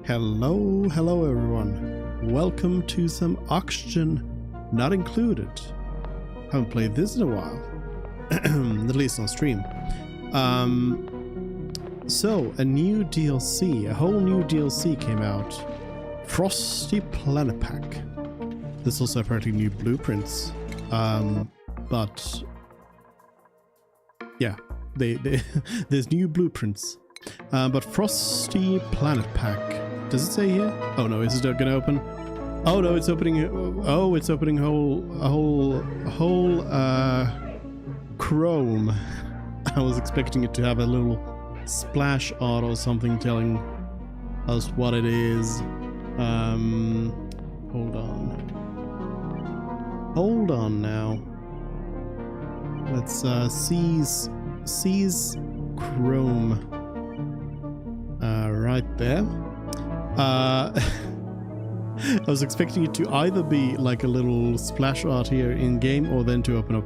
Hello everyone. Welcome to some Oxygen Not Included. Haven't played this in a while, at least on stream. So a new DLC, a whole new DLC came out. Frosty Planet Pack. There's also apparently new blueprints. But yeah, there's new blueprints. But Frosty Planet Pack. Does it say here? Oh no, is it gonna open? Oh no, it's opening. Oh, it's opening a whole Chrome. I was expecting it to have a little splash art or something telling us what it is. Hold on now. Let's seize Chrome. Right there. I was expecting it to either be like a little splash art here in game or then to open up,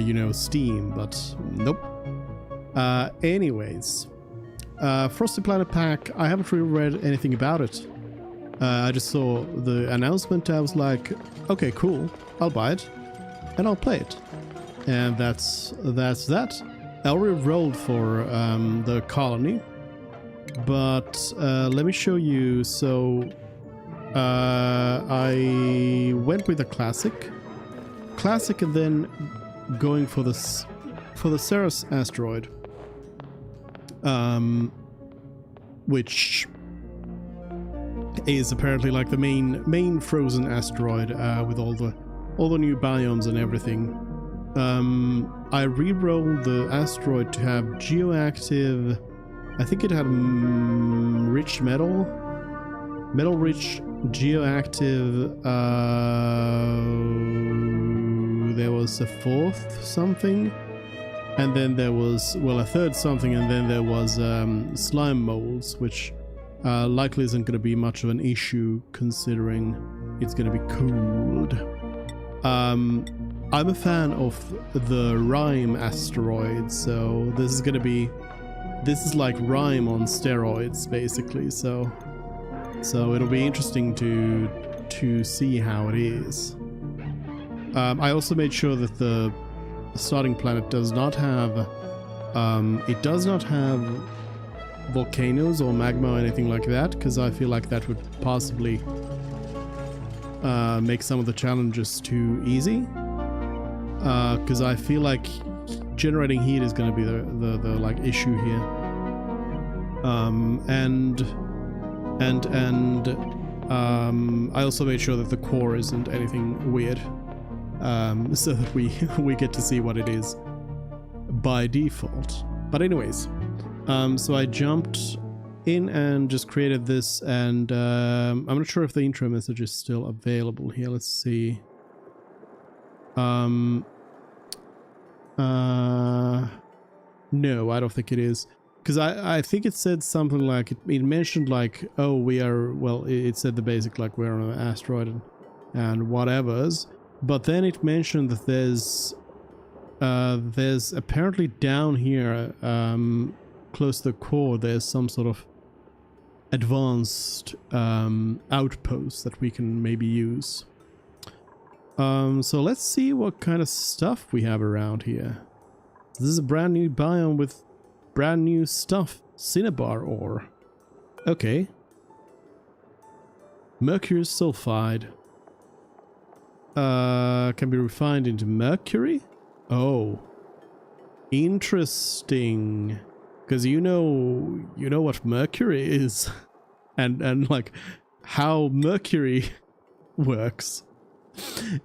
you know, Steam, but nope. Anyways, Frosty Planet Pack, I haven't really read anything about it. I just saw the announcement. I was like, okay, cool, I'll buy it and I'll play it. And that's that. I already rolled for the colony. But let me show you. So I went with a classic, and then going for the Ceres asteroid, which is apparently like the main frozen asteroid with all the new biomes and everything. I re-rolled the asteroid to have geoactive. I think it had rich metal rich, geoactive, there was a fourth something, and then there was, well, a third something, and then there was slime molds, which likely isn't going to be much of an issue considering it's going to be cooled. I'm a fan of the Rime asteroid, so this is like Rime on steroids, basically. So it'll be interesting to see how it is. I also made sure that the starting planet does not have volcanoes or magma or anything like that, because I feel like that would possibly make some of the challenges too easy. because I feel like generating heat is going to be the like issue here. I also made sure that the core isn't anything weird, so that we get to see what it is by default. But anyways, so I jumped in and just created this, and I'm not sure if the intro message is still available here. Let's see. No, I don't think it is. Because I think it said something like, it mentioned like, oh, we are, well, it said the basic, like we're on an asteroid and whatevers. But then it mentioned that there's apparently down here, close to the core, there's some sort of advanced outpost that we can maybe use. So let's see what kind of stuff we have around here. This is a brand new biome with brand new stuff. Cinnabar ore. Okay. Mercury sulfide. Can be refined into mercury? Oh. Interesting. Because you know what mercury is. and like how mercury works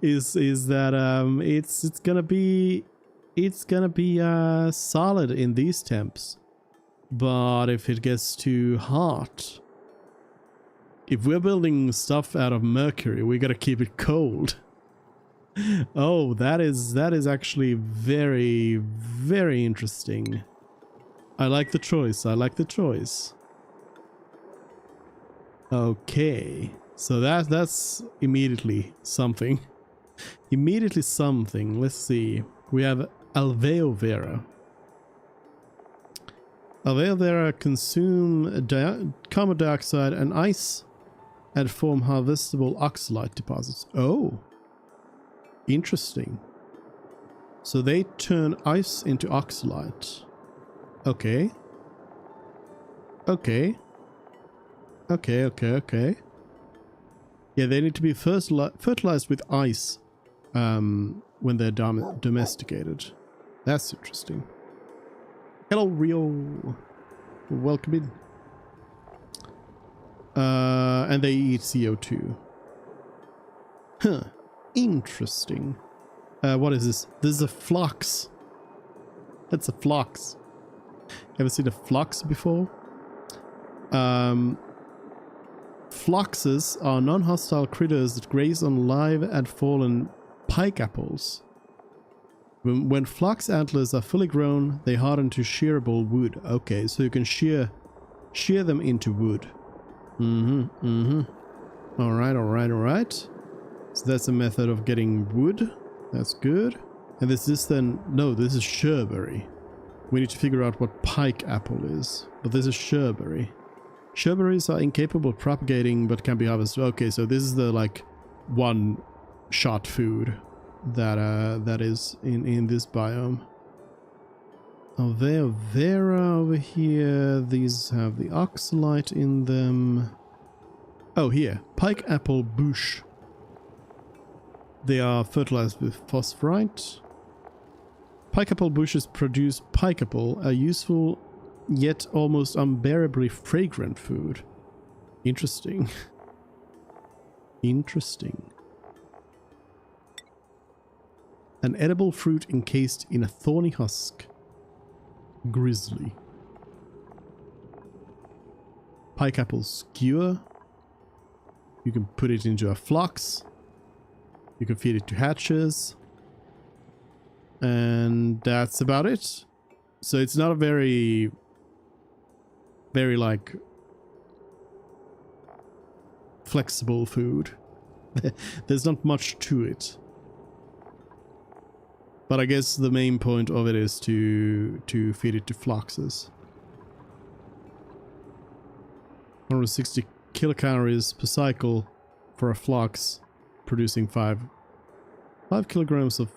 is that it's gonna be solid in these temps, but if it gets too hot, if we're building stuff out of mercury, we gotta keep it cold. Oh, that is actually very, very interesting. I like the choice. I like the choice. Okay, so that's immediately something. Immediately something. Let's see. We have Alveo Vera. Alveo Vera consume carbon dioxide and ice and form harvestable oxalite deposits. Oh, interesting. So they turn ice into oxalite. Okay. Okay. Okay, okay, okay. Yeah, they need to be fertilized with ice when they're domesticated. That's interesting. Hello, Rio. Welcome in. And they eat CO2. Huh. Interesting. What is this? This is a phlox. That's a phlox. Ever seen a phlox before? Phloxes are non-hostile critters that graze on live and fallen pike apples. When phlox antlers are fully grown, they harden to shearable wood. Okay, so you can shear them into wood. Alright. So that's a method of getting wood. That's good. And this then... No, this is sherberry. We need to figure out what pike apple is. But this is sherberry. Sherberries are incapable of propagating but can be harvested. Okay, so this is the like one-shot food that is in this biome. Alveo Vera over here. These have the oxalite in them. Oh, here. Pike apple bush. They are fertilized with phosphorite. Pike apple bushes produce pike apple, a useful yet almost unbearably fragrant food. Interesting. Interesting. An edible fruit encased in a thorny husk. Grizzly. Pike apple skewer. You can put it into a phlox. You can feed it to hatches. And that's about it. So it's not a very like flexible food. There's not much to it. But I guess the main point of it is to feed it to phloxes. 160 kilocalories per cycle for a phlox, producing 5 kilograms of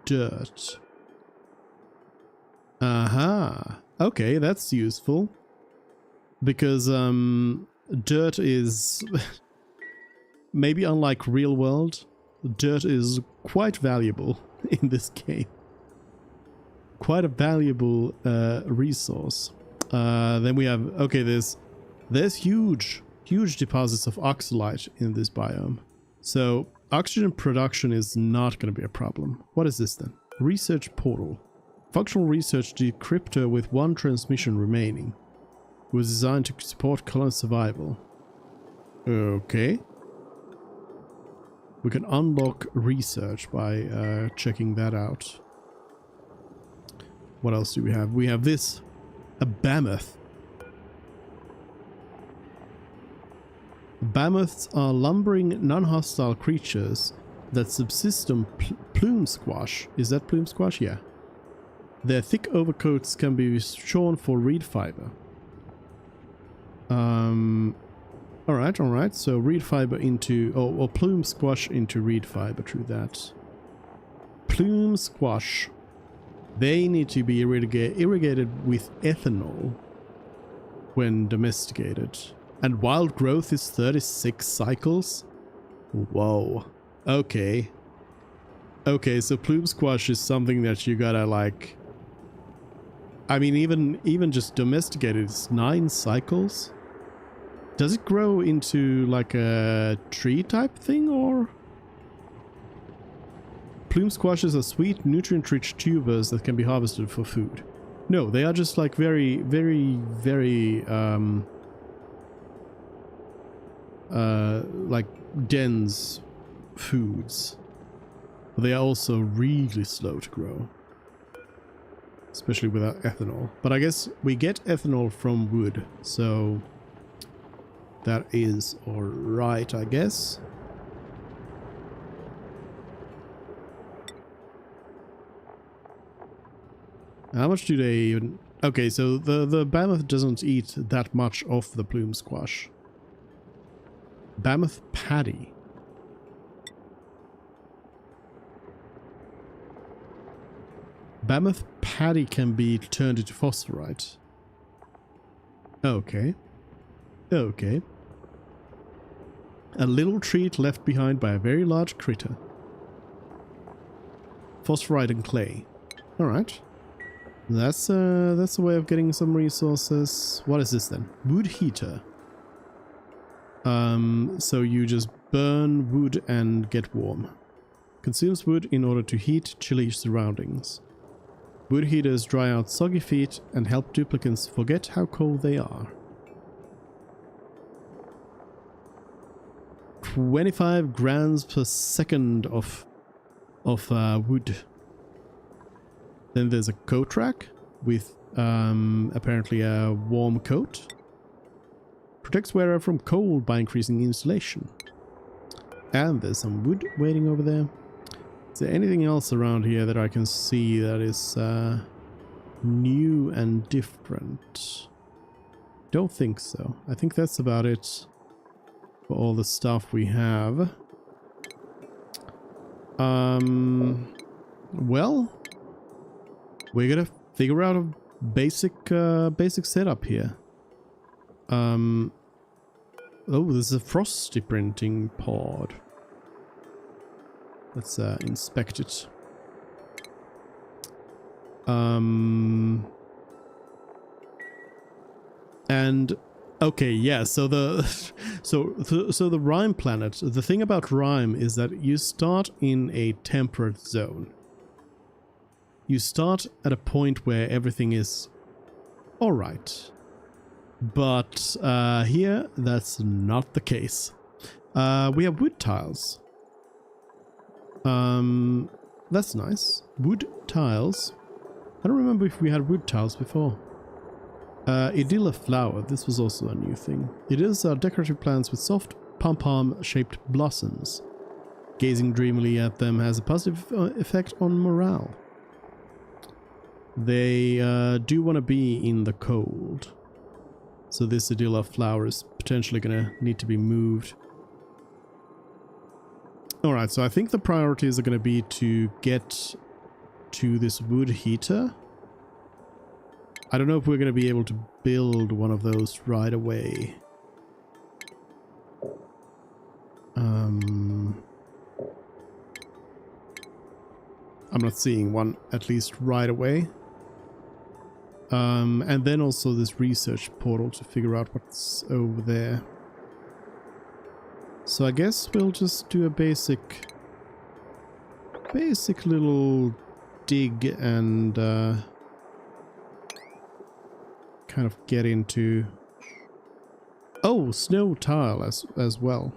dirt. Aha. Okay, that's useful. Because dirt is maybe unlike real world, Dirt is quite valuable in this game. Quite a valuable resource. Then we have, okay, there's huge deposits of oxalite in this biome. So oxygen production is not going to be a problem. What is this then? Research portal. Functional research decryptor with 1 transmission remaining. It was designed to support colony survival. Okay. We can unlock research by checking that out. What else do we have? We have this. A mammoth. Mammoths are lumbering, non-hostile creatures that subsist on plume squash. Is that plume squash? Yeah. Their thick overcoats can be shorn for reed fiber. Alright. So reed fiber into... or plume squash into reed fiber, true that. Plume squash. They need to be irrigated with ethanol when domesticated. And wild growth is 36 cycles? Whoa. Okay. Okay, so plume squash is something that you gotta like... I mean, even just domesticated is 9 cycles? Does it grow into like a tree type thing, or? Plume squashes are sweet, nutrient-rich tubers that can be harvested for food. No, they are just like very like dense foods. But they are also really slow to grow. Especially without ethanol. But I guess we get ethanol from wood, so that is alright, I guess. How much do they even... Okay, so the mammoth doesn't eat that much of the plume squash. Mammoth patty. Mammoth patty can be turned into phosphorite. Okay. Okay. A little treat left behind by a very large critter. Phosphorite and clay. Alright. That's a way of getting some resources. What is this then? Wood heater. So you just burn wood and get warm. Consumes wood in order to heat chilly surroundings. Wood heaters dry out soggy feet and help duplicants forget how cold they are. 25 grams per second of wood. Then there's a coat rack with apparently a warm coat. Protects wearer from cold by increasing insulation. And there's some wood waiting over there. Is there anything else around here that I can see that is new and different? Don't think so. I think that's about it for all the stuff we have. Well, we're gonna figure out a basic setup here. Oh, there's a Frosty printing pod. Let's inspect it. And okay, yeah. So the so the Rime planet. The thing about Rime is that you start in a temperate zone. You start at a point where everything is all right. But here, that's not the case. We have wood tiles. That's nice. Wood tiles. I don't remember if we had wood tiles before. Idylla flower. This was also a new thing. Idylls are decorative plants with soft pom-pom shaped blossoms. Gazing dreamily at them has a positive effect on morale. They do want to be in the cold. So this Idylla flower is potentially going to need to be moved. Alright, so I think the priorities are going to be to get to this wood heater. I don't know if we're going to be able to build one of those right away. I'm not seeing one, at least right away. And then also this research portal to figure out what's over there. So I guess we'll just do a basic little dig and kind of get into... Oh, snow tile as well.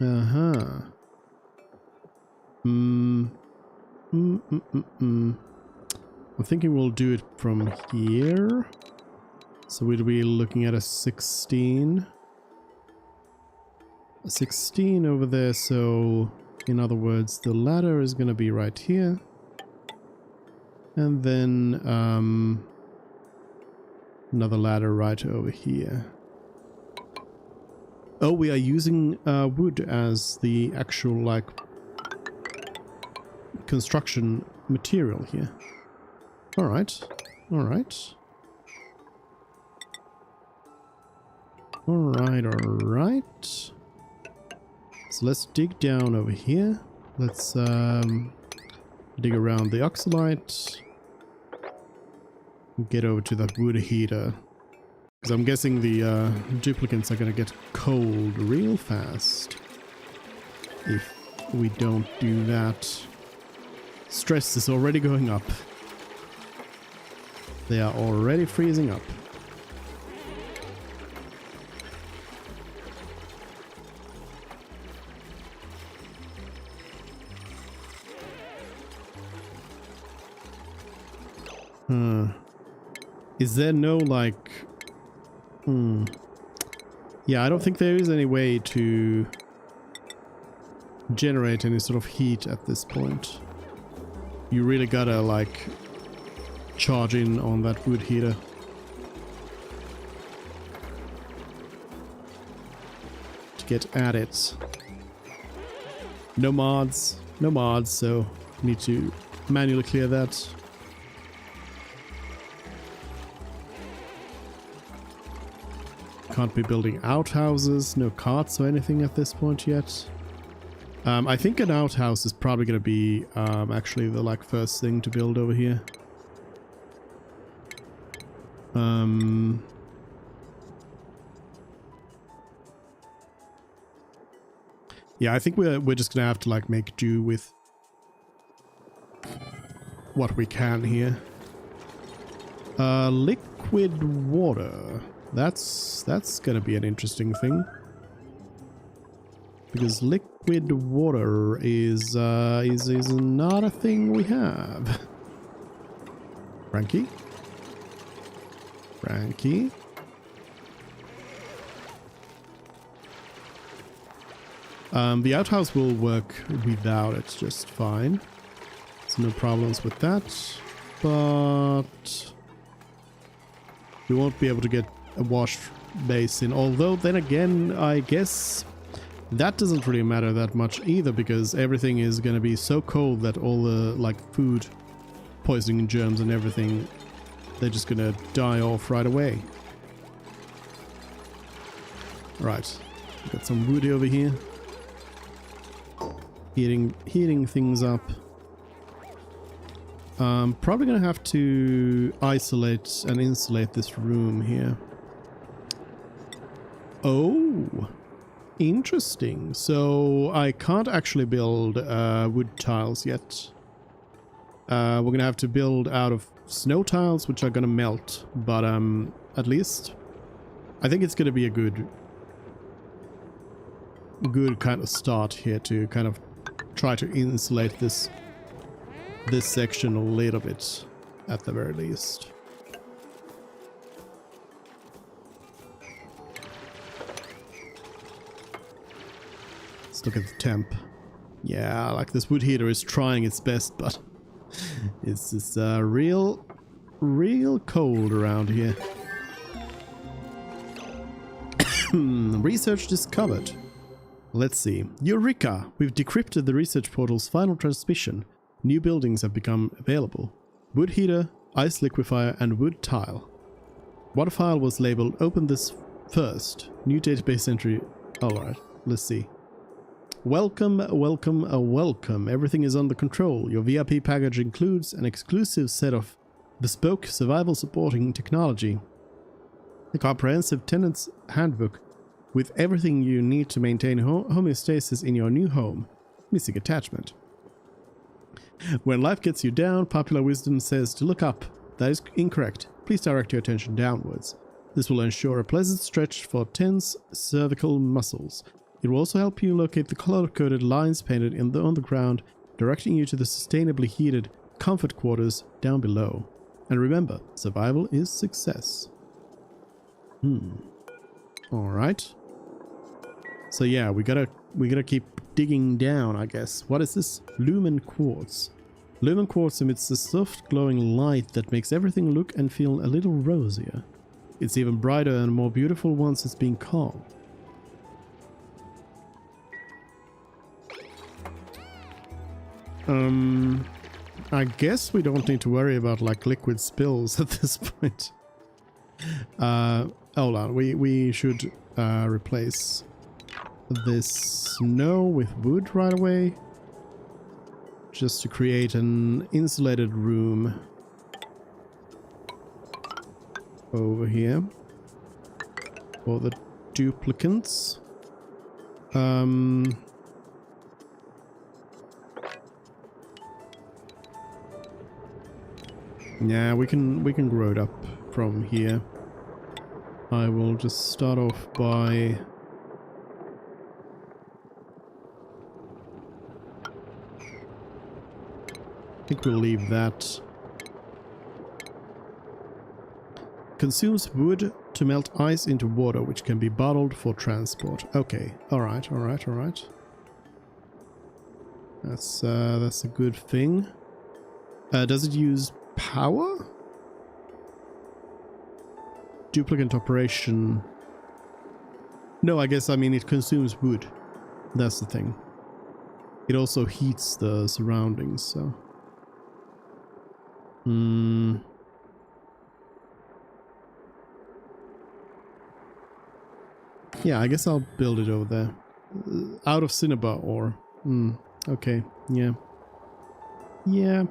I'm thinking we'll do it from here. So we'll be looking at a 16. A 16 over there, so in other words, the ladder is going to be right here. And then another ladder right over here. Oh, we are using wood as the actual, like, construction material here. Alright. Alright. Alright. So let's dig down over here. Let's dig around the oxalite. Get over to that wood heater. Because I'm guessing the duplicants are going to get cold real fast if we don't do that. Stress is already going up. They are already freezing up. Is there no, like... Yeah, I don't think there is any way to generate any sort of heat at this point. You really gotta, like, charge in on that wood heater. To get at it. No mods, so need to manually clear that. Can't be building outhouses, no carts or anything at this point yet. I think an outhouse is probably going to be actually the like first thing to build over here. Yeah, I think we're just gonna have to like make do with what we can here. Liquid water. That's gonna be an interesting thing. Because liquid water is not a thing we have. Frankie? Frankie? The outhouse will work without it just fine. So no problems with that. But we won't be able to get a wash basin. Although then again, I guess that doesn't really matter that much either, because everything is going to be so cold that all the like food poisoning germs and everything, they're just going to die off right away. Right, got some wood over here. Heating things up. Probably gonna have to isolate and insulate this room here. Oh, interesting. So I can't actually build wood tiles yet. We're gonna have to build out of snow tiles, which are gonna melt. But at least I think it's gonna be a good kind of start here to kind of try to insulate this section a little bit at the very least. Let's look at the temp. Yeah, like this wood heater is trying its best, but it's just real cold around here. Research discovered. Let's see. Eureka! We've decrypted the research portal's final transmission. New buildings have become available. Wood heater, ice liquefier, and wood tile. Water file was labeled open this first. New database entry. Alright, let's see. Welcome, welcome, welcome. Everything is under control. Your VIP package includes an exclusive set of bespoke survival supporting technology. A comprehensive tenant's handbook with everything you need to maintain homeostasis in your new home. Missing attachment. When life gets you down, popular wisdom says to look up. That is incorrect. Please direct your attention downwards. This will ensure a pleasant stretch for tense cervical muscles. It will also help you locate the color-coded lines painted on the ground, directing you to the sustainably heated comfort quarters down below. And remember, survival is success. Alright. So yeah, we gotta keep digging down, I guess. What is this? Lumen quartz. Lumen quartz emits a soft glowing light that makes everything look and feel a little rosier. It's even brighter and more beautiful once it's been calm. I guess we don't need to worry about like liquid spills at this point. Hold on, we should replace this snow with wood right away, just to create an insulated room over here for the duplicants. Yeah, we can grow it up from here. I will just start off by I think we'll leave that. Consumes wood to melt ice into water, which can be bottled for transport. Okay, alright. That's a good thing. Does it use power? Duplicant operation. No, I guess I mean it consumes wood. That's the thing. It also heats the surroundings, so. Yeah, I guess I'll build it over there. Out of cinnabar ore. Okay, yeah. Yeah.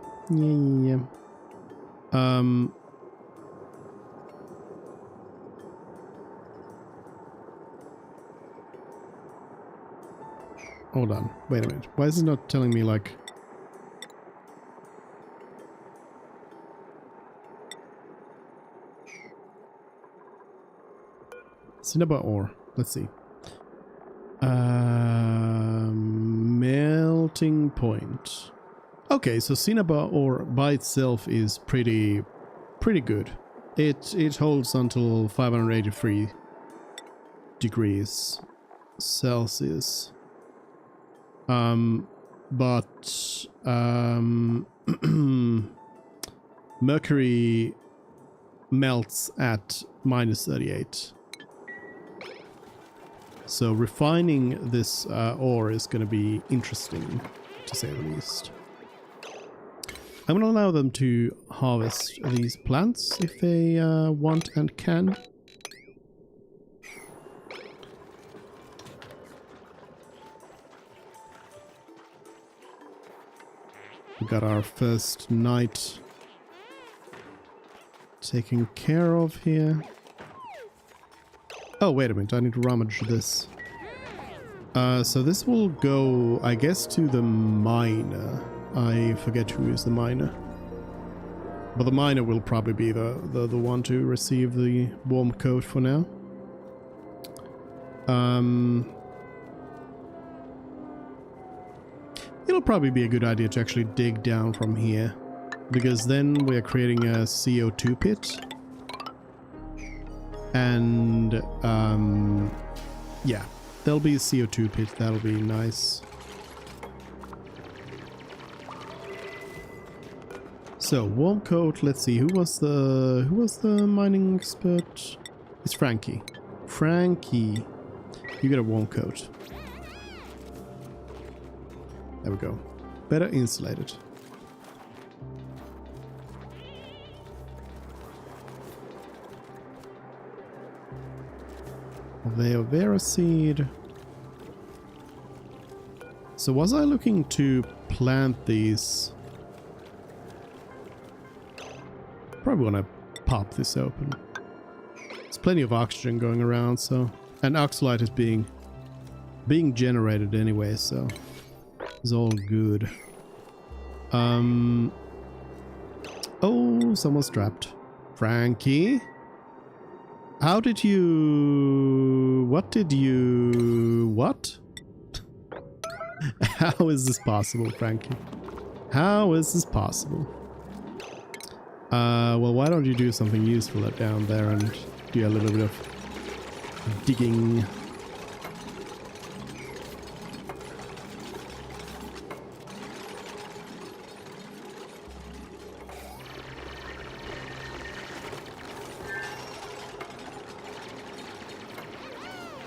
Hold on. Wait a minute. Why is it not telling me like... Cinnabar ore. Let's see. Melting point. Okay, so cinnabar ore by itself is pretty good. It holds until 583 degrees Celsius. But mercury melts at -38. So refining this ore is going to be interesting, to say the least. I'm going to allow them to harvest these plants if they want and can. We got our first knight taken care of here. Oh, wait a minute, I need to rummage this. So this will go, I guess, to the miner. I forget who is the miner. But the miner will probably be the one to receive the warm coat for now. It'll probably be a good idea to actually dig down from here, because then we're creating a CO2 pit. And yeah, there'll be a CO2 pit. That'll be nice. So warm coat. Let's see, who was the mining expert? It's Frankie. Frankie, you get a warm coat. There we go. Better insulated. Vera seed. So was I looking to plant these? Probably want to pop this open. There's plenty of oxygen going around, so... And oxalite is being generated anyway, so... It's all good. Oh, someone's trapped. Frankie? How did you... What did you... What? How is this possible, Frankie? How is this possible? Well, why don't you do something useful down there and do a little bit of digging.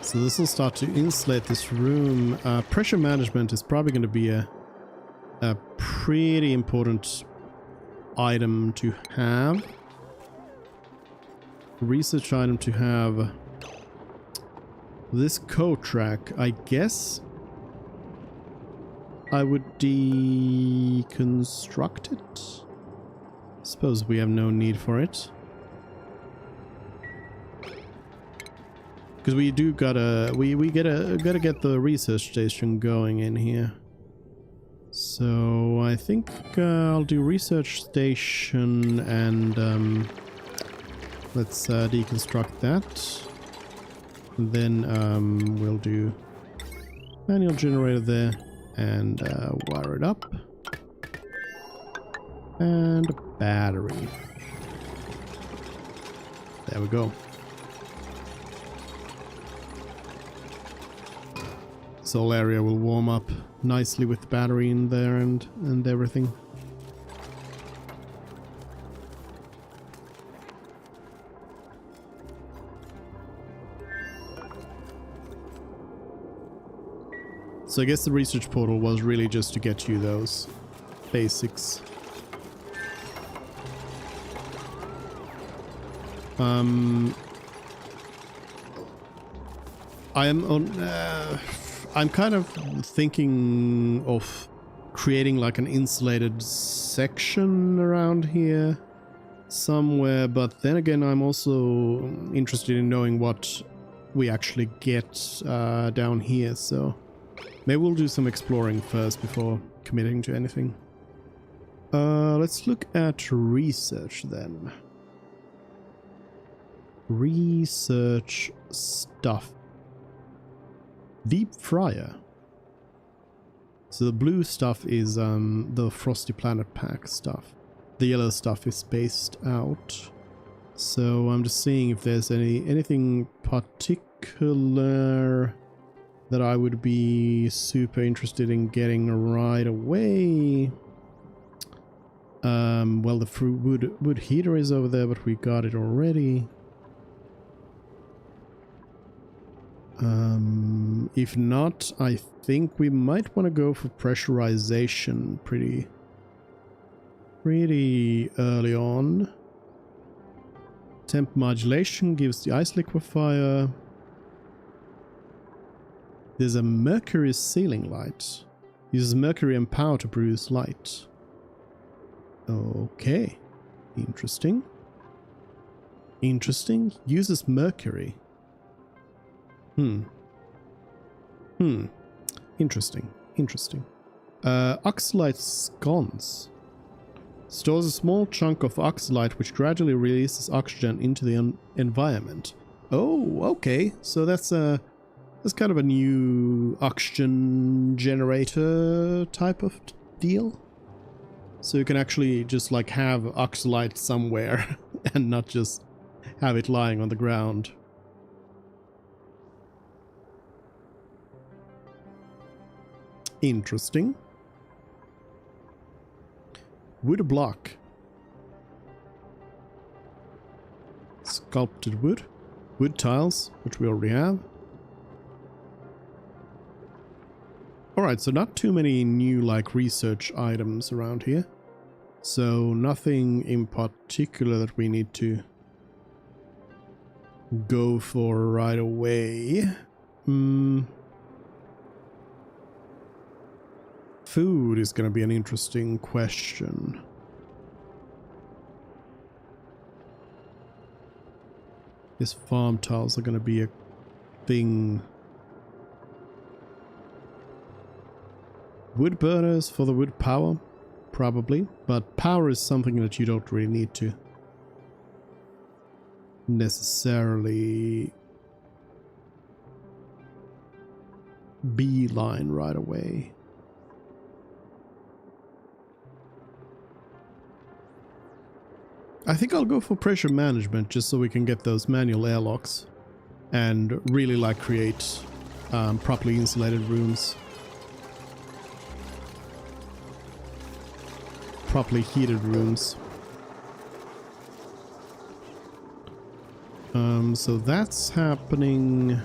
So this will start to insulate this room. Pressure management is probably going to be a pretty important item to have. Research item to have. This code track, I guess I would deconstruct it. Suppose we have no need for it. Because we do gotta gotta get the research station going in here. So I think I'll do research station and let's deconstruct that. And then we'll do manual generator there and wire it up. And a battery. There we go. This whole area will warm up nicely with the battery in there and everything. So I guess the research portal was really just to get you those basics. I'm kind of thinking of creating like an insulated section around here somewhere, but then again I'm also interested in knowing what we actually get down here, so maybe we'll do some exploring first before committing to anything. Let's look at research then. Research stuff. Deep fryer. So the blue stuff is the Frosty Planet pack stuff. The yellow stuff is spaced out. So I'm just seeing if there's anything particular that I would be super interested in getting right away. Well, the wood heater is over there, but we got it already. If not, I think we might want to go for pressurization pretty early on. Temp modulation gives the ice liquefier. There's a mercury ceiling light. Uses mercury and power to produce light. Okay. Interesting. Interesting. Uses mercury. Interesting. Interesting. Oxalite sconce. Stores a small chunk of oxalite which gradually releases oxygen into the environment. Oh, okay. So that's kind of a new oxygen generator type of deal. So you can actually just like have oxalite somewhere and not just have it lying on the ground. Interesting. Wood block. Sculpted wood. Wood tiles, which we already have. Alright, so not too many new like research items around here. So nothing in particular that we need to go for right away. Food is going to be an interesting question. These farm tiles are going to be a thing. Wood burners for the wood power? Probably. But power is something that you don't really need to necessarily beeline right away. I think I'll go for pressure management just so we can get those manual airlocks and really like create properly insulated rooms. Properly heated rooms. So that's happening.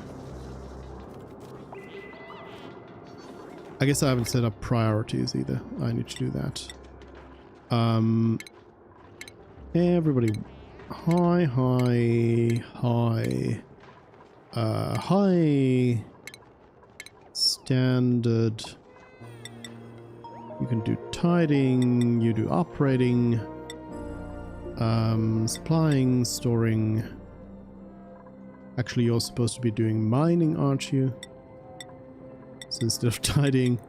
I guess I haven't set up priorities either. I need to do that. Everybody, high. High standard. You can do tiding, you do operating, supplying, storing. Actually, you're supposed to be doing mining, aren't you? So instead of tiding,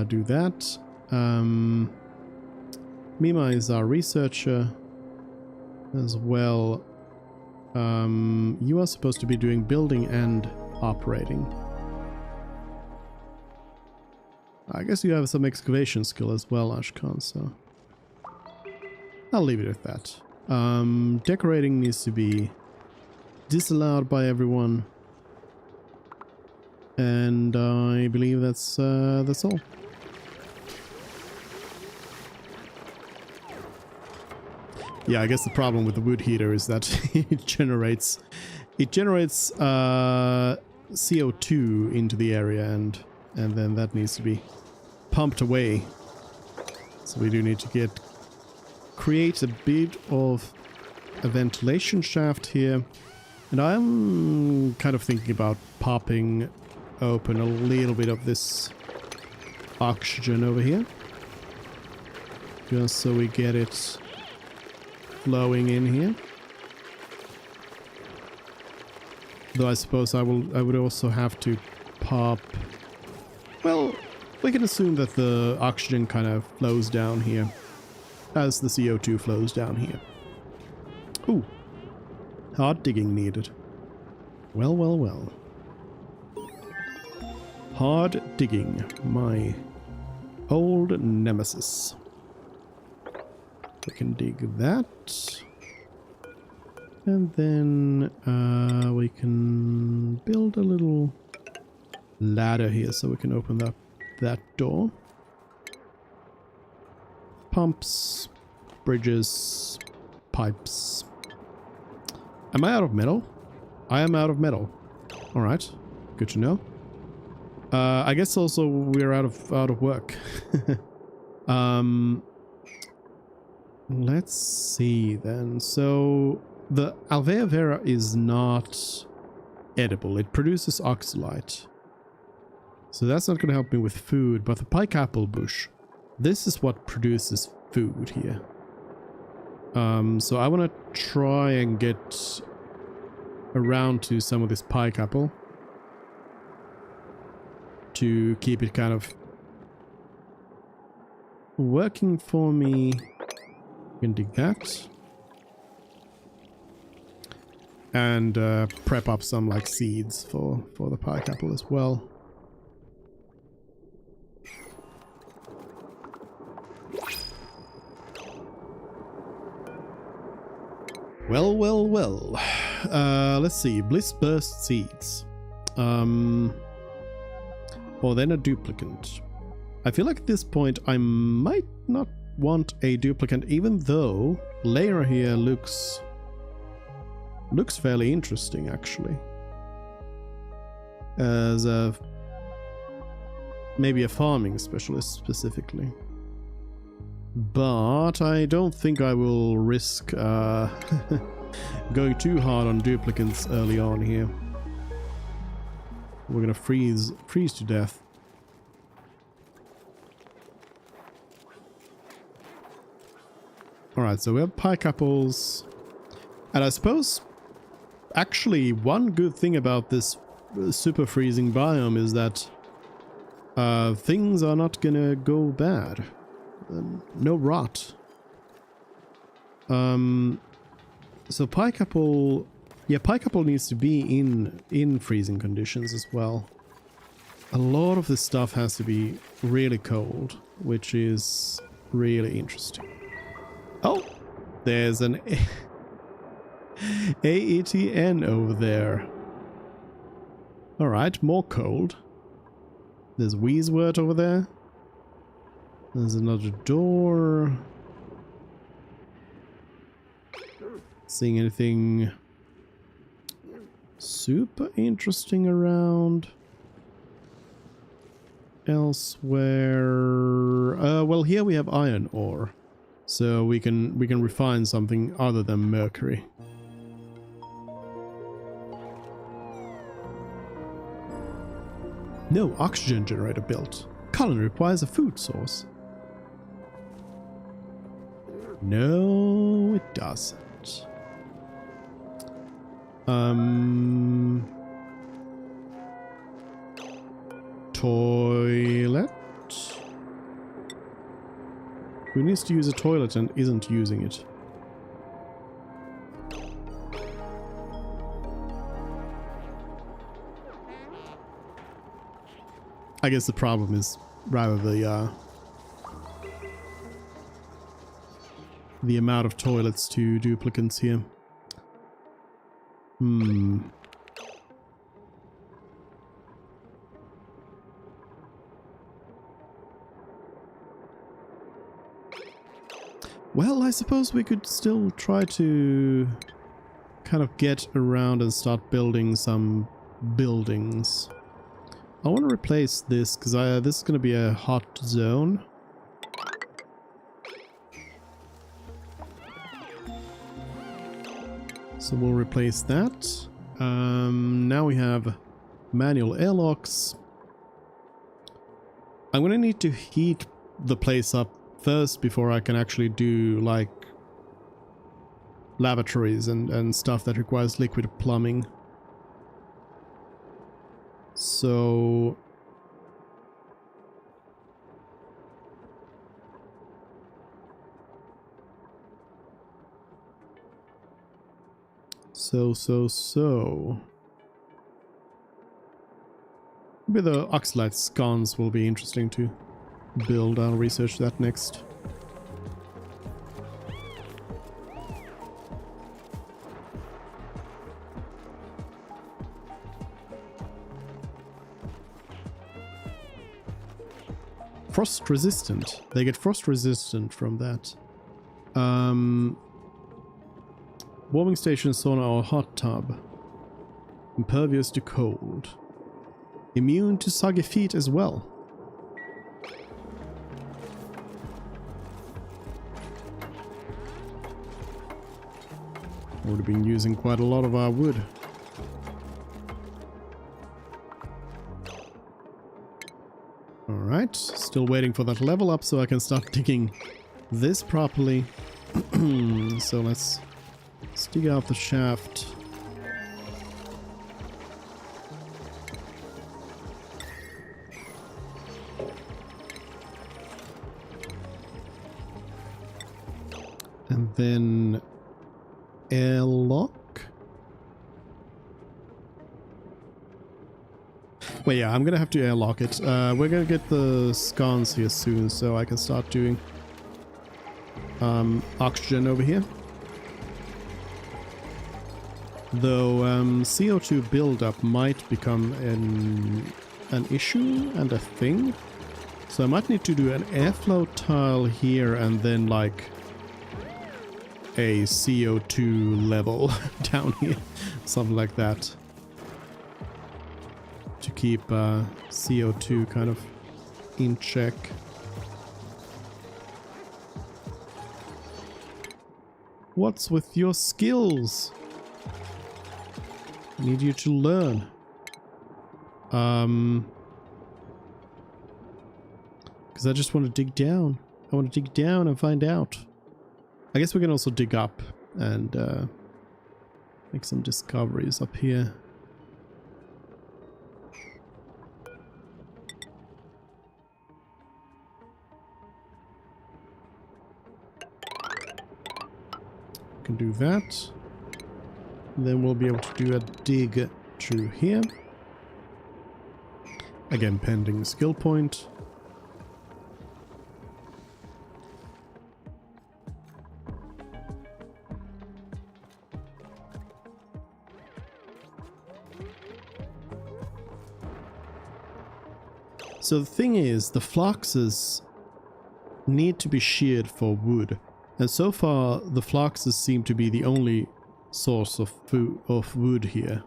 do that. Mima is our researcher as well. You are supposed to be doing building and operating. I guess you have some excavation skill as well, Ashkan, so I'll leave it at that. Decorating needs to be disallowed by everyone. And I believe that's all. Yeah, I guess the problem with the wood heater is that it generates CO2 into the area, and then that needs to be pumped away. So we do need to create a bit of a ventilation shaft here, and I'm kind of thinking about popping open a little bit of this oxygen over here, just so we get it flowing in here. Though I suppose I would also have to pop. Well, we can assume that the oxygen kind of flows down here as the CO2 flows down here. Ooh, hard digging needed. Well. Hard digging, my old nemesis. We can dig that. And then we can build a little ladder here so we can open up that door. Pumps, bridges, pipes. Am I out of metal? I am out of metal. Alright, good to know. I guess also we're out of work. Let's see then. So the Alvea vera is not edible. It produces oxalite. So that's not going to help me with food, but the pike apple bush, this is what produces food here. So I want to try and get around to some of this pike apple to keep it kind of working for me. You can dig that. And prep up some like seeds for the pike apple as well. Well. Let's see. Bliss burst seeds. Or then a duplicant. I feel like at this point I might not want a duplicant, even though Lyra here looks fairly interesting actually. As maybe a farming specialist specifically. But I don't think I will risk going too hard on duplicants early on here. We're gonna freeze to death. Alright, so we have pike apples. And I suppose, actually, one good thing about this super freezing biome is that things are not gonna go bad. No rot. So pike apple... Yeah, pike apple needs to be in freezing conditions as well. A lot of this stuff has to be really cold, which is really interesting. Oh! There's an AETN over there. Alright, more cold. There's Wheezewort over there. There's another door. Seeing anything super interesting around elsewhere? Well, here we have iron ore, so we can refine something other than mercury. No oxygen generator built. Colony requires a food source. No, it doesn't. Toilet? Who needs to use a toilet and isn't using it? I guess the problem is rather the amount of toilets to duplicants here. Well, I suppose we could still try to kind of get around and start building some buildings. I want to replace this because this is going to be a hot zone. So we'll replace that. Now we have manual airlocks. I'm going to need to heat the place up first before I can actually do like lavatories and stuff that requires liquid plumbing. So maybe the oxalate scones will be interesting to build. I'll research that next. Frost resistant. They get frost resistant from that. Warming station, sauna or hot tub. Impervious to cold. Immune to soggy feet as well. Would have been using quite a lot of our wood. Alright, still waiting for that level up so I can start digging this properly. So let's dig out the shaft. And then airlock. Well, yeah, I'm gonna have to airlock it. We're gonna get the scones here soon, so I can start doing oxygen over here. Though CO2 buildup might become an issue and a thing, so I might need to do an airflow tile here and then like a CO2 level down here, something like that, to keep CO2 kind of in check. What's with your skills? I need you to learn. Because I just want to dig down. I want to dig down and find out. I guess we can also dig up and make some discoveries up here. Can do that. Then we'll be able to do a dig through here. Again, pending skill point. So the thing is, the fluxes need to be sheared for wood. And so far, the fluxes seem to be the only source of wood here.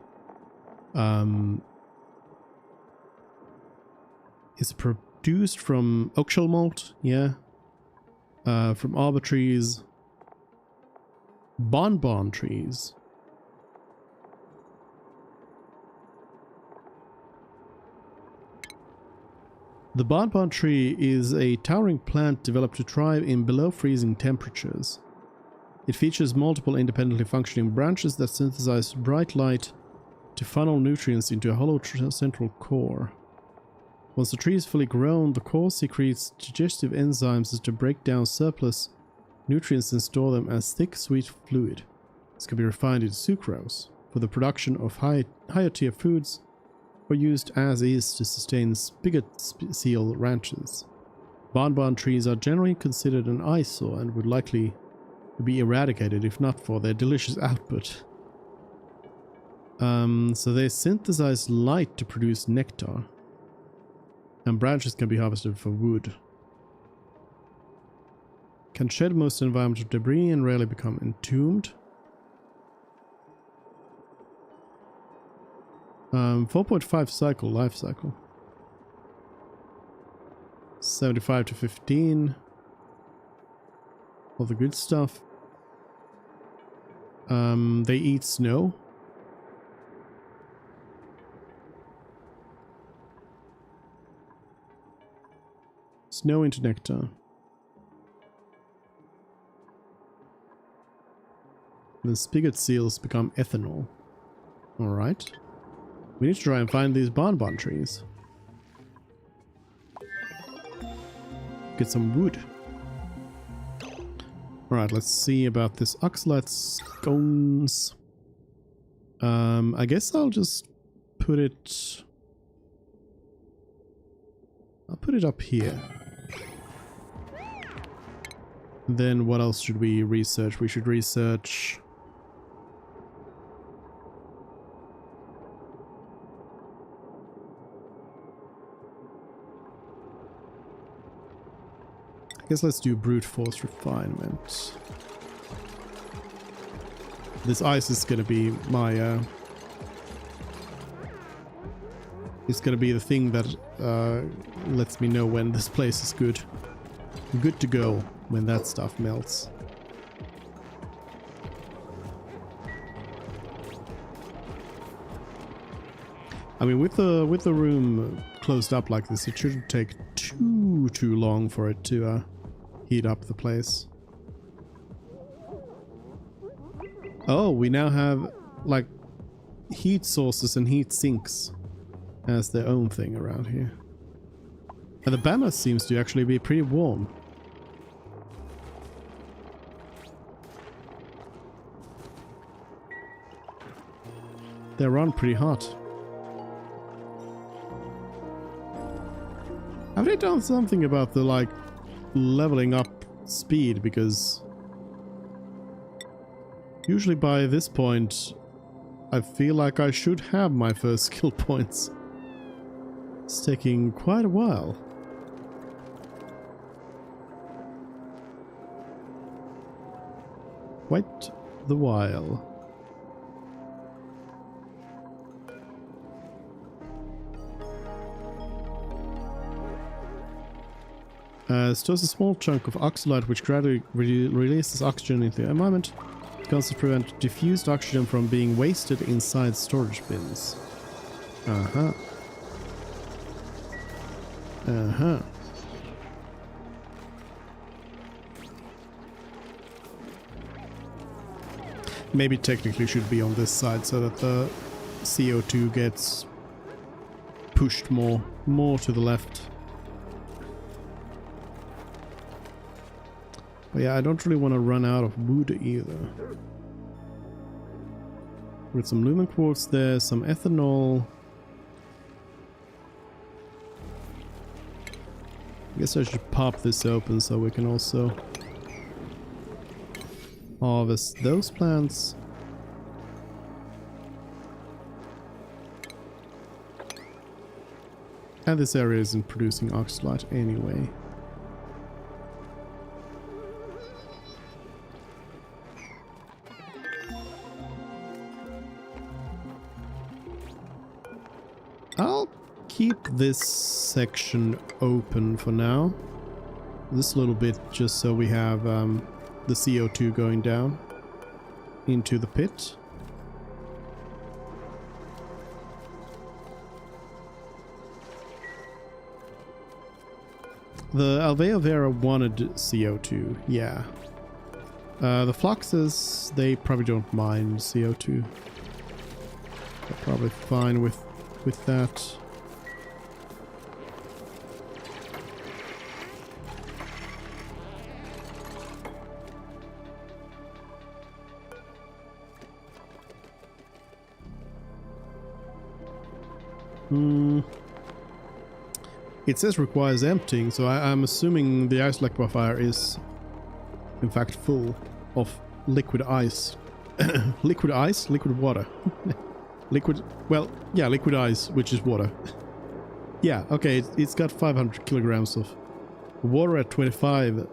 It's produced from oak shell malt, yeah. From arbor trees, bonbon trees. The bonbon tree is a towering plant developed to thrive in below freezing temperatures. It features multiple independently functioning branches that synthesize bright light to funnel nutrients into a hollow central core. Once the tree is fully grown, the core secretes digestive enzymes to break down surplus nutrients and store them as thick, sweet fluid. This can be refined into sucrose for the production of higher tier foods, or used as is to sustain spigot seal ranches. Bonbon trees are generally considered an eyesore and would likely be eradicated if not for their delicious output. So they synthesize light to produce nectar, and branches can be harvested for wood. Can shed most environmental debris and rarely become entombed. 4.5 life cycle. 75 to 15. All the good stuff. They eat snow. Snow into nectar. The spigot seals become ethanol. Alright. We need to try and find these bonbon trees. Get some wood. Alright, let's see about this oxalate scones. I guess I'll just put it... I'll put it up here. Then what else should we research? We should research... I guess let's do brute force refinement. This ice is gonna be my it's gonna be the thing that lets me know when this place is good to go when that stuff melts. I mean, with the room closed up like this, it shouldn't take too long for it to heat up the place. Oh, we now have like heat sources and heat sinks as their own thing around here. And the Bama seems to actually be pretty warm. They run pretty hot. Have they done something about the like leveling up speed? Because usually by this point I feel like I should have my first skill points. It's taking quite a while. Quite the while. Stores a small chunk of oxalate which gradually releases oxygen into the environment. It can also prevent diffused oxygen from being wasted inside storage bins. Uh-huh. maybe technically should be on this side so that the CO2 gets pushed more to the left. But yeah, I don't really want to run out of wood either. With some lumen quartz there, some ethanol. I guess I should pop this open so we can also harvest those plants. And this area isn't producing oxalate anyway. I'll keep this section open for now. This little bit just so we have the CO2 going down into the pit. The Alveo Vera wanted CO2, yeah. The Fluxes, they probably don't mind CO2. They're probably fine with that. It says requires emptying, so I'm assuming the ice liquefier is in fact full of liquid ice. Liquid ice? Liquid water. Liquid, well, yeah, liquid ice, which is water. Yeah, okay, it's got 500 kilograms of water at 25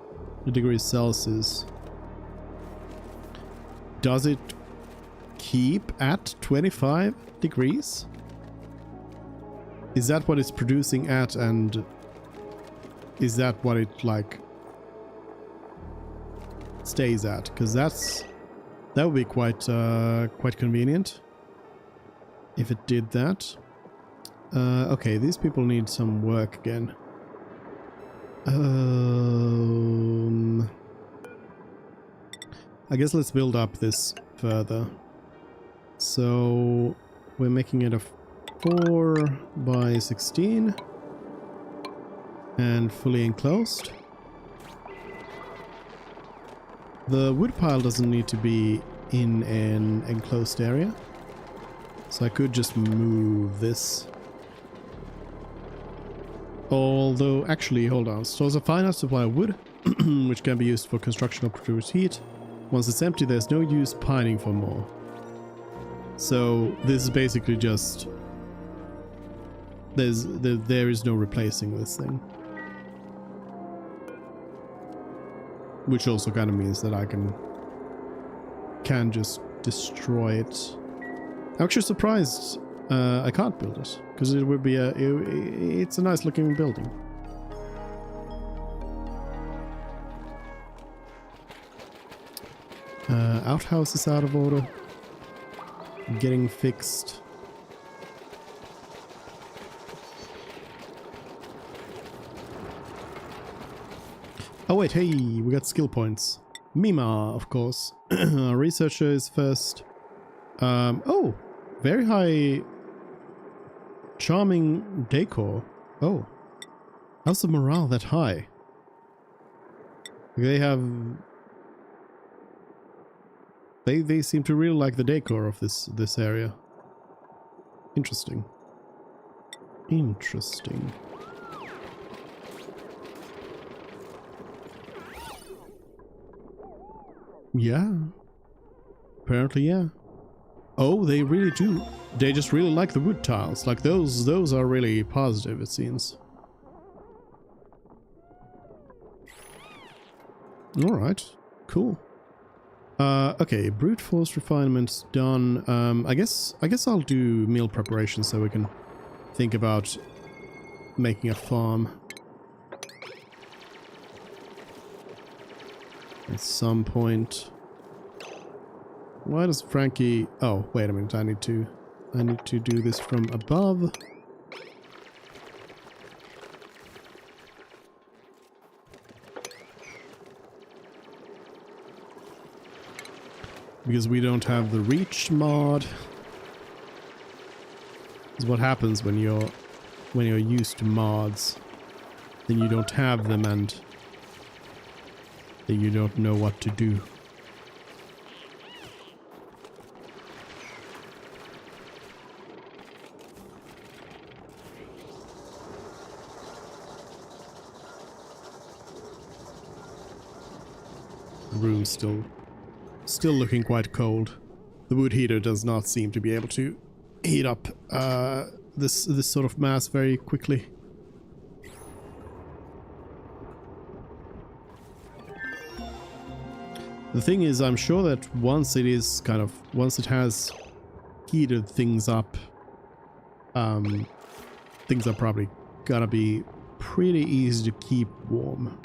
degrees Celsius. Does it keep at 25 degrees? Is that what it's producing at, and is that what it like stays at? Because that would be quite convenient if it did that. Okay, these people need some work again. I guess let's build up this further. So we're making it a 4 by 16 and fully enclosed. The wood pile doesn't need to be in an enclosed area, so I could just move this. Although, actually, hold on. Stores a finite supply of wood, which can be used for construction or produce heat. Once it's empty, there's no use pining for more. So this is basically just there is no replacing this thing, which also kind of means that I can just destroy it. I'm actually surprised I can't build it, because it would be it's a nice looking building. Outhouse is out of order, getting fixed. Oh wait, hey, we got skill points. Mima, of course. Researcher is first. Oh, very high charming decor. Oh, how's the morale that high? They have... They seem to really like the decor of this area. Interesting. Interesting. Yeah. Apparently, yeah. Oh, they really do. They just really like the wood tiles. Like those are really positive, it seems. Alright. Cool. Okay, brute force refinement's done. I guess I'll do meal preparation so we can think about making a farm at some point. Why does Frankie... Oh, wait a minute, I need to do this from above. because we don't have the reach mod. This is what happens when you're used to mods. Then you don't have them and then you don't know what to do. The room's still looking quite cold. The wood heater does not seem to be able to heat up this sort of mass very quickly. The thing is, I'm sure that once it has heated things up, things are probably gonna be pretty easy to keep warm.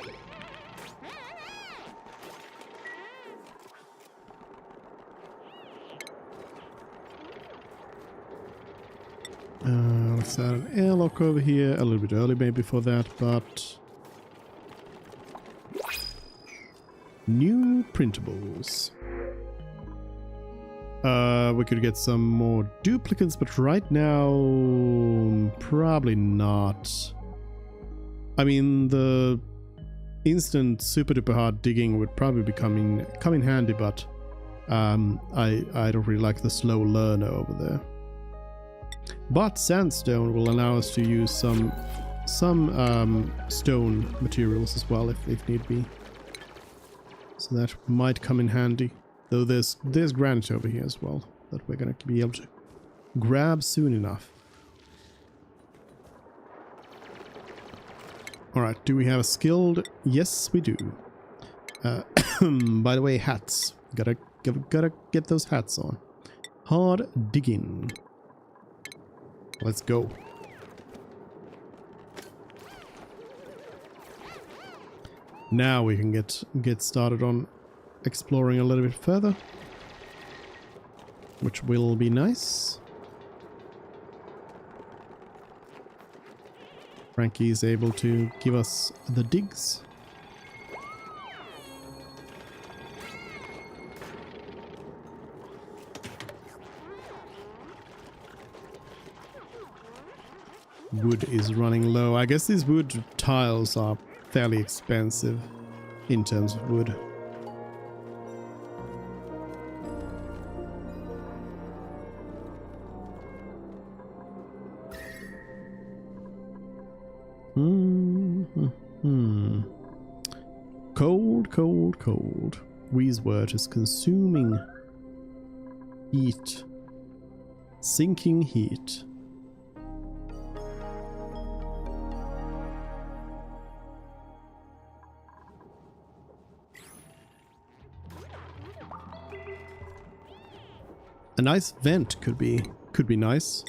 Let's add an airlock over here, a little bit early maybe for that, but... New printables. We could get some more duplicates, but right now, probably not. I mean, the instant super duper hard digging would probably be come in handy, but I don't really like the slow learner over there. But sandstone will allow us to use some stone materials as well if need be. So that might come in handy. Though there's granite over here as well that we're gonna be able to grab soon enough. Alright, do we have a skilled? Yes, we do. By the way, hats. Gotta get those hats on. Hard digging. Let's go. Now we can get started on exploring a little bit further, which will be nice. Frankie is able to give us the digs. Wood is running low. I guess these wood tiles are fairly expensive in terms of wood. Cold, cold, cold. Wheezewort is consuming heat. Sinking heat. A nice vent could be nice.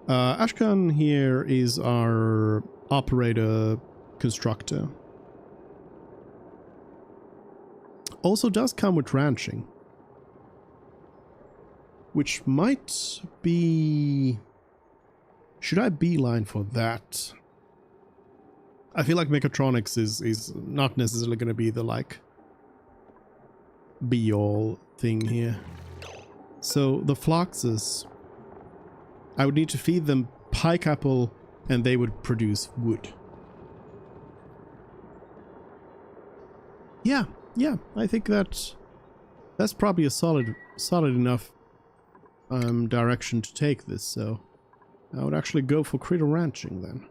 Ashkan here is our operator constructor. Also does come with ranching, which might be... Should I beeline for that? I feel like mechatronics is not necessarily going to be the like be-all thing here. So the Phloxes, I would need to feed them pike apple and they would produce wood. Yeah, I think that's probably a solid enough direction to take this, so I would actually go for critter ranching then.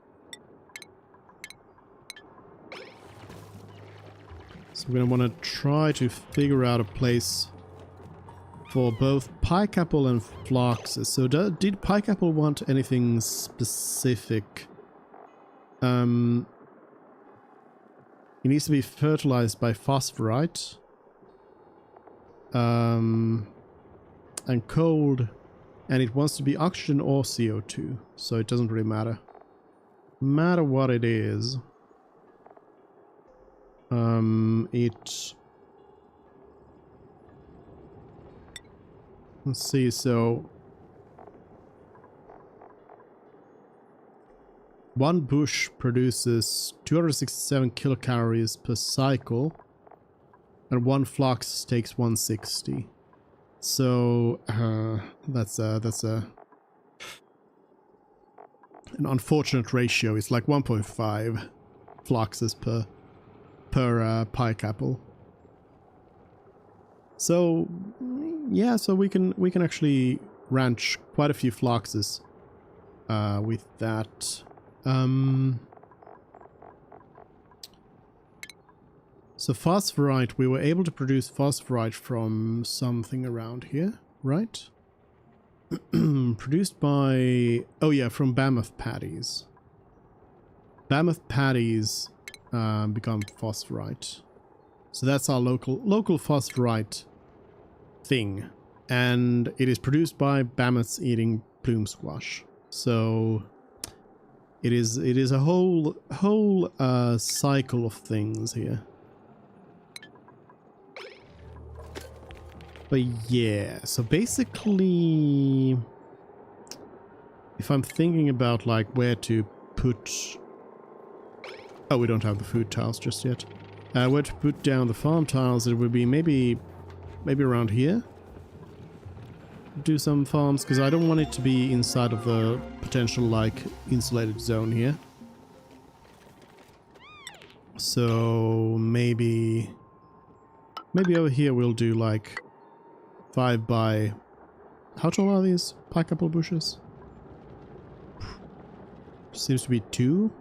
So we're gonna want to try to figure out a place for both pike apple and Phloxes. So did pike apple want anything specific? It needs to be fertilized by phosphorite. And cold. And it wants to be oxygen or CO2. So it doesn't really matter. No matter what it is. Let's see, so... One bush produces 267 kilocalories per cycle, and one Phlox takes 160. So that's an unfortunate ratio. It's like 1.5 fluxes per pike apple. So yeah, so we can actually ranch quite a few fluxes with that. So phosphorite, we were able to produce phosphorite from something around here, right? Produced by, oh yeah, from mammoth patties. Mammoth patties become phosphorite. So that's our local phosphorite thing, and it is produced by mammoths eating plume squash. So it is a whole cycle of things here. But yeah, so basically, if I'm thinking about like where to put, oh, we don't have the food tiles just yet. Where to put down the farm tiles, it would be maybe around here. Do some farms, because I don't want it to be inside of the potential like insulated zone here. So maybe over here we'll do like 5 by, how tall are these pike apple bushes? Seems to be 2.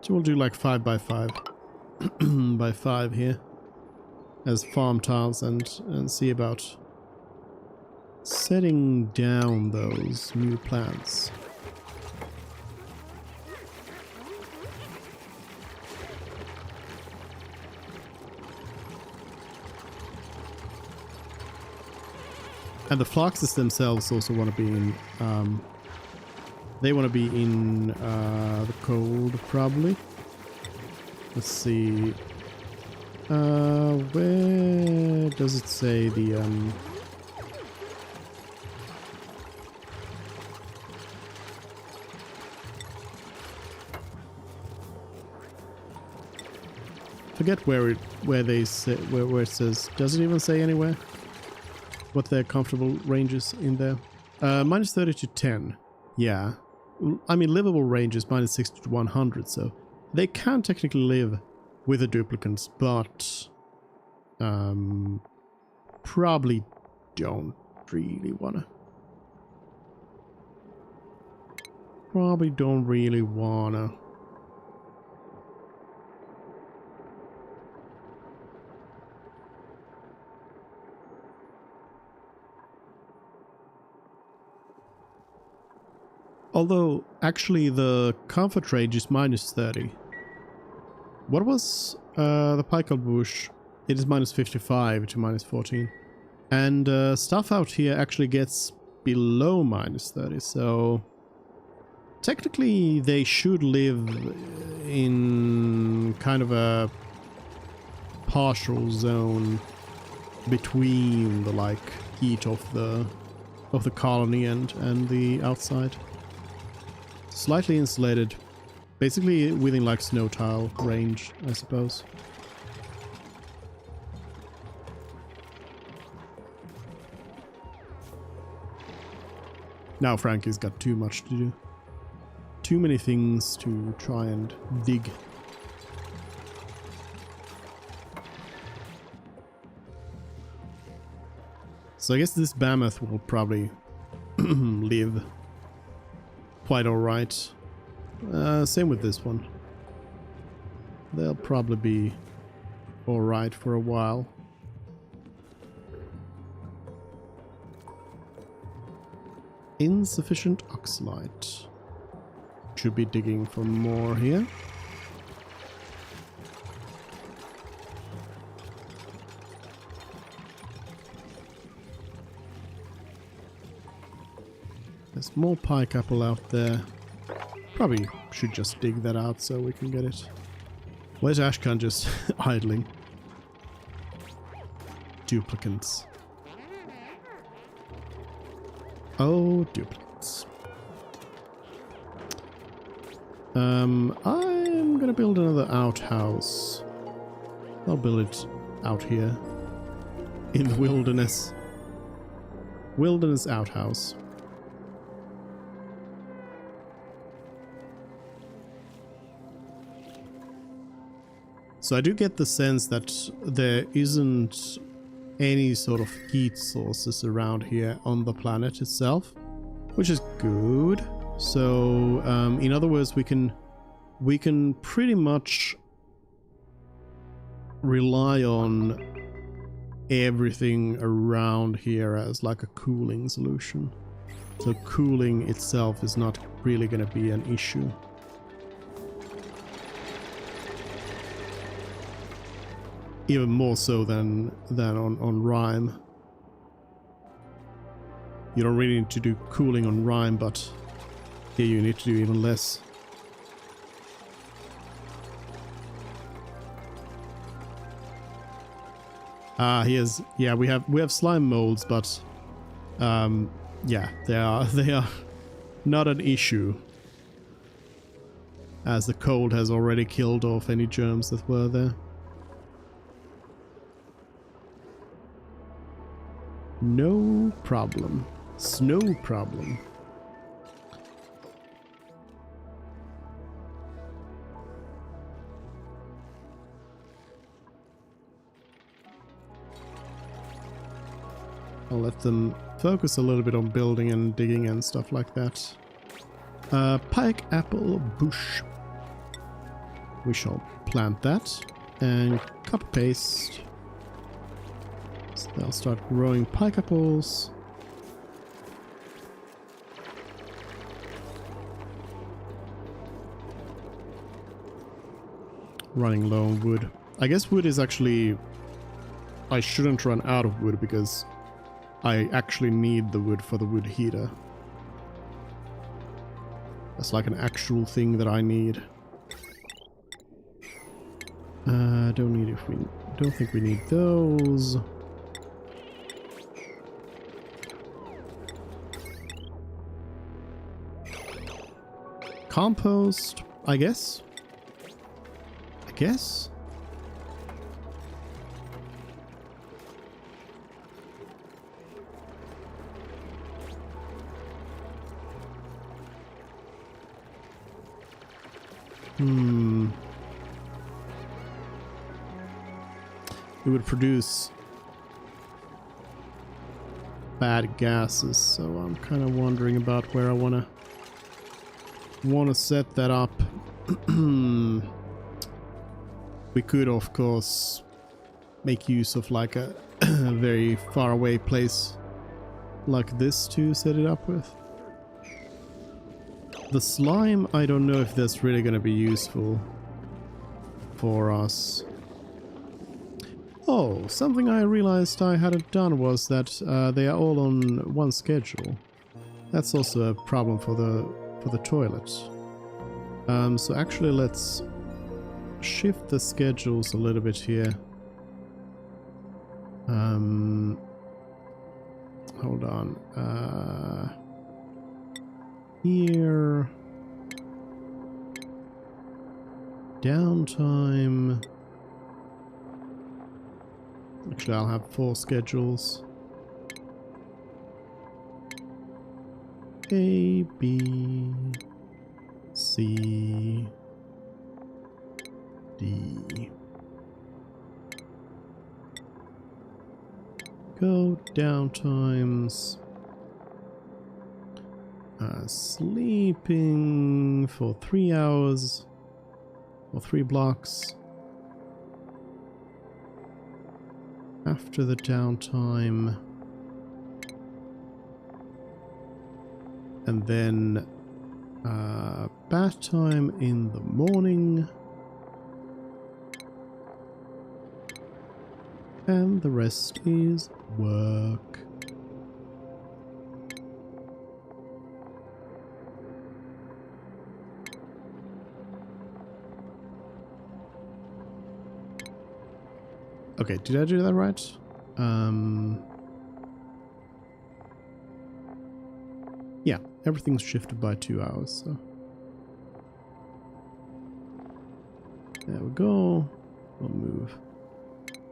So we'll do like 5 by 5 by 5 here as farm tiles, and see about setting down those new plants. And the foxes themselves also want to be in, they want to be in the cold, probably. Let's see. Where does it say the, forget where they say, where it says, does it even say anywhere what their comfortable range is in there? Minus 30 to 10. Yeah. I mean, livable range is minus 60 to 100, so they can technically live with the duplicants, but probably don't really wanna. Probably don't really wanna. Although, actually, the comfort range is minus 30. What was the pike bush? It is minus 55 to minus 14. And stuff out here actually gets below minus 30, so technically they should live in kind of a partial zone between the like heat of the colony and the outside. Slightly insulated, basically within like snow tile range, I suppose. Now Frankie's got too much to do. Too many things to try and dig. So I guess this mammoth will probably live quite alright. Same with this one. They'll probably be alright for a while. Insufficient oxalite. Should be digging for more here. There's more pike apple out there. Probably should just dig that out so we can get it. Where's Ashkan just idling? Duplicants. Oh, duplicates. I'm gonna build another outhouse. I'll build it out here in the wilderness. Wilderness outhouse. So I do get the sense that there isn't any sort of heat sources around here on the planet itself, which is good. So in other words, we can pretty much rely on everything around here as like a cooling solution. So cooling itself is not really going to be an issue. Even more so than on Rime. You don't really need to do cooling on Rime, but here you need to do even less. Yeah, we have slime molds, but yeah, they are not an issue, as the cold has already killed off any germs that were there. No problem. Snow problem. I'll let them focus a little bit on building and digging and stuff like that. Pike apple bush. We shall plant that. And copper paste. So they'll start growing pike apples. Running low on wood. I guess wood is actually... I shouldn't run out of wood because I actually need the wood for the wood heater. That's like an actual thing that I need. Don't think we need those. Compost, I guess. It would produce bad gases, so I'm kind of wondering about where I want to set that up. We could, of course, make use of like a very far away place like this to set it up with. The slime, I don't know if that's really going to be useful for us. Oh, something I realized I hadn't done was that they are all on one schedule. That's also a problem for the toilet. So actually let's shift the schedules a little bit here. Hold on. Here. Downtime. Actually, I'll have 4 schedules. A, B, C, D. Go downtimes. Sleeping for 3 hours or 3 blocks. After the downtime. And then bath time in the morning. And the rest is work. Okay, did I do that right? Yeah, everything's shifted by 2 hours, so. There we go. We'll move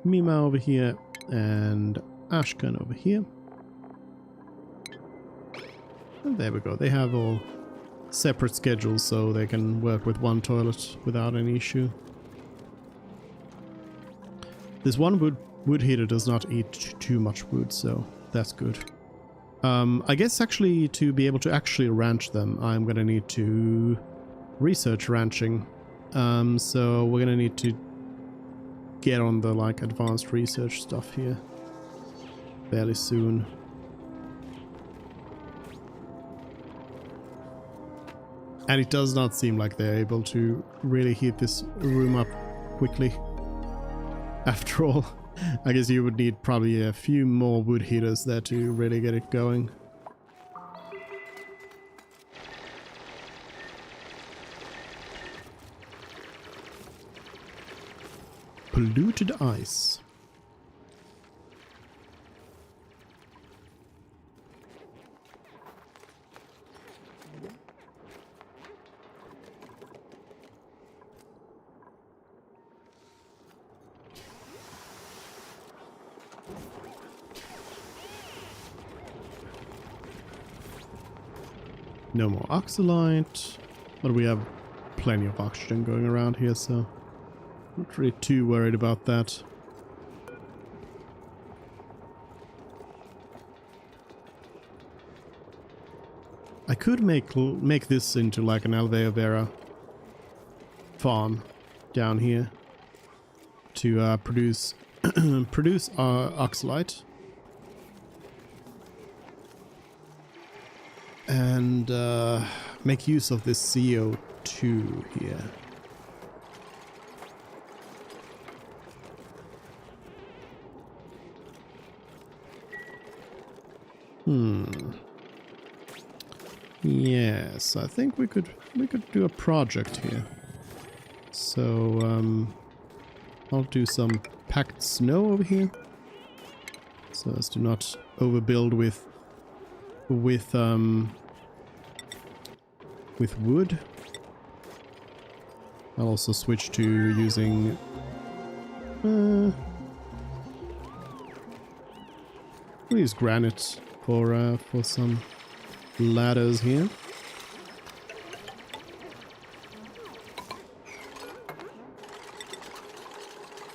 Mima over here and Ashkan over here. And there we go. They have all separate schedules so they can work with one toilet without any issue. This one wood heater does not eat too much wood, so that's good. I guess actually to be able to actually ranch them, I'm gonna need to research ranching. So we're gonna need to get on the like advanced research stuff here fairly soon. And it does not seem like they're able to really heat this room up quickly. After all, I guess you would need probably a few more wood heaters there to really get it going. Polluted ice. No more oxalite, but we have plenty of oxygen going around here, so not really too worried about that. I could make this into like an aloe vera farm down here to produce oxalite. And make use of this CO2 here. Yes, I think we could do a project here. So I'll do some packed snow over here, so as to not overbuild with wood. I'll also switch to using we'll use granite for some ladders here.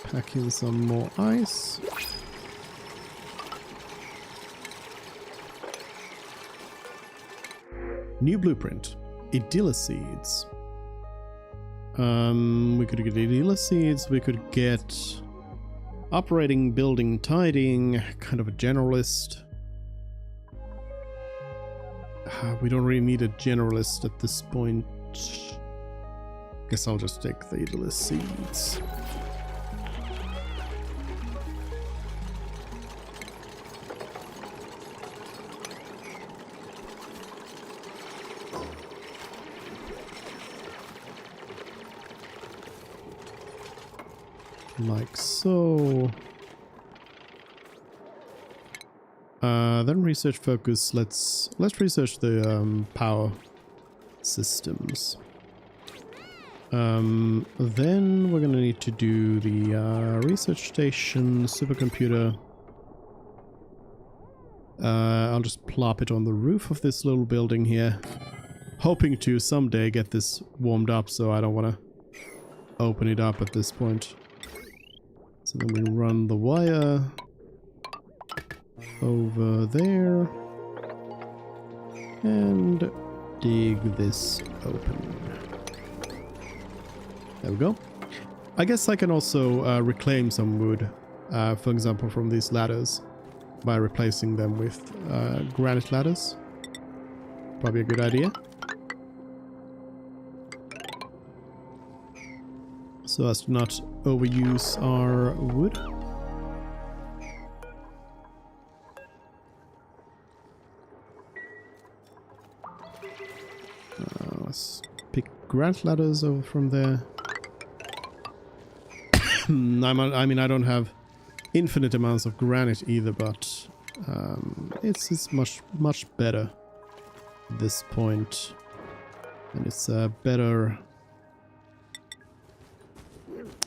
Pack in some more ice. New blueprint. Idylla seeds. We could get Idylla seeds. We could get operating, building, tidying. Kind of a generalist. We don't really need a generalist at this point. Guess I'll just take the Idylla seeds. Like so. Then research focus. Let's research the power systems. Then we're gonna need to do the research station, supercomputer. I'll just plop it on the roof of this little building here, hoping to someday get this warmed up, so I don't want to open it up at this point. So then we run the wire over there and dig this open. There we go. I guess I can also reclaim some wood, for example from these ladders, by replacing them with granite ladders. Probably a good idea. So as to not overuse our wood. Let's pick granite ladders over from there. I mean, I don't have infinite amounts of granite either, but it's much better at this point, and it's better.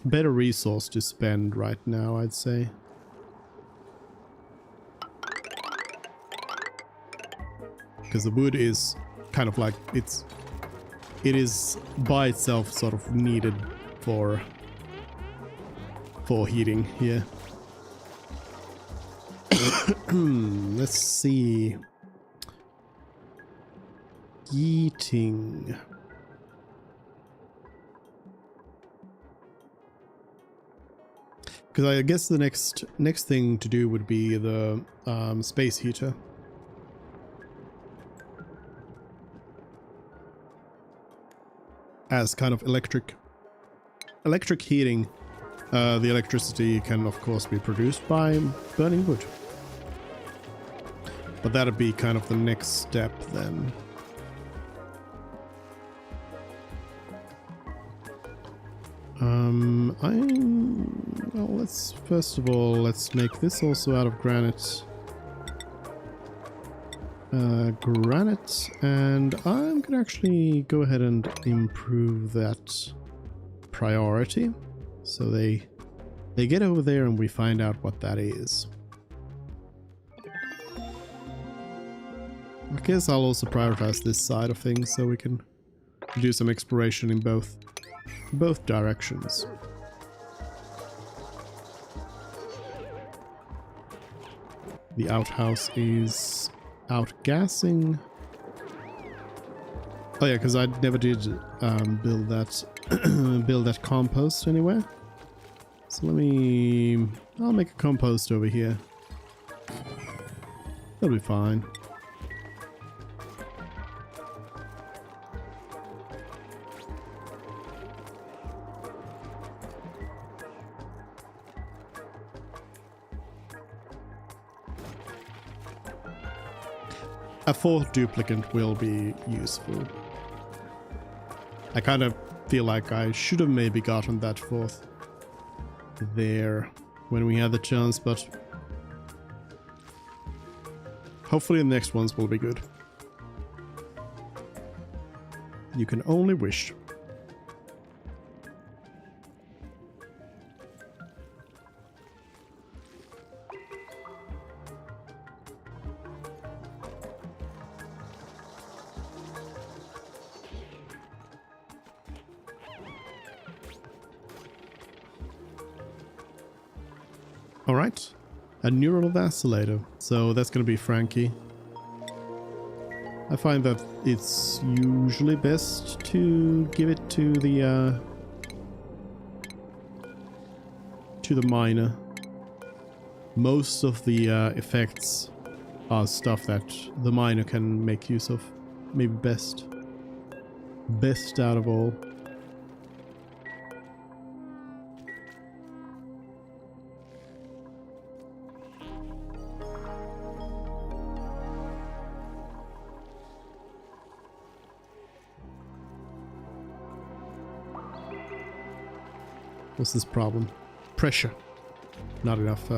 better resource to spend right now, I'd say. Because the wood is kind of like it is by itself sort of needed for heating here. Let's see. Eating. Because I guess the next thing to do would be the space heater. As kind of electric heating, the electricity can of course be produced by burning wood. But that'd be kind of the next step then. Well, let's first of all, let's make this also out of granite. Granite, and I'm gonna actually go ahead and improve that priority. So they get over there and we find out what that is. I guess I'll also prioritize this side of things so we can do some exploration in both directions. The outhouse is outgassing. Oh yeah, because I never did build that compost anywhere. So I'll make a compost over here. That'll be fine. A fourth duplicate will be useful. I kind of feel like I should have maybe gotten that fourth there when we had the chance, but hopefully the next ones will be good. You can only wish. Alright, a neural vacillator. So that's going to be Frankie. I find that it's usually best to give it to the miner. Most of the effects are stuff that the miner can make use of. Maybe best out of all. What's this problem? Pressure. Not enough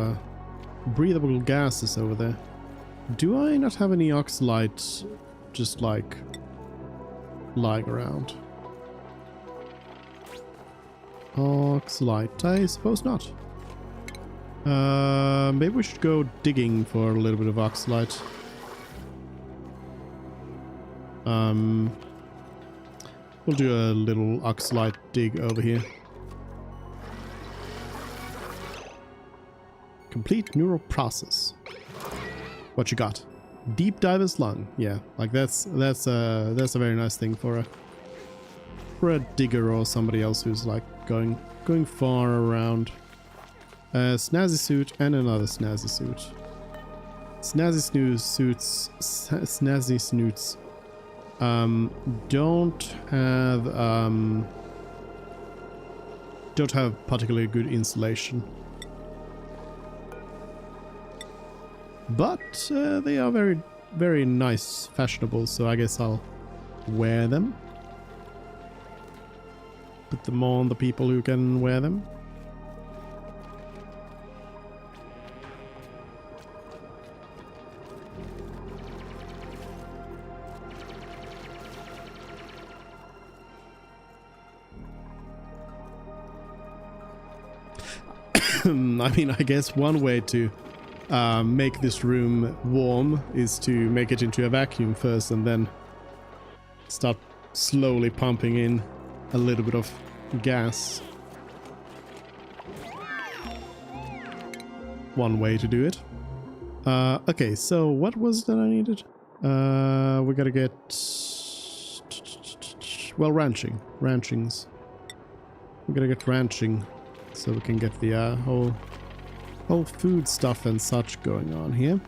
breathable gases over there. Do I not have any oxalite just like lying around? Oxalite, I suppose not. Maybe we should go digging for a little bit of oxalite. We'll do a little oxalite dig over here. Complete neural process. What you got? Deep diver's lung. Yeah, like that's a very nice thing for a digger or somebody else who's like going far around. Snazzy suit and another snazzy suit. Snazzy snoots don't have particularly good insulation. But they are very, very nice, fashionable, so I guess I'll wear them. Put them on the people who can wear them. I mean, I guess one way to make this room warm is to make it into a vacuum first and then start slowly pumping in a little bit of gas. One way to do it. Okay, so what was that I needed? We gotta get... well, ranchings. We gotta get ranching so we can get the whole food stuff and such going on here.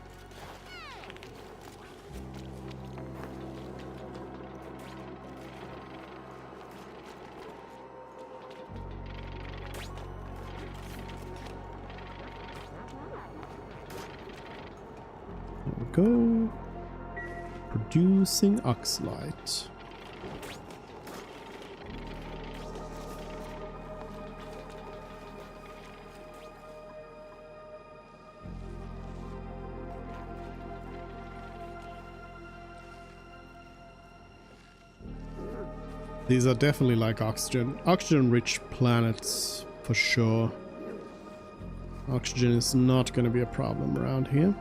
There we go. Producing oxalate. These are definitely like oxygen-rich planets for sure. Oxygen is not going to be a problem around here.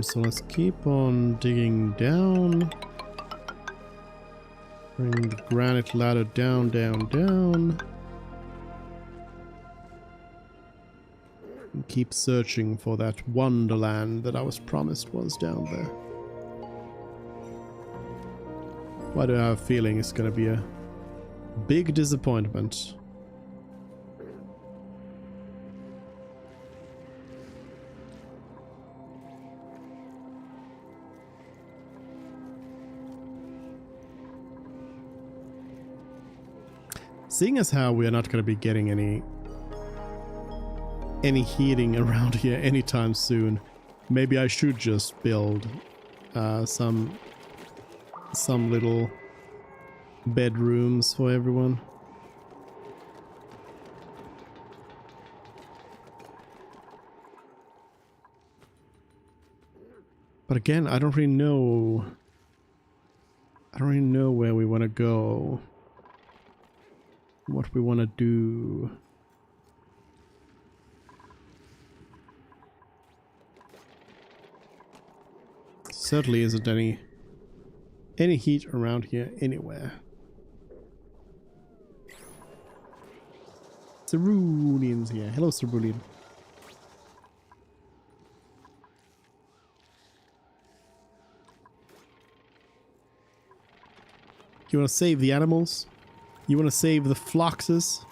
So let's keep on digging down. Bring the granite ladder down, down, down. And keep searching for that wonderland that I was promised was down there. Why do I have a feeling it's gonna be a big disappointment? Seeing as how we are not gonna be getting any heating around here anytime soon, maybe I should just build some little bedrooms for everyone. But again, I don't really know where we want to go, what we want to do. Certainly isn't any heat around here anywhere. Cerulean's here. Hello, Cerulean. You want to save the animals? You want to save the floxes?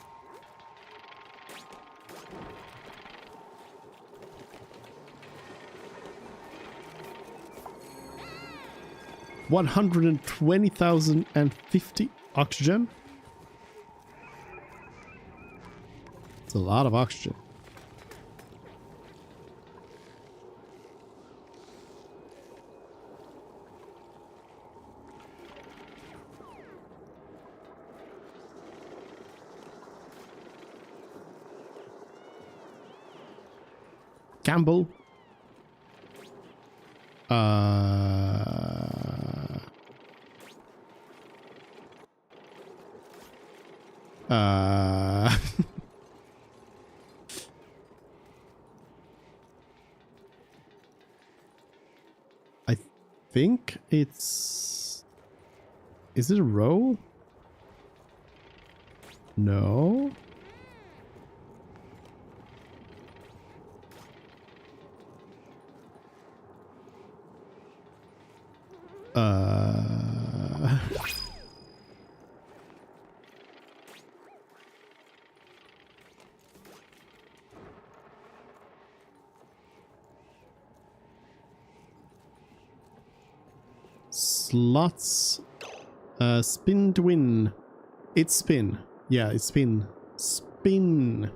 $120,050 oxygen? It's a lot of oxygen. Campbell. I think it's... Is it a roll? No. Slots. Spin to win. It's spin. Yeah, it's spin. Spin.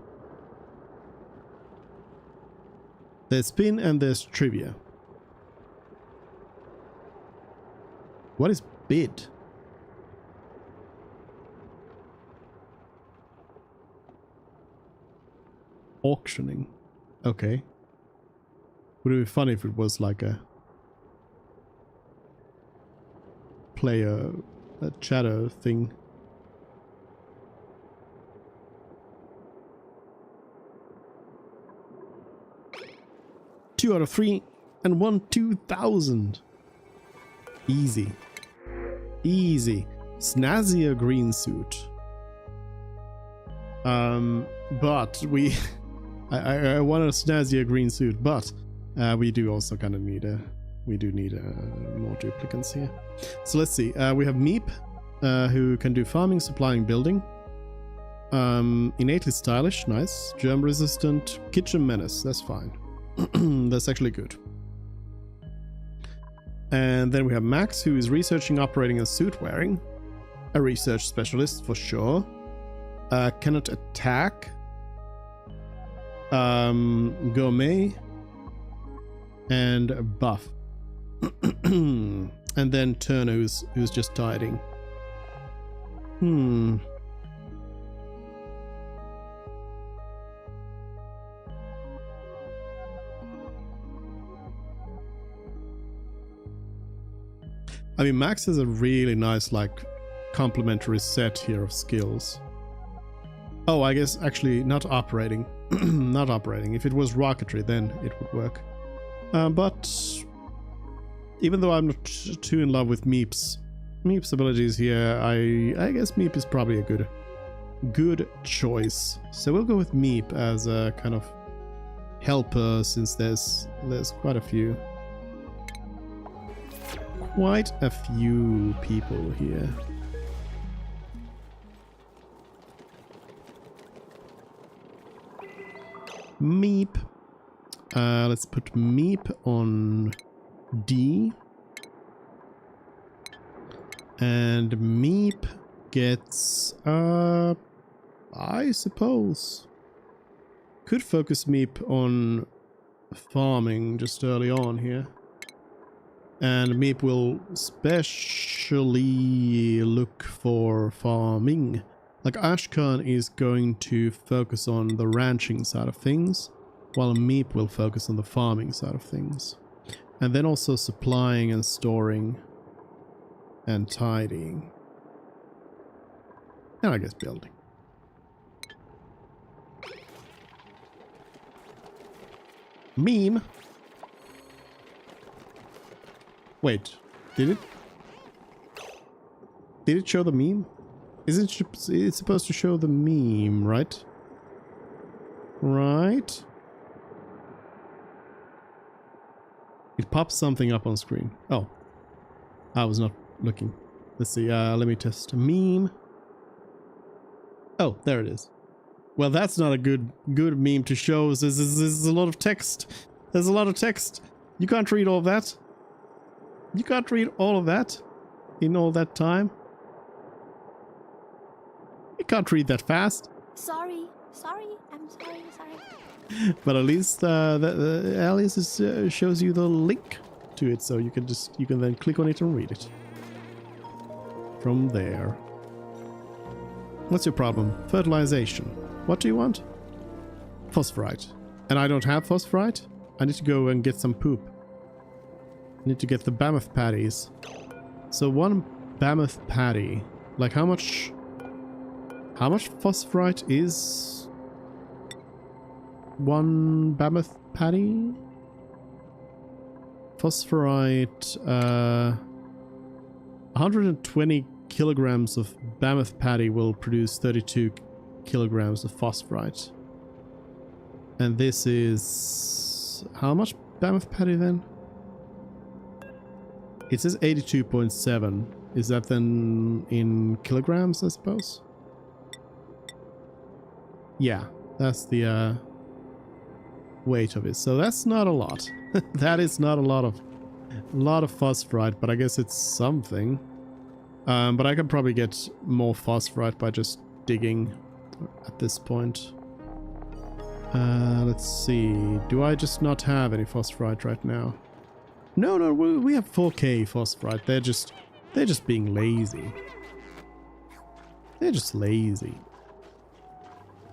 There's spin and there's trivia. What is bid? Auctioning. Okay. Would it be funny if it was like a player, a chatter thing? 2 out of 3 and won 2,000. Easy. Easy. Snazzier green suit. But we... I wanted a snazzier green suit, but we do also kind of need a... We do need more duplicates here. So let's see. We have Meep, who can do farming, supplying, building. Innately stylish, nice. Germ resistant, kitchen menace, that's fine. That's actually good. And then we have Max, who is researching, operating, and suit wearing. A research specialist for sure. Cannot attack. Gourmet. And buff. And then Turner, who's just tidying. I mean, Max has a really nice, like, complementary set here of skills. Oh, I guess actually not operating. Not operating. If it was rocketry, then it would work. But even though I'm not too in love with Meep's abilities here, I guess Meep is probably a good choice. So we'll go with Meep as a kind of helper, since there's quite a few. Quite a few people here. Meep. Let's put Meep on D. And Meep gets, I suppose, could focus Meep on farming just early on here. And Meep will specially look for farming. Like Ashkan is going to focus on the ranching side of things, while Meep will focus on the farming side of things. And then also supplying and storing and tidying. And I guess building. Meme. Wait, did it show the meme? Isn't it supposed to show the meme, right? Right? It pops something up on screen. Oh. I was not looking. Let's see, let me test meme. Oh, there it is. Well, that's not a good meme to show. There's a lot of text. There's a lot of text. You can't read all of that. You can't read all of that in all that time. You can't read that fast. Sorry, I'm sorry. But at least Alice shows you the link to it, so you can then click on it and read it from there. What's your problem? Fertilization. What do you want? Phosphorite. And I don't have phosphorite? I need to go and get some poop. I need to get the mammoth patties. So one mammoth patty. Like how much phosphorite is one mammoth patty? Phosphorite, 120 kilograms of mammoth patty will produce 32 kilograms of phosphorite. And this is... how much mammoth patty then? It says 82.7. Is that then in kilograms, I suppose? Yeah, that's the weight of it. So that's not a lot. That is not a lot of phosphorite, but I guess it's something. But I can probably get more phosphorite by just digging at this point. Let's see. Do I just not have any phosphorite right now? No, we have 4K phosphorite. They're just being lazy. They're just lazy.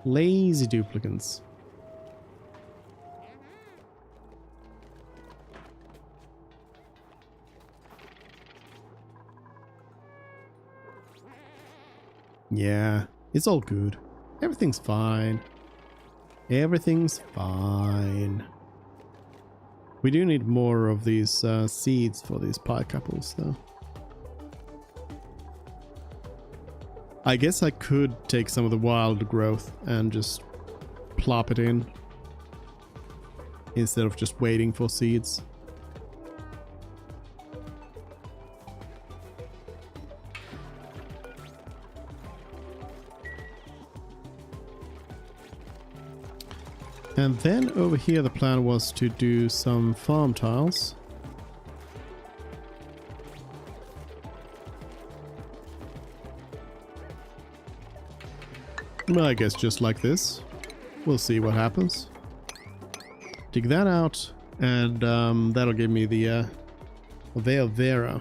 Lazy duplicants. Yeah, it's all good. Everything's fine. Everything's fine. We do need more of these seeds for these pie couples, though. I guess I could take some of the wild growth and just plop it in instead of just waiting for seeds. And then over here the plan was to do some farm tiles. Well, I guess just like this. We'll see what happens. Dig that out, and that'll give me the Vera.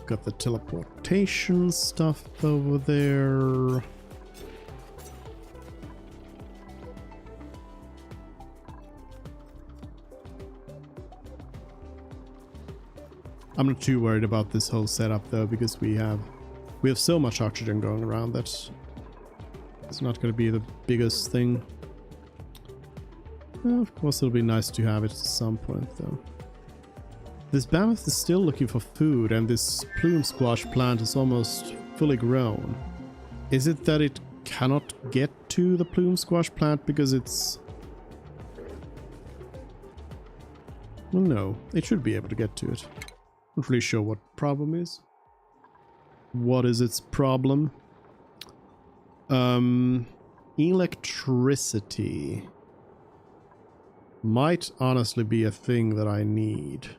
Got the teleportation stuff over there. I'm not too worried about this whole setup though, because we have so much oxygen going around that it's not going to be the biggest thing. Well, of course it'll be nice to have it at some point though. This mammoth is still looking for food, and this plume squash plant is almost fully grown. Is it that it cannot get to the plume squash plant because it's... Well, no, it should be able to get to it. Not really sure what the problem is. What is its problem? Electricity might honestly be a thing that I need.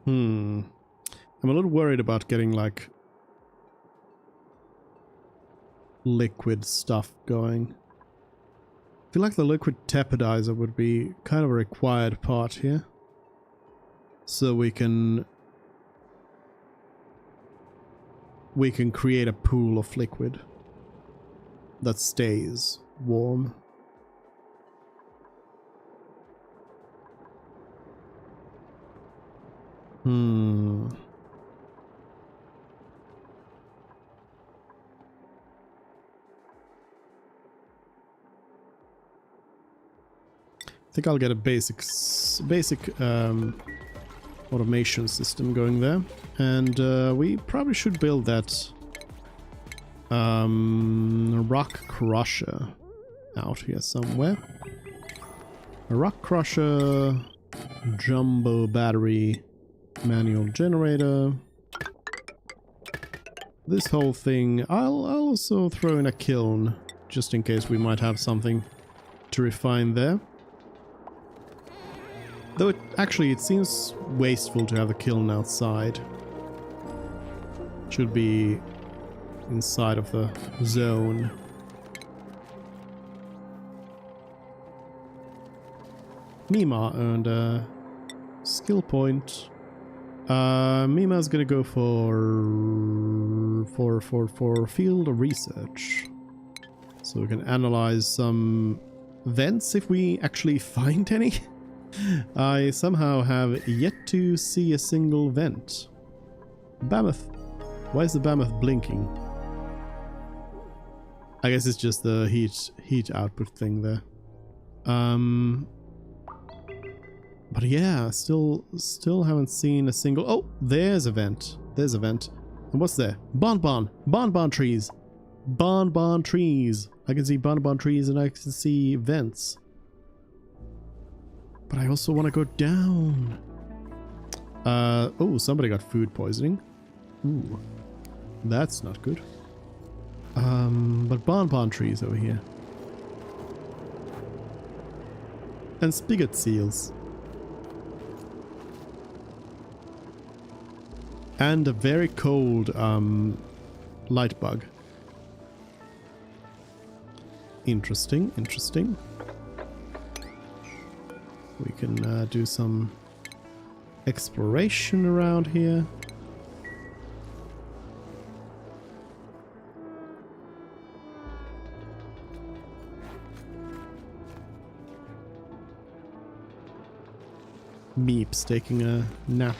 I'm a little worried about getting like liquid stuff going. I feel like the liquid tepidizer would be kind of a required part here. So we can create a pool of liquid that stays warm. I think I'll get a basic automation system going there, and we probably should build that rock crusher out here somewhere. A rock crusher, jumbo battery, manual generator. This whole thing, I'll also throw in a kiln, just in case we might have something to refine there. Though it seems wasteful to have the kiln outside. Should be inside of the zone. Mima earned a skill point. Mima's gonna go for field research. So we can analyze some vents if we actually find any. I somehow have yet to see a single vent. Mammoth. Why is the mammoth blinking? I guess it's just the heat output thing there. But yeah, still haven't seen a single... Oh, there's a vent. There's a vent. And what's there? Bonbon trees. Bonbon trees. I can see bonbon trees and I can see vents. But I also want to go down. Oh, somebody got food poisoning. Ooh, that's not good. But bonbon trees over here. And spigot seals. And a very cold light bug. Interesting, interesting. We can do some exploration around here. Meep's taking a nap.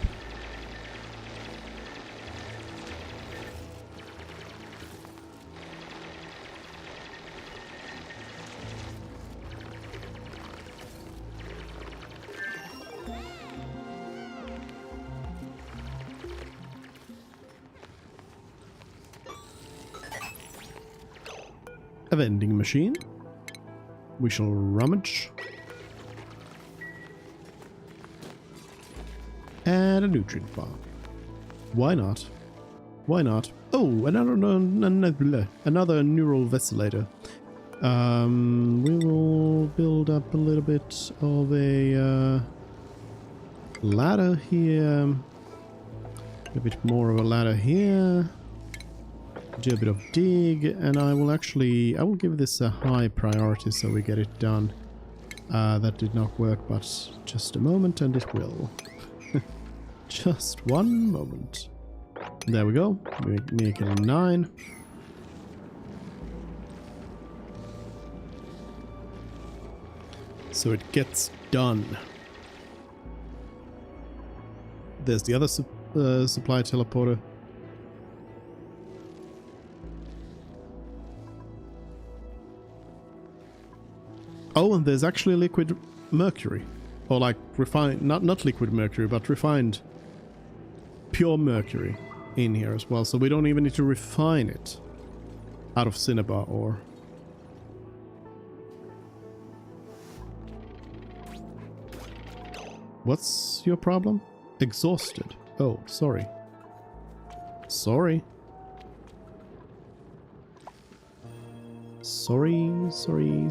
A vending machine. We shall rummage. And a nutrient bar. Why not? Why not? Oh, another neural vesilator. We will build up a little bit of a ladder here. A bit more of a ladder here. Do a bit of dig, and I will give this a high priority so we get it done. That did not work, but just a moment and it will. Just one moment. There we go. We make it a 9. So it gets done. There's the other supply teleporter. Oh, and there's actually liquid mercury. Or like refined, not liquid mercury, but refined pure mercury in here as well. So we don't even need to refine it out of cinnabar ore. What's your problem? Exhausted. Oh, sorry. Sorry. Sorry.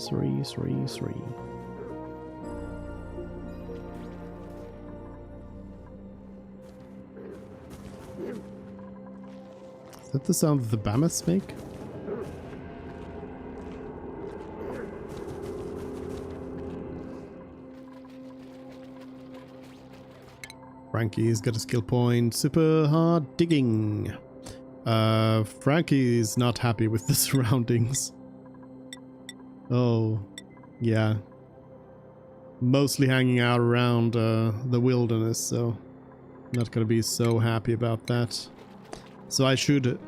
Is that the sound that the mammoths make? Frankie's got a skill point. Super hard digging. Frankie's not happy with the surroundings. Oh, yeah. Mostly hanging out around the wilderness, so not gonna be so happy about that. So I should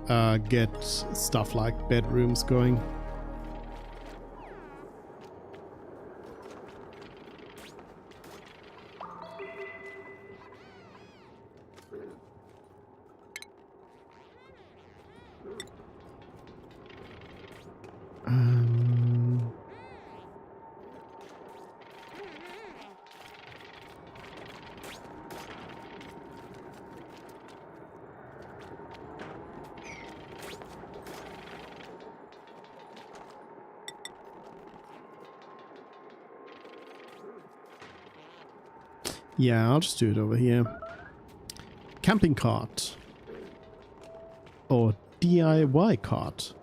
get stuff like bedrooms going. Yeah, I'll just do it over here. Camping cart. Or DIY cart.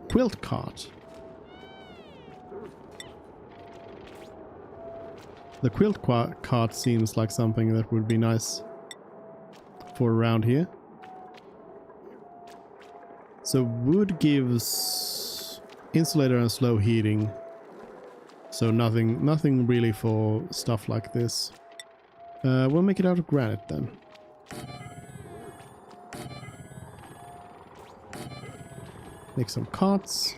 Quilt cart. The quilt cart seems like something that would be nice for around here. So wood gives insulator and slow heating. So nothing really for stuff like this. We'll make it out of granite then. Make some carts.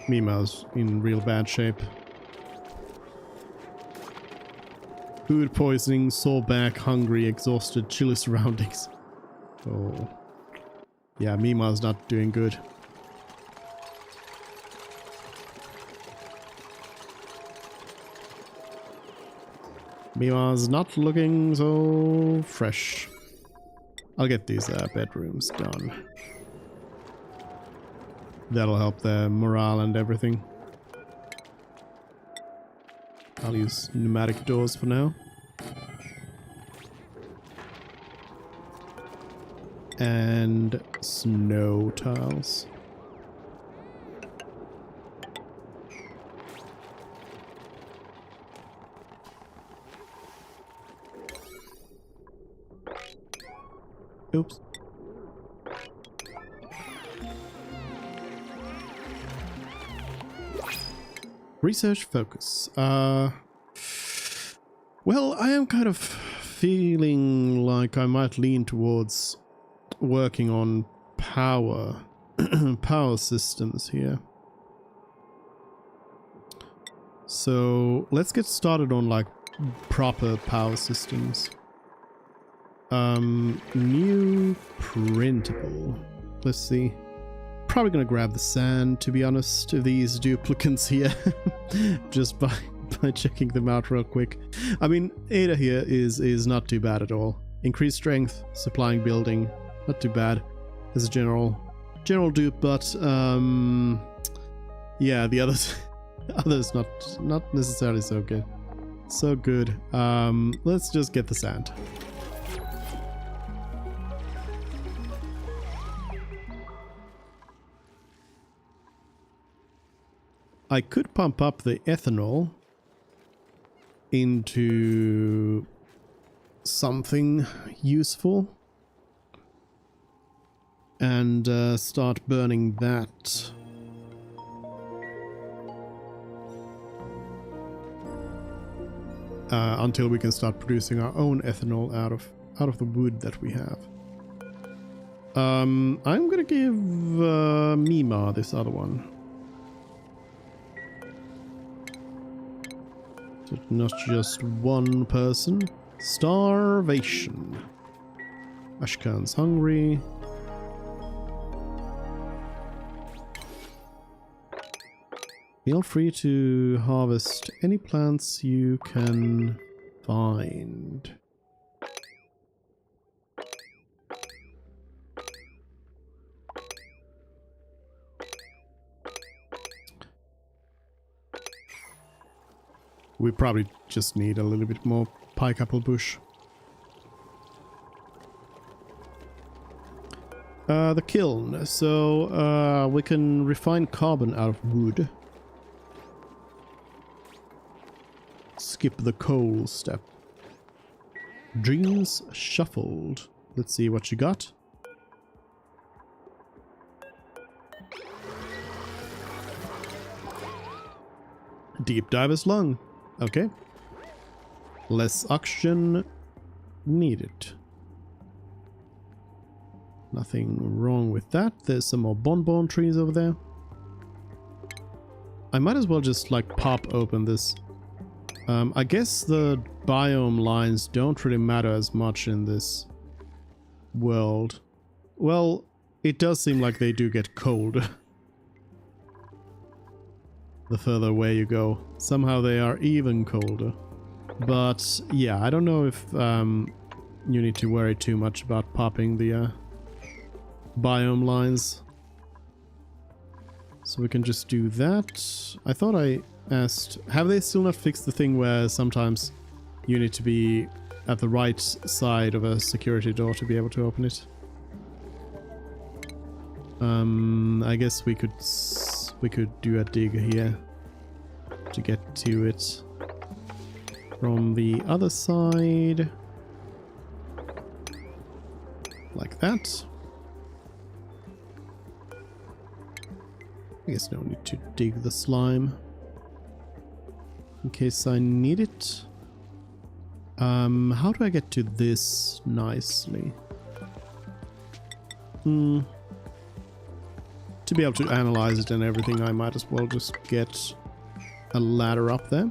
Mima's in real bad shape. Food poisoning, sore back, hungry, exhausted, chilly surroundings. Oh. Yeah, Mima's not doing good. Mima's not looking so fresh. I'll get these bedrooms done. That'll help the morale and everything. I'll use pneumatic doors for now. And snow tiles. Oops. Research focus. Well, I am kind of feeling like I might lean towards working on power power systems here. So let's get started on like proper power systems. New printable. Let's see. Probably gonna grab the sand, to be honest, of these duplicates here. Just by checking them out real quick. I mean, Ada here is not too bad at all. Increased strength, supplying building, not too bad as a general dupe, but yeah, the others not necessarily so good. So good. Let's just get the sand. I could pump up the ethanol into something useful and start burning that. Until we can start producing our own ethanol out of the wood that we have. I'm gonna give Mima this other one. So not just one person. Starvation. Ashkan's hungry. Feel free to harvest any plants you can find. We probably just need a little bit more pike apple bush. The kiln. So we can refine carbon out of wood. Skip the coal step. Dreams shuffled. Let's see what you got. Deep diver's lung. Okay. Less oxygen needed. Nothing wrong with that. There's some more bonbon trees over there. I might as well just like pop open this. I guess the biome lines don't really matter as much in this world. Well, it does seem like they do get cold. The further away you go. Somehow they are even colder. But yeah, I don't know if you need to worry too much about popping the biome lines. So we can just do that. I thought I asked, have they still not fixed the thing where sometimes you need to be at the right side of a security door to be able to open it? I guess we could do a dig here to get to it from the other side, like that. I guess no need to dig the slime in case I need it. How do I get to this nicely? To be able to analyze it and everything, I might as well just get a ladder up there.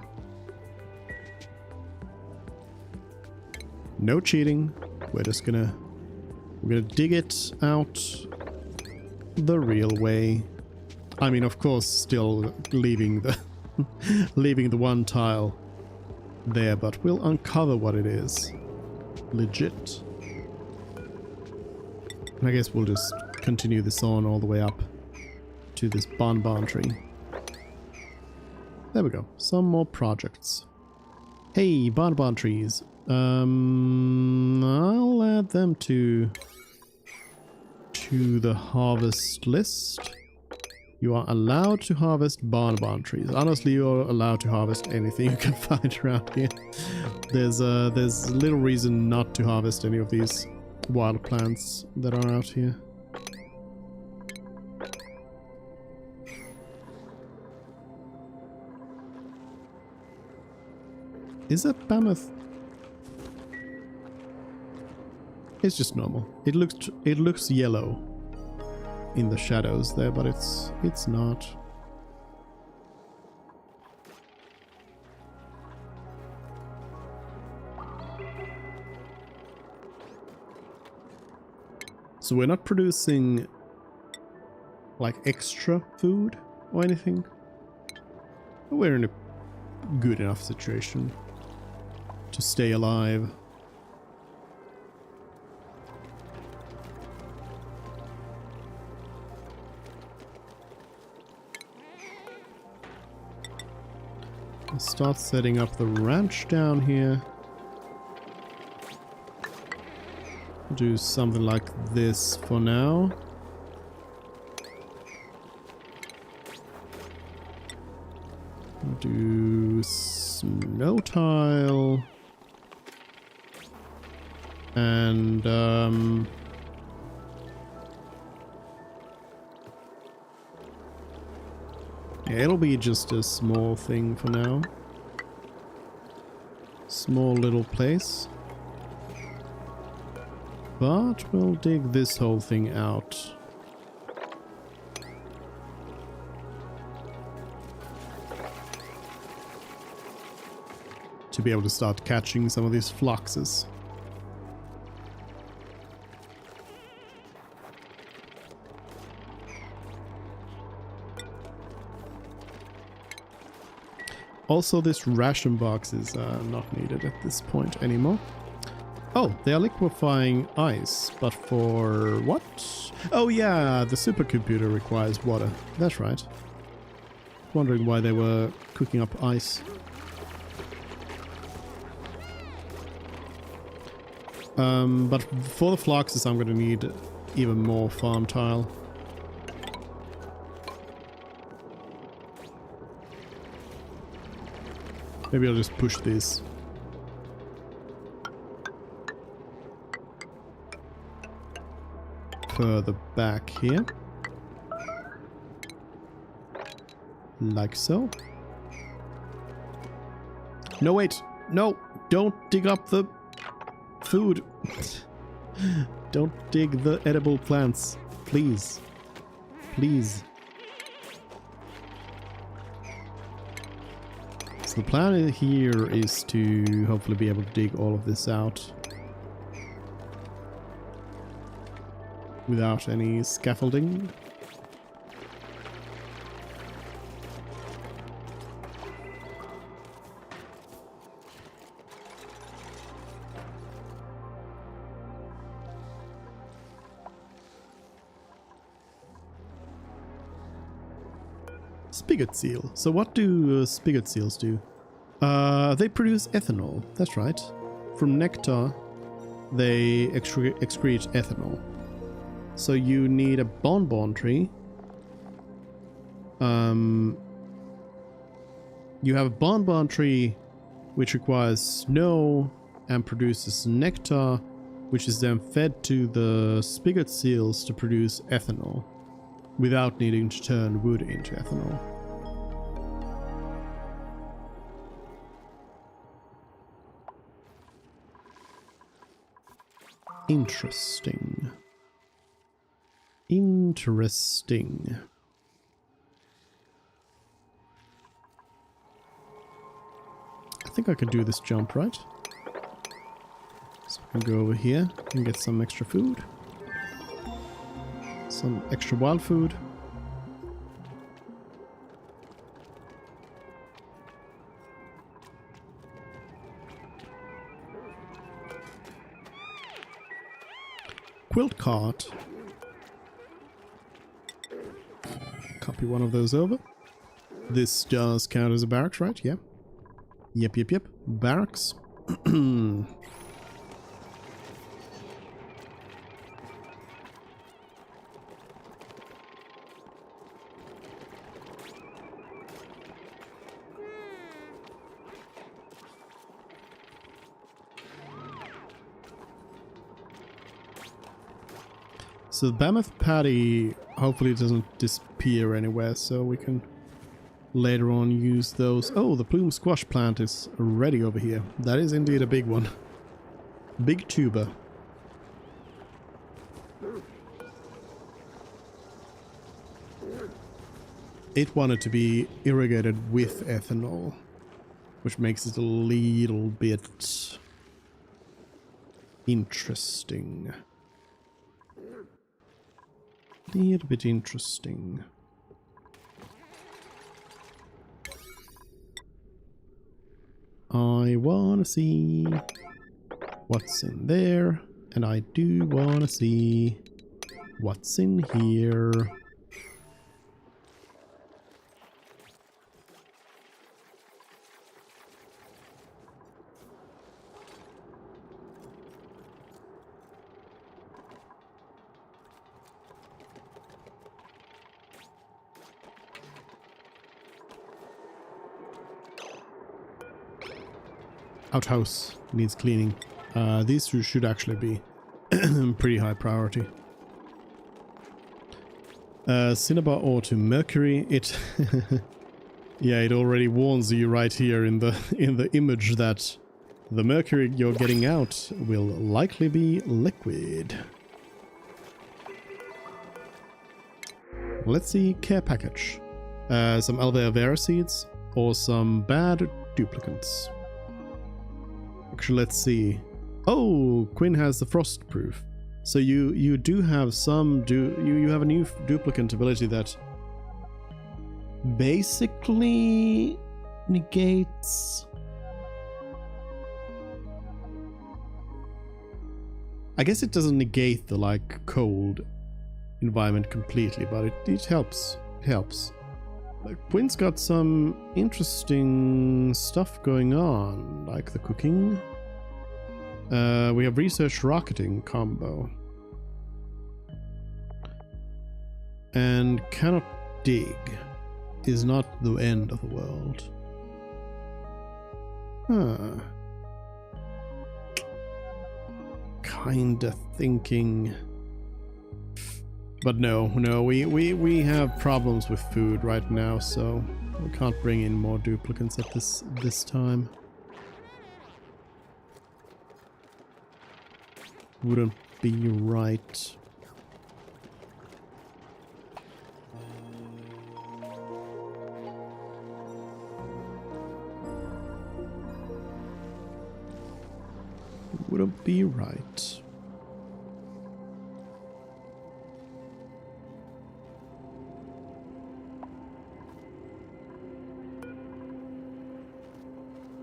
No cheating. We're gonna dig it out the real way. I mean, of course, still leaving the leaving the one tile there, but we'll uncover what it is. Legit. I guess we'll just continue this on all the way up to this bonbon tree. There we go. Some more projects. Hey, bonbon trees. I'll add them to the harvest list. You are allowed to harvest bonbon trees. Honestly, you're allowed to harvest anything you can find around here. There's little reason not to harvest any of these wild plants that are out here. Is that mammoth? It's just normal. It looks yellow in the shadows there, but it's not. So we're not producing like extra food or anything. We're in a good enough situation to stay alive. I'll start setting up the ranch down here. Do something like this for now. Do snow tile. And yeah, it'll be just a small thing for now. Small little place. But we'll dig this whole thing out. To be able to start catching some of these fluxes. Also, this ration box is not needed at this point anymore. Oh, they are liquefying ice, but for what? Oh yeah, the supercomputer requires water. That's right. Wondering why they were cooking up ice. But for the fluxes, I'm going to need even more farm tile. Maybe I'll just push this. Further back here. Like so. No, wait. No, don't dig up the food. Don't dig the edible plants. Please. Please. So the plan here is to hopefully be able to dig all of this out without any scaffolding. Spigot seal. So what do spigot seals do? They produce ethanol. That's right. From nectar, they excrete ethanol. So you need a bonbon tree. You have a bonbon tree which requires snow and produces nectar, which is then fed to the spigot seals to produce ethanol without needing to turn wood into ethanol. Interesting. Interesting. I think I can do this jump, right? So I can go over here and get some extra food. Some extra wild food. Quilt cart. Copy one of those over. This does count as a barracks, right? Yeah. Yep. barracks. So the Mammoth Patty hopefully doesn't disappear anywhere, so we can later on use those. Oh, the plume squash plant is ready over here. That is indeed a big one. Big tuber. It wanted to be irrigated with ethanol, which makes it a little bit interesting. Little bit interesting. I wanna see what's in there, and I do wanna see what's in here. Outhouse needs cleaning. These two should actually be pretty high priority. Cinnabar ore to mercury. It yeah, it already warns you right here in the image that the mercury you're getting out will likely be liquid. Let's see, care package. Some aloe vera seeds or some bad duplicants. Actually, let's see. Oh, Quinn has the frost proof. So you do have some you have a new duplicant ability that basically negates. I guess it doesn't negate the like cold environment completely, but it helps. It helps. Quinn's got some interesting stuff going on, like the cooking. We have research rocketing combo. And cannot dig is not the end of the world. Huh. Kinda thinking. But no, we have problems with food right now, so we can't bring in more duplicants at this time. Wouldn't be right. Wouldn't be right.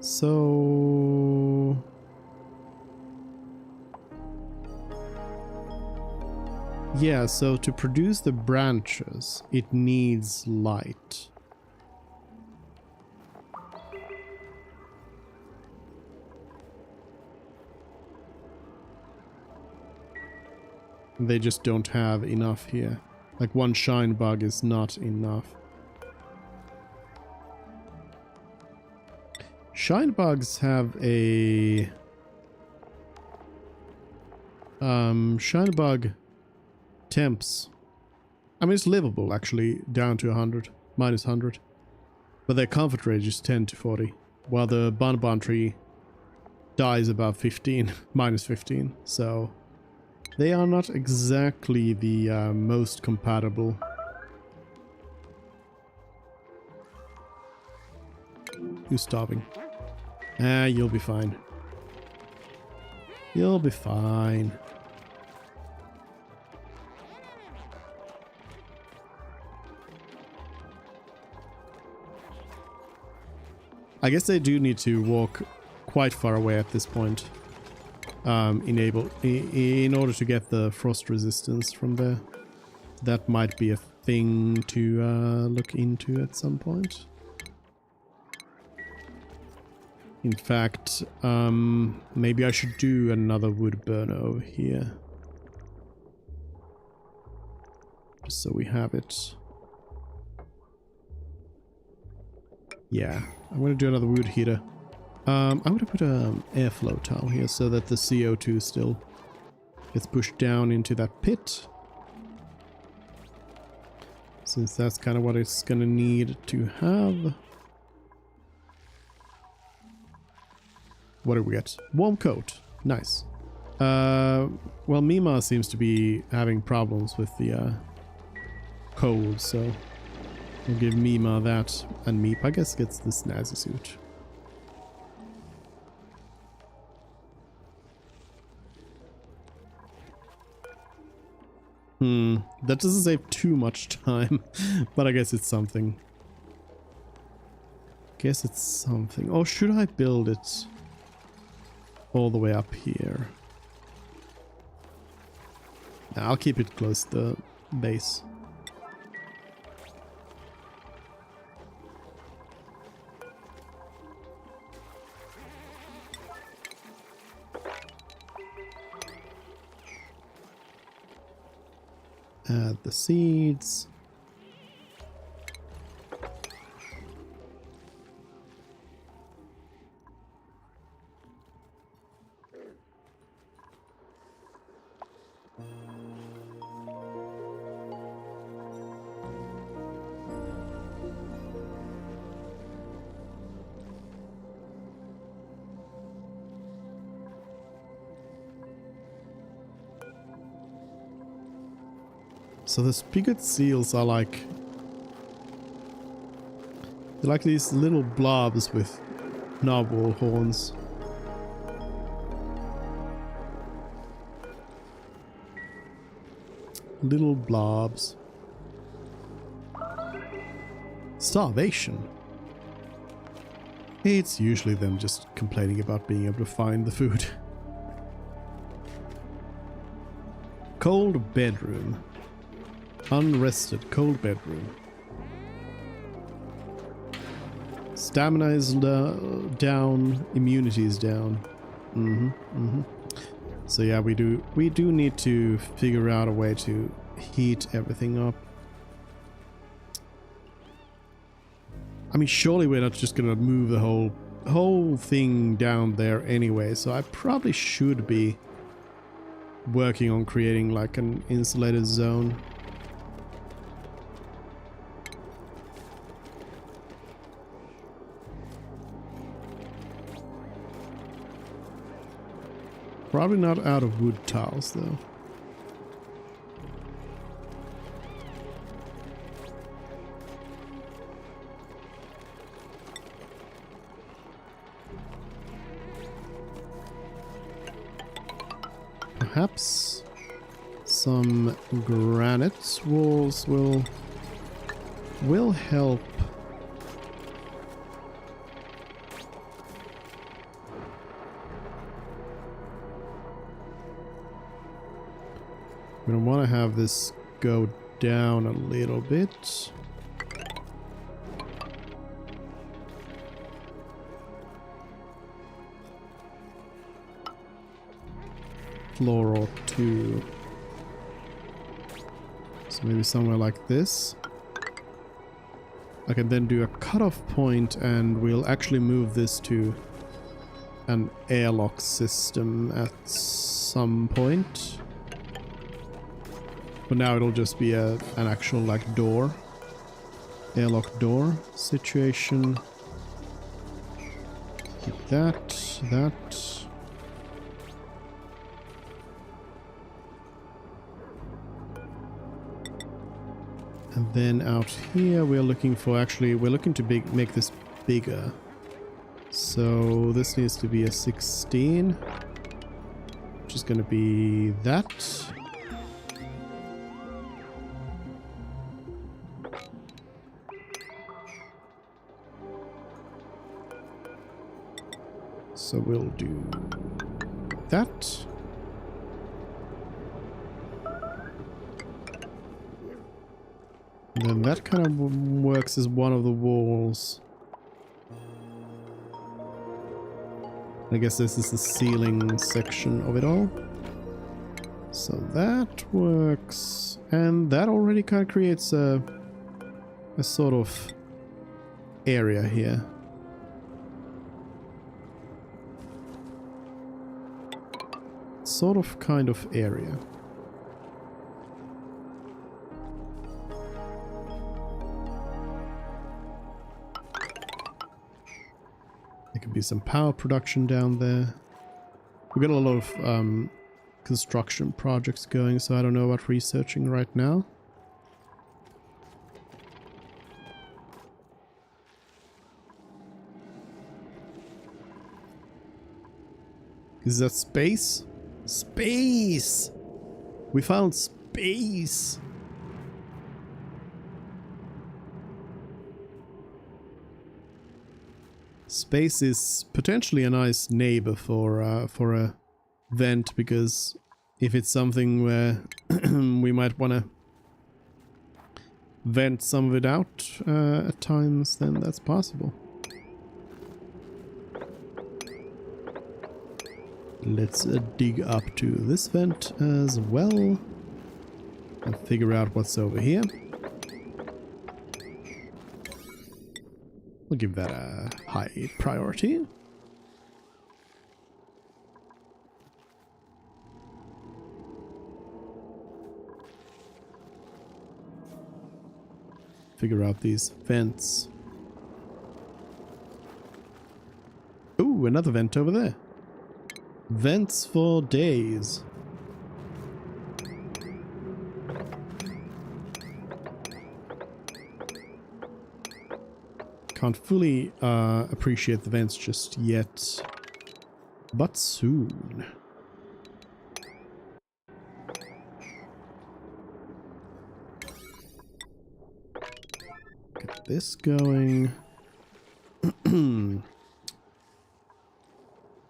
So yeah, so to produce the branches, it needs light. They just don't have enough here. Like one shine bug is not enough. Shine bugs have a shine bug temps. I mean, it's livable actually down to 100, minus 100, but their comfort range is 10 to 40, while the bonbon tree dies about 15, minus 15. So they are not exactly the most compatible. Who's starving? Ah, you'll be fine. You'll be fine. I guess they do need to walk quite far away at this point. In order to get the frost resistance from there. That might be a thing to look into at some point. In fact, maybe I should do another wood burner over here. Just so we have it. Yeah, I'm gonna do another wood heater. I'm gonna put an airflow tile here so that the CO2 still gets pushed down into that pit. Since that's kind of what it's gonna need to have. What do we get? Warm coat. Nice. Well, Mima seems to be having problems with the cold, so we'll give Mima that, and Meep, I guess, gets the snazzy suit. That doesn't save too much time, but I guess it's something. Guess it's something. Or should I build it all the way up here? Nah, I'll keep it close to the base. Add the seeds. So the spigot seals are like... they're like these little blobs with narwhal horns. Little blobs. Starvation. It's usually them just complaining about being able to find the food. Cold bedroom. Unrested, cold bedroom. Stamina is down, immunity is down. So yeah, we do need to figure out a way to heat everything up. I mean, surely we're not just gonna move the whole thing down there anyway, so I probably should be working on creating like an insulated zone. Probably not out of wood tiles, though. Perhaps some granite walls will help. I'm gonna want to have this go down a little bit. Floor or two. So maybe somewhere like this. I can then do a cutoff point and we'll actually move this to an airlock system at some point. But now it'll just be an actual like door, airlock door situation. Keep that. And then out here we're looking to make this bigger. So this needs to be a 16, which is going to be that. So we'll do that. And then that kind of works as one of the walls. I guess this is the ceiling section of it all. So that works. And that already kind of creates a sort of area here. Sort of kind of area. There could be some power production down there. We've got a lot of construction projects going, so I don't know about researching right now. Is that space? Space! We found space! Space is potentially a nice neighbor for a vent, because if it's something where we might want to vent some of it out at times, then that's possible. Let's dig up to this vent as well and figure out what's over here. We'll give that a high priority. Figure out these vents. Ooh, another vent over there. Vents for days. Can't fully appreciate the vents just yet, but soon. Get this going.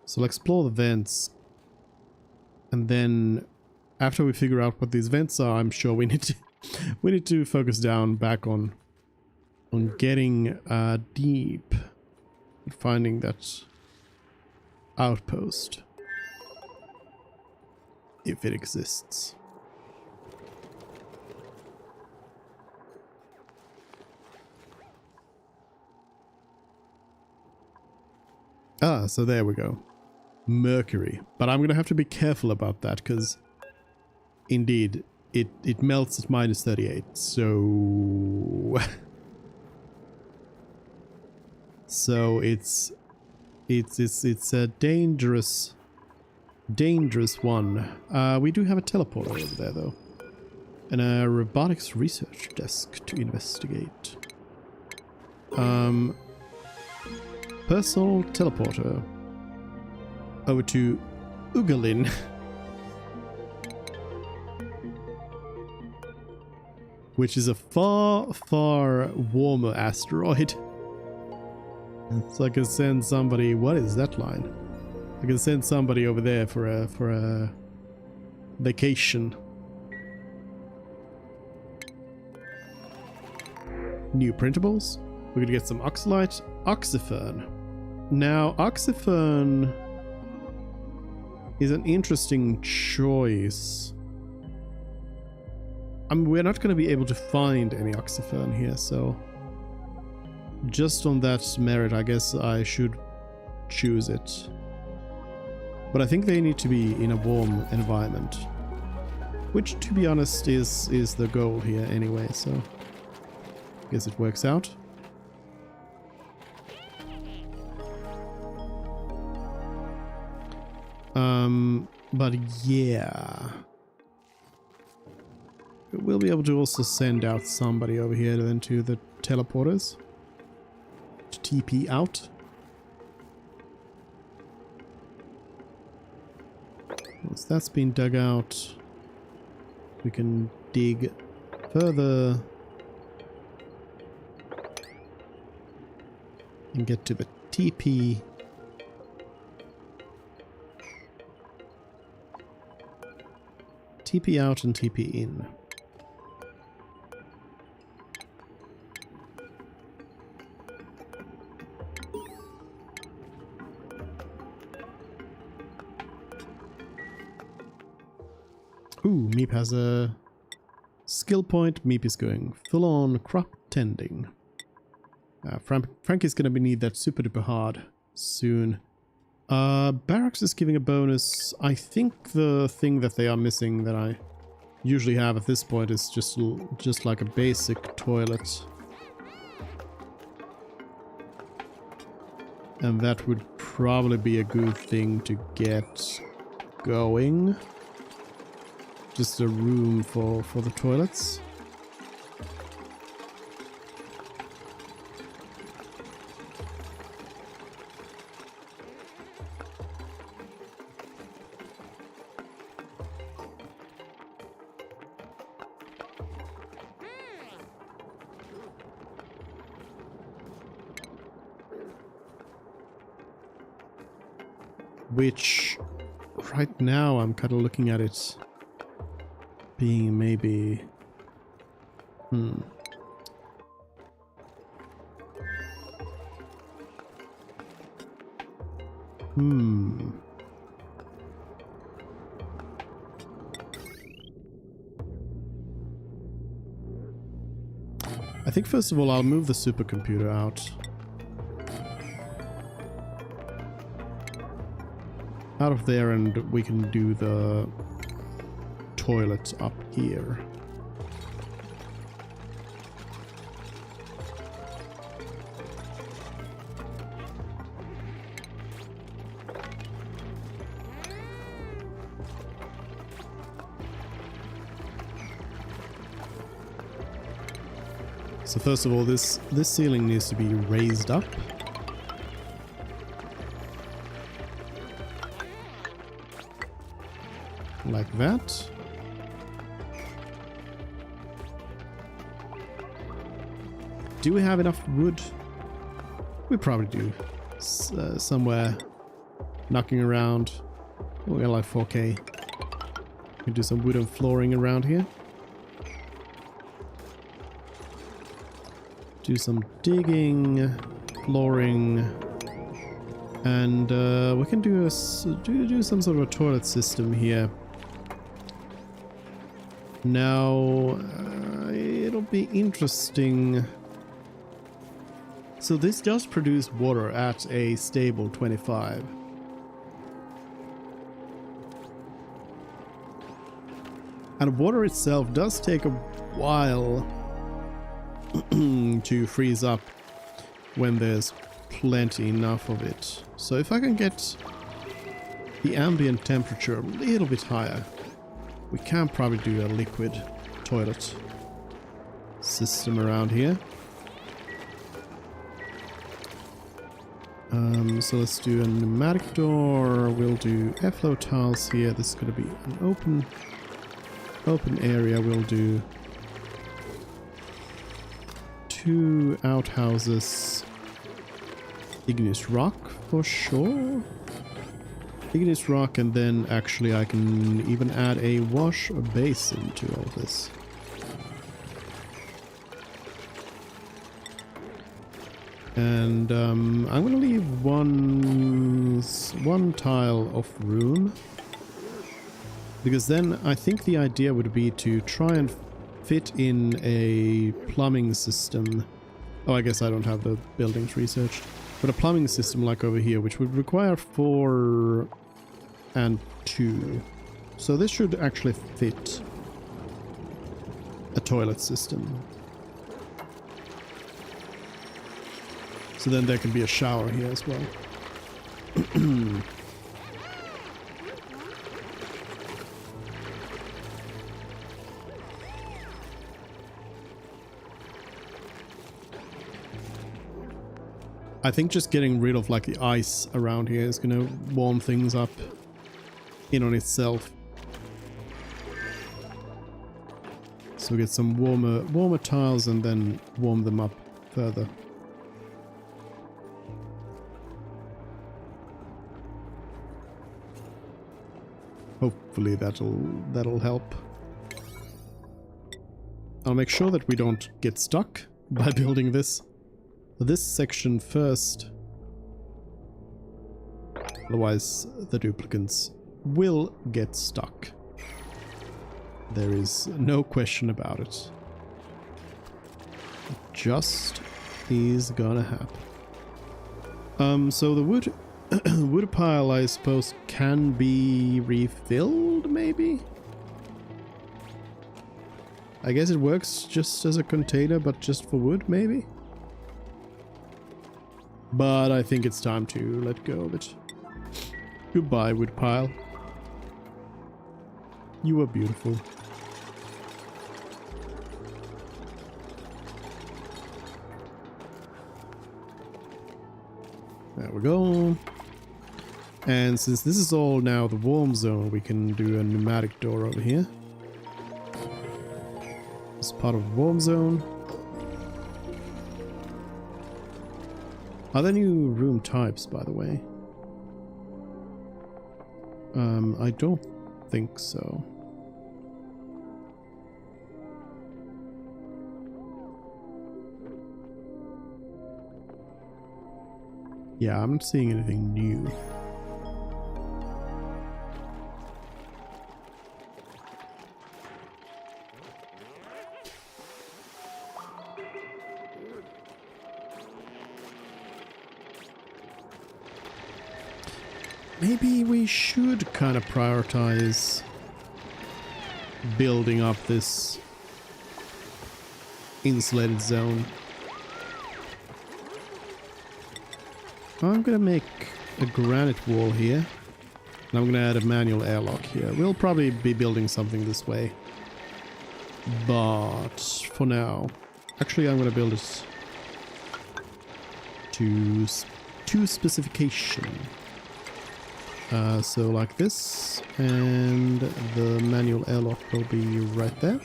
So we'll explore the vents, and then after we figure out what these vents are, I'm sure we need to focus down back on getting deep and finding that outpost, if it exists. Ah, so there we go. Mercury. But I'm gonna have to be careful about that, because indeed it melts at minus 38, so so it's a dangerous one. We do have a teleporter over there though, and a robotics research desk to investigate. Personal teleporter over to Ugalin. Which is a far, far warmer asteroid. So I can send somebody. What is that line? I can send somebody over there for a vacation. New printables. We're gonna get some oxalite, oxyfern. Now, oxyfern is an interesting choice. I mean, we're not going to be able to find any oxyfern here, so just on that merit, I guess I should choose it. But I think they need to be in a warm environment, which, to be honest, is the goal here anyway, so I guess it works out. But yeah, we'll be able to also send out somebody over here then to the teleporters to TP out. Once that's been dug out, we can dig further and get to the TP. TP out and TP in. Ooh, Meep has a skill point. Meep is going full-on crop tending. Frankie's gonna need that super duper hard soon. Barracks is giving a bonus. I think the thing that they are missing that I usually have at this point is just like a basic toilet. And that would probably be a good thing to get going. Just a room for the toilets. Which, right now, I'm kind of looking at it being maybe... I think first of all, I'll move the supercomputer out. Out of there, and we can do the toilet up here. So first of all, this ceiling needs to be raised up. Like that. Do we have enough wood? We probably do. Somewhere knocking around. Oh, we're like 4K. We can do some wooden flooring around here. Do some digging, flooring, and we can do some sort of a toilet system here. Now, it'll be interesting. So this does produce water at a stable 25. And water itself does take a while to freeze up when there's plenty enough of it. So if I can get the ambient temperature a little bit higher, we can probably do a liquid toilet system around here. So let's do a pneumatic door. We'll do airflow tiles here. This is going to be an open area. We'll do 2 outhouses. Igneous rock for sure. Igneous rock, and then actually I can even add a wash basin to all this. And I'm going to leave one tile of room, because then I think the idea would be to try and fit in a plumbing system. Oh, I guess I don't have the buildings researched, but a plumbing system like over here, which would require 4 and 2. So this should actually fit a toilet system. So then there can be a shower here as well. I think just getting rid of like the ice around here is gonna warm things up in on itself. So we get some warmer tiles and then warm them up further. Hopefully that'll help. I'll make sure that we don't get stuck by building this section first. Otherwise the duplicants will get stuck. There is no question about it. It just is gonna happen. So the wood wood pile, I suppose, can be refilled, maybe? I guess it works just as a container, but just for wood, maybe? But I think it's time to let go of it. Goodbye, wood pile. You are beautiful. There we go. And since this is all now the warm zone, we can do a pneumatic door over here. It's part of the warm zone. Are there new room types, by the way? I don't think so. Yeah, I'm not seeing anything new. Maybe we should kind of prioritize building up this insulated zone. I'm gonna make a granite wall here, and I'm gonna add a manual airlock here. We'll probably be building something this way, but for now, actually I'm gonna build it to specification. So like this, and the manual airlock will be right there.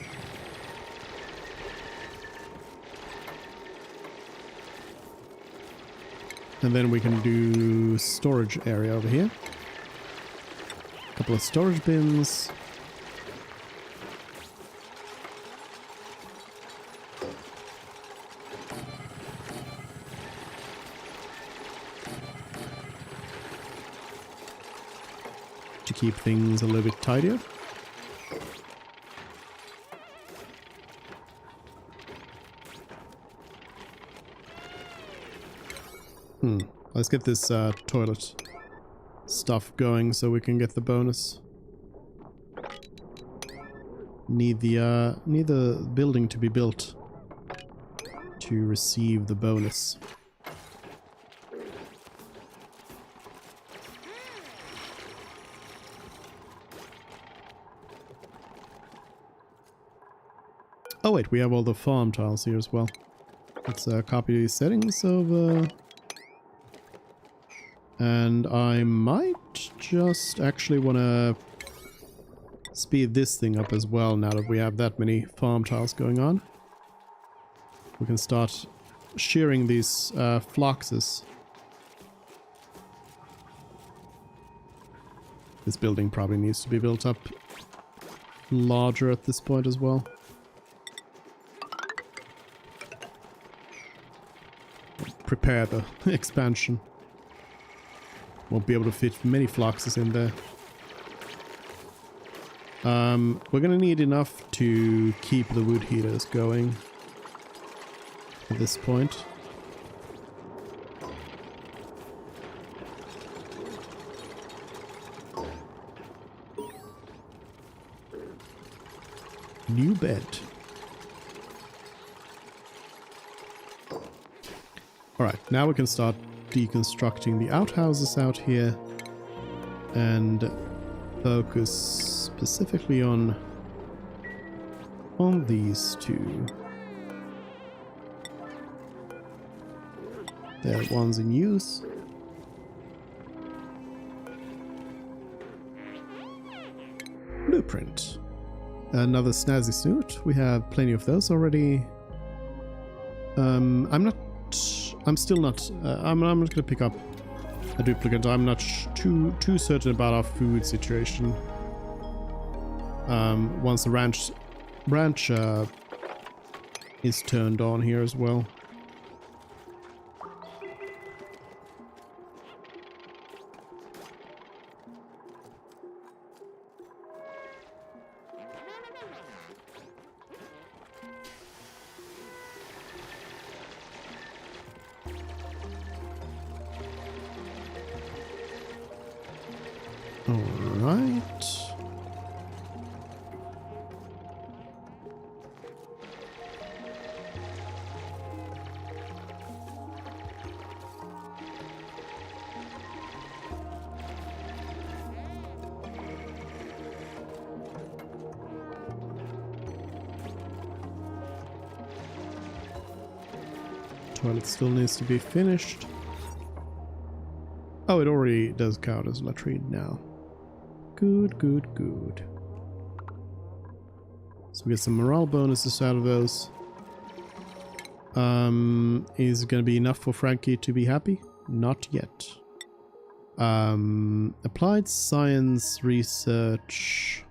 And then we can do storage area over here. A couple of storage bins. To keep things a little bit tidier. Let's get this toilet stuff going so we can get the bonus. Need the building to be built to receive the bonus. Oh wait, we have all the farm tiles here as well. Let's copy these settings over. And I might just actually want to speed this thing up as well now that we have that many farm tiles going on. We can start shearing these phloxes. This building probably needs to be built up larger at this point as well. Prepare the expansion. Won't be able to fit many phloxes in there. We're gonna need enough to keep the wood heaters going at this point. New bed. Alright, now we can start deconstructing the outhouses out here and focus specifically on these two. They're ones in use. Blueprint. Another snazzy snoot. We have plenty of those already. I'm still not. I'm not going to pick up a duplicate. I'm not too certain about our food situation. Once the ranch is turned on here as well. Alright. Toilet still needs to be finished. Oh, it already does count as latrine now. Good, good, good. So we get some morale bonuses out of those. Is it going to be enough for Frankie to be happy? Not yet. Applied science research.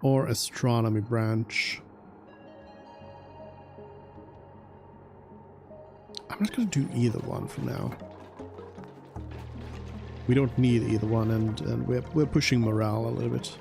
Or astronomy branch. I'm not going to do either one for now. We don't need either one, and we're pushing morale a little bit.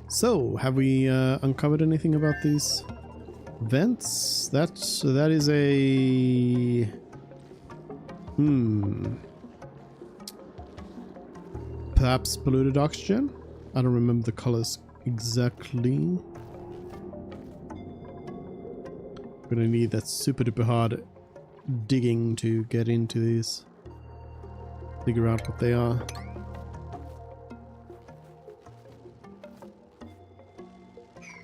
So, have we uncovered anything about these vents? That is a... Perhaps polluted oxygen? I don't remember the colors exactly. Gonna need that super duper hard digging to get into these. Figure out what they are.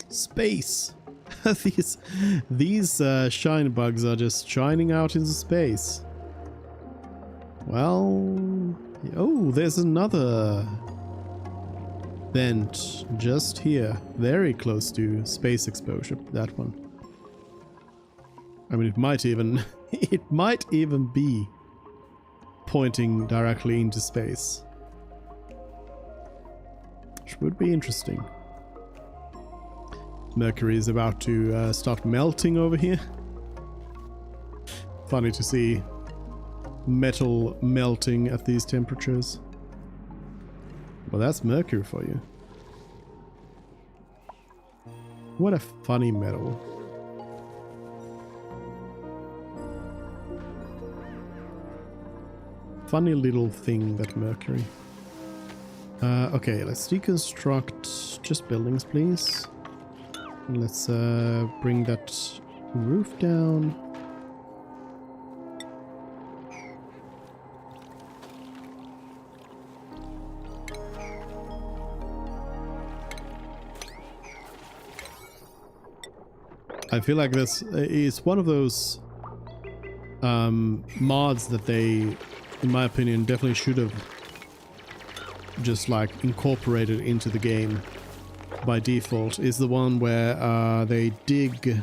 Space. these shine bugs are just shining out into space. Well, oh, there's another vent just here, very close to space exposure. That one. I mean, it might even be pointing directly into space, which would be interesting. Mercury is about to start melting over here. Funny to see metal melting at these temperatures. Well, that's Mercury for you. What a funny metal. Funny little thing, that Mercury. Okay, let's deconstruct just buildings, please. Let's bring that roof down. I feel like this is one of those mods that they, in my opinion, definitely should have just like incorporated into the game by default. Is the one where they dig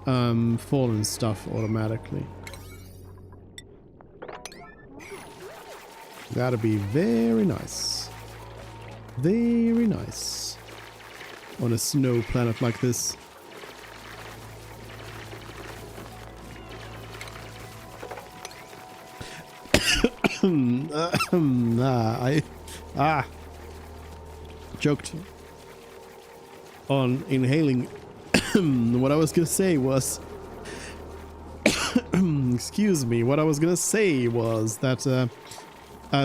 fallen stuff automatically. That'd be very nice. Very nice on a snow planet like this. Joked on inhaling. What I was gonna say was excuse me, what I was gonna say was that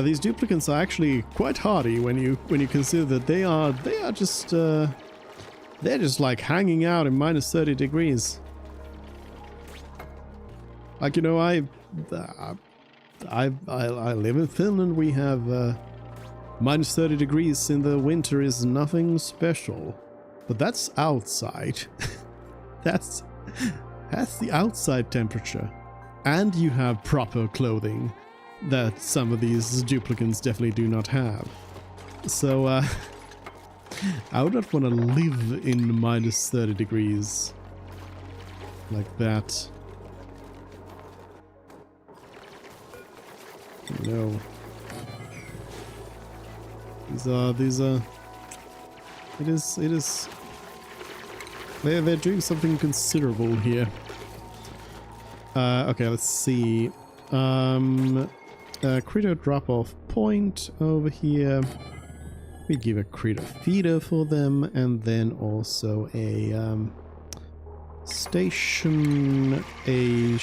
these duplicants are actually quite hardy when you consider that they are just they're just like hanging out in minus 30 degrees. Like, you know, I live in Finland. We have minus 30 degrees in the winter is nothing special, but that's outside. that's the outside temperature, and you have proper clothing that some of these duplicants definitely do not have. So I would not want to live in minus 30 degrees like that. No. These are. It is. They're doing something considerable here. Okay, let's see. Critter drop-off point over here. We give a critter feeder for them, and then also a station, a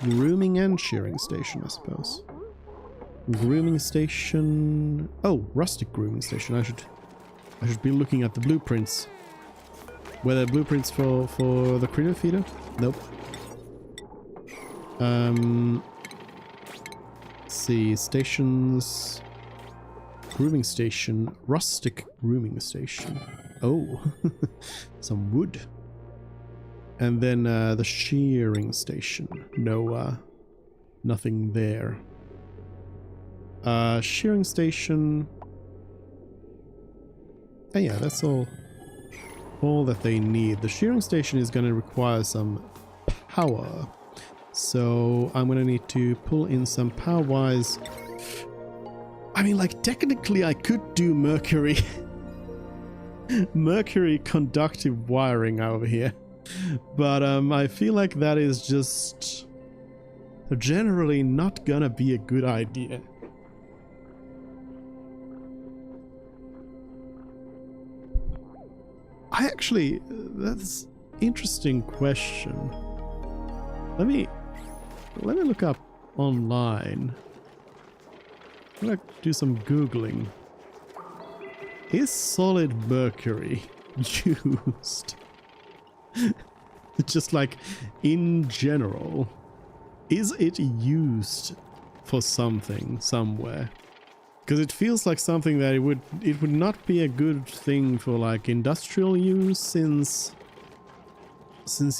grooming and shearing station, I suppose. Grooming station. Oh, rustic grooming station. I should be looking at the blueprints. Were there blueprints for the critter feeder? Nope. Let's see, stations. Grooming station, rustic grooming station. Oh, some wood. And then the shearing station. No, nothing there. Shearing station. Oh yeah, that's all that they need. The shearing station is going to require some power. So I'm going to need to pull in some power wires. I mean, like, technically I could do mercury mercury conductive wiring over here, but I feel like that is just generally not gonna be a good idea. I actually, that's interesting question. Let me look up online. I'm gonna do some Googling. Is solid mercury used? Just like in general, is it used for something somewhere? Because it feels like something that it would not be a good thing for like industrial use, since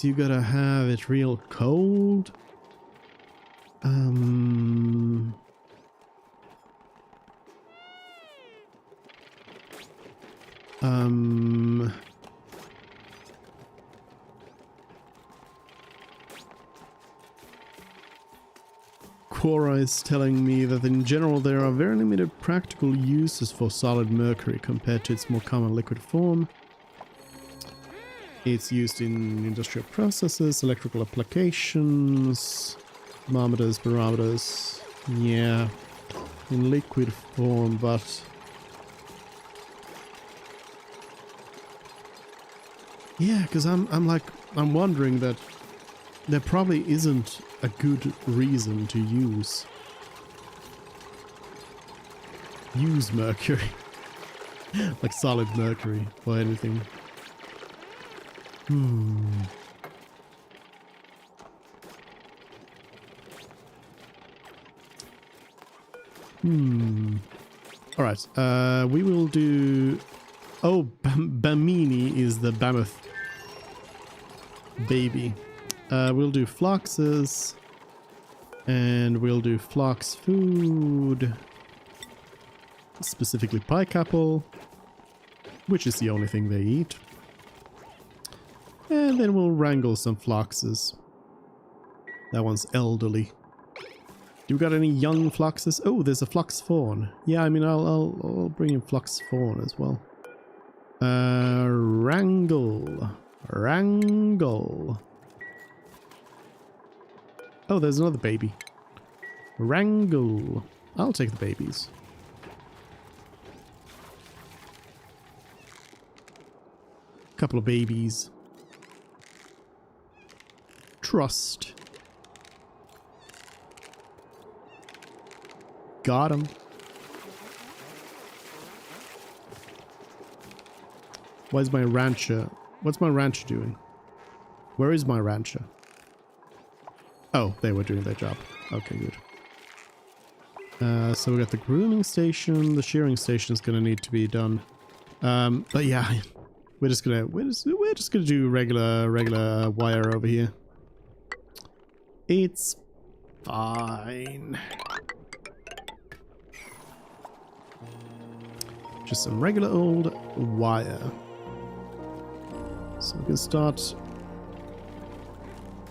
you gotta have it real cold. Quora is telling me that in general there are very limited practical uses for solid mercury compared to its more common liquid form. It's used in industrial processes, electrical applications, thermometers, barometers. Yeah, in liquid form, but yeah, because I'm wondering that there probably isn't a good reason to use mercury, like solid mercury or anything. All right. We will do. Oh, Bamini is the Mammoth baby. We'll do Floxes, and we'll do Flox food, specifically pike apple, which is the only thing they eat. And then we'll wrangle some Floxes. That one's elderly. Do we got any young Floxes? Oh, there's a Flox fawn. Yeah, I mean, I'll bring in Flox fawn as well. Wrangle. Oh, there's another baby. Wrangle. I'll take the babies. Couple of babies. Trust. Got him. Where's my rancher? What's my rancher doing? Where is my rancher? Oh, they were doing their job. Okay, good. So we got the grooming station. The shearing station is gonna need to be done. But yeah, we're just gonna do regular wire over here. It's fine. Just some regular old wire. So we can start.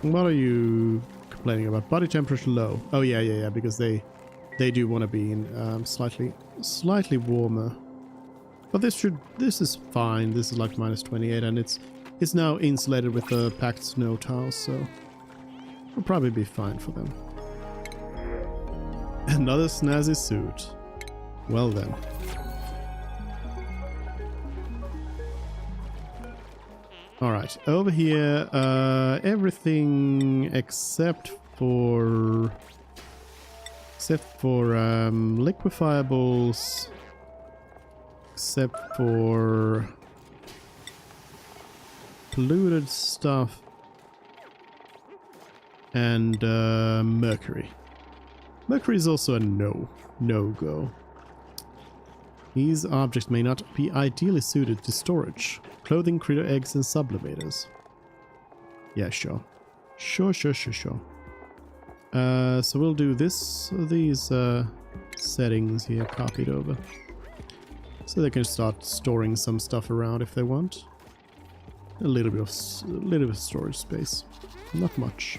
What are you complaining about? Body temperature low. Oh yeah, because they they do want to be in slightly warmer. But this is fine. This is like -28, and it's now insulated with the packed snow tiles, so it'll probably be fine for them. Another snazzy suit. Well then. Alright, over here, everything except for liquefiables, except for polluted stuff, and mercury. Mercury is also a no-go. These objects may not be ideally suited to storage. Clothing, critter eggs, and sublimators. Yeah, sure. Sure. So we'll do these settings here copied over. So they can start storing some stuff around if they want. A little bit of storage space. Not much.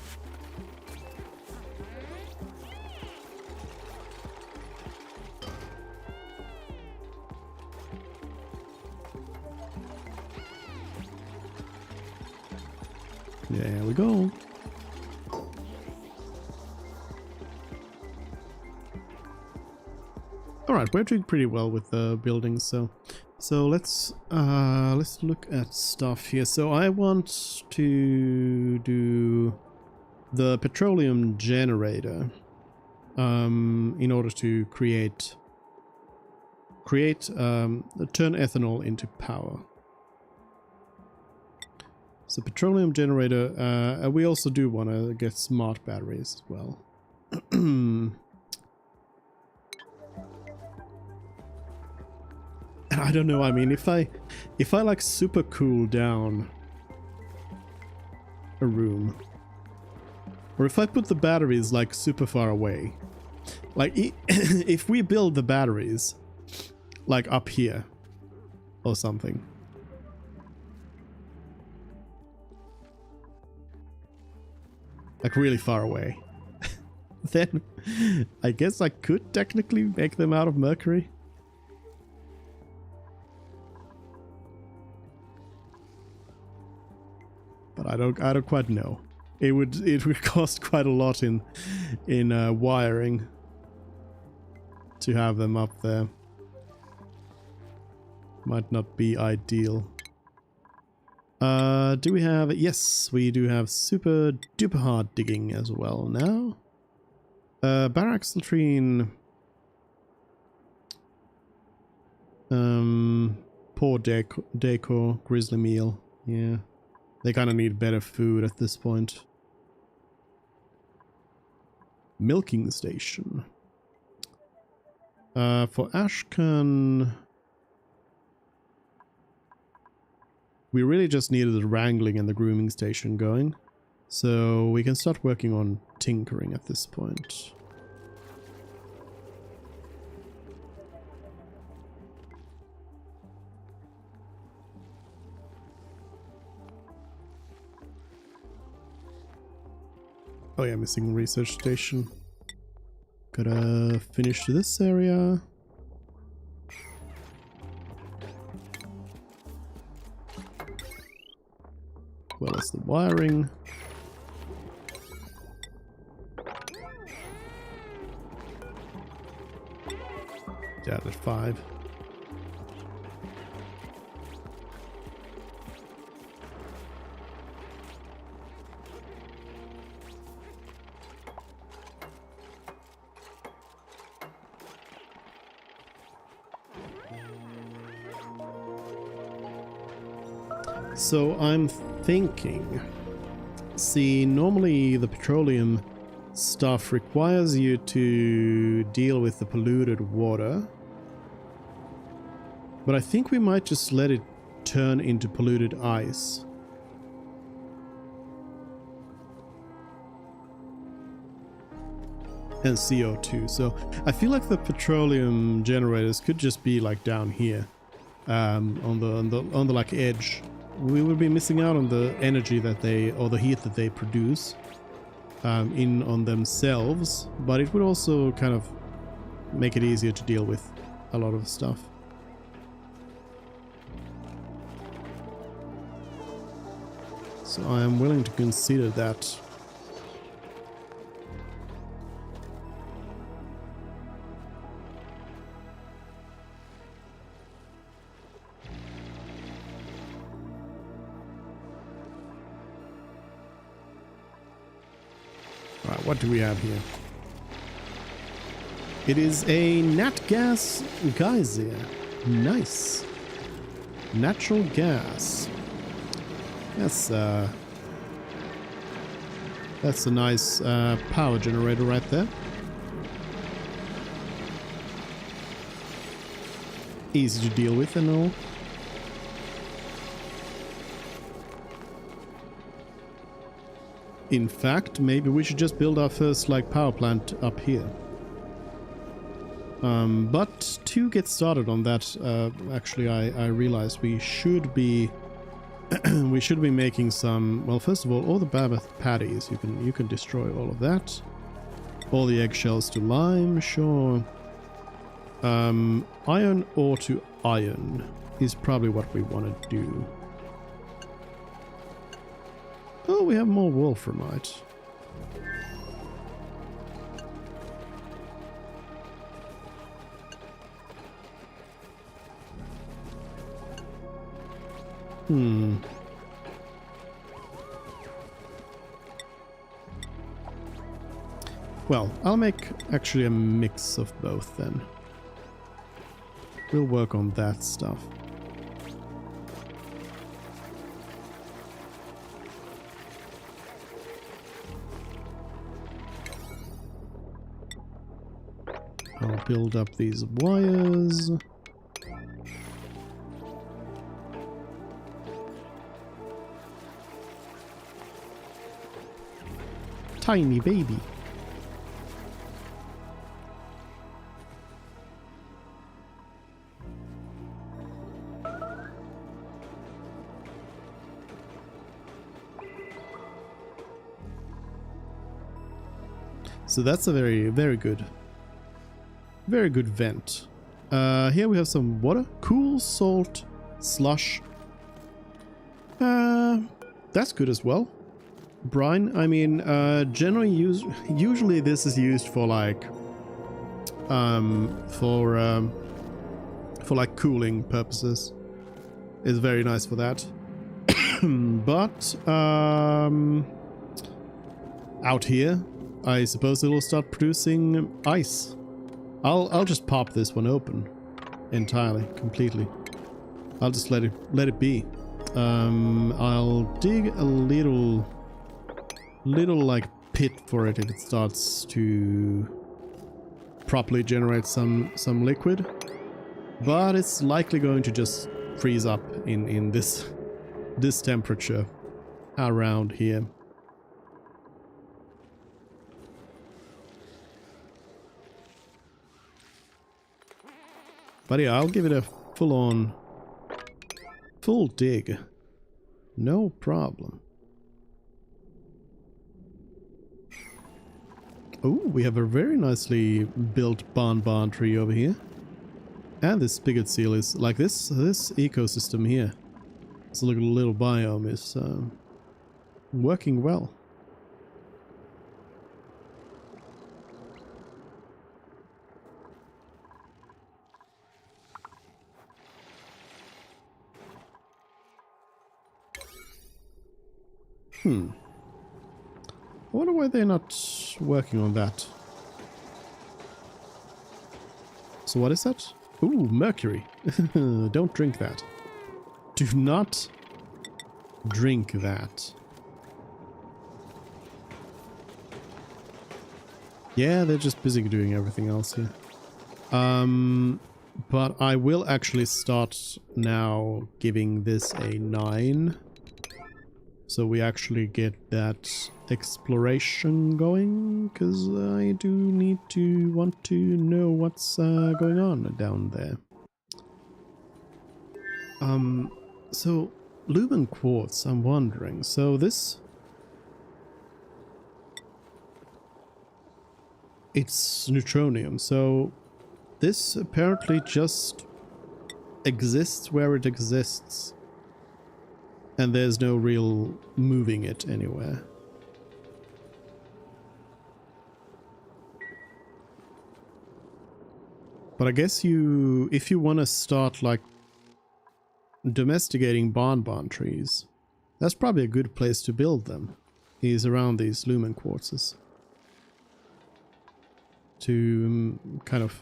There we go. Alright, we're doing pretty well with the buildings, so let's look at stuff here. So I want to do the petroleum generator in order to turn ethanol into power. So petroleum generator, we also do want to get smart batteries as well. And I don't know, I mean, if I like super cool down a room, or if I put the batteries like super far away, like if we build the batteries like up here or something, like really far away, then I guess I could technically make them out of mercury. But I don't quite know. It would cost quite a lot in wiring to have them up there. Might not be ideal. Do we have... Yes, we do have super duper hard digging as well now. Barracks latrine. Poor decor, grizzly meal. Yeah. They kind of need better food at this point. Milking station. For Ashcan... We really just needed the wrangling and the grooming station going. So we can start working on tinkering at this point. Oh yeah, missing research station. Gotta finish this area. Well as the wiring. Yeah, at 5. So I'm thinking, see, normally the petroleum stuff requires you to deal with the polluted water, but I think we might just let it turn into polluted ice. And CO2, so I feel like the petroleum generators could just be like down here, on the like edge. We would be missing out on the energy that they, or the heat that they produce in on themselves, but it would also kind of make it easier to deal with a lot of stuff. So I am willing to consider that. Alright, what do we have here? It is a nat gas geyser. Nice. Natural gas. That's a nice power generator right there. Easy to deal with and all. In fact, maybe we should just build our first like power plant up here. But to get started on that, actually I realized we should be we should be making some. Well, first of all the Babbath patties, you can destroy all of that. All the eggshells to lime, sure. Iron ore to iron is probably what we want to do. Oh, we have more wolframite. Well, I'll make actually a mix of both then. We'll work on that stuff. I'll build up these wires. Tiny baby. So that's a very good vent. Here we have some water. Cool salt slush. That's good as well. Brine, I mean, usually this is used for like for like cooling purposes. It's very nice for that. But out here, I suppose it'll start producing ice. I'll just pop this one open entirely, completely. I'll just let it be. I'll dig a little like pit for it if it starts to properly generate some liquid, but it's likely going to just freeze up in this temperature around here. But yeah, I'll give it a full dig. No problem. Oh, we have a very nicely built barn tree over here. And this spigot seal is like this ecosystem here. This little biome is working well. I wonder why they're not working on that. So what is that? Ooh, mercury. Don't drink that. Do not drink that. Yeah, they're just busy doing everything else here. But I will actually start now giving this a 9. So we actually get that exploration going, because I do want to know what's going on down there. So lumen quartz, I'm wondering. So this, it's neutronium. So This apparently just exists where it exists. And there's no real moving it anywhere. But I guess if you want to start like domesticating bonbon trees, that's probably a good place to build them, is around these lumen quartzes. To kind of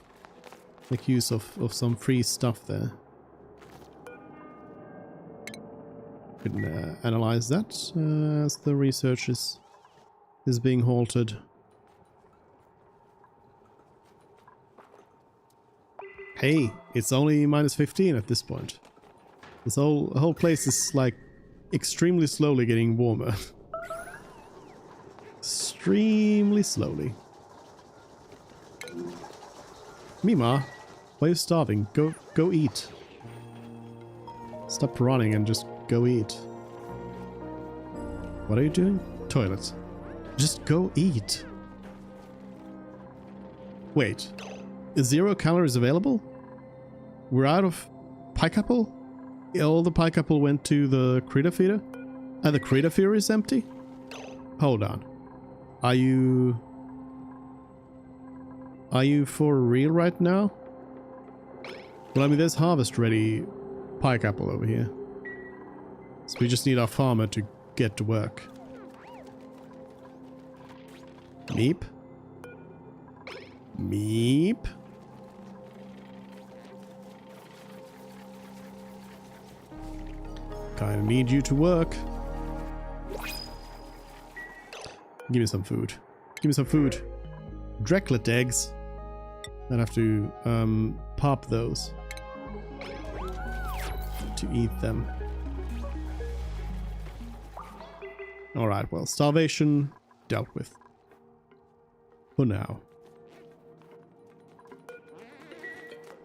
make use of some free stuff there. Can analyze that as the research is being halted. Hey, it's only minus 15 at this point. This whole place is like extremely slowly getting warmer. Extremely slowly. Mima, why are you starving? Go eat. Stop running and just go eat. What are you doing? Toilet. Just go eat. Wait. Is 0 calories available? We're out of pike apple? All the pike apple went to the critter feeder? And the critter feeder is empty? Hold on. Are you for real right now? Well, I mean, there's harvest ready pike apple over here. So we just need our farmer to get to work. Meep. Meep. Kinda need you to work. Give me some food. Give me some food. Drecklet eggs. I'd have to pop those to eat them. Alright, well, starvation dealt with. For now.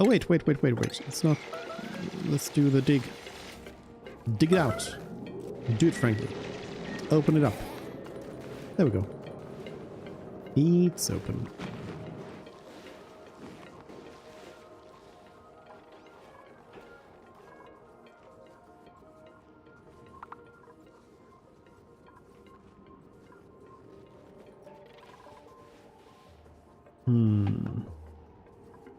Oh, wait. It's not... Let's do the dig. Dig it out. Do it, Frankie. Open it up. There we go. It's open.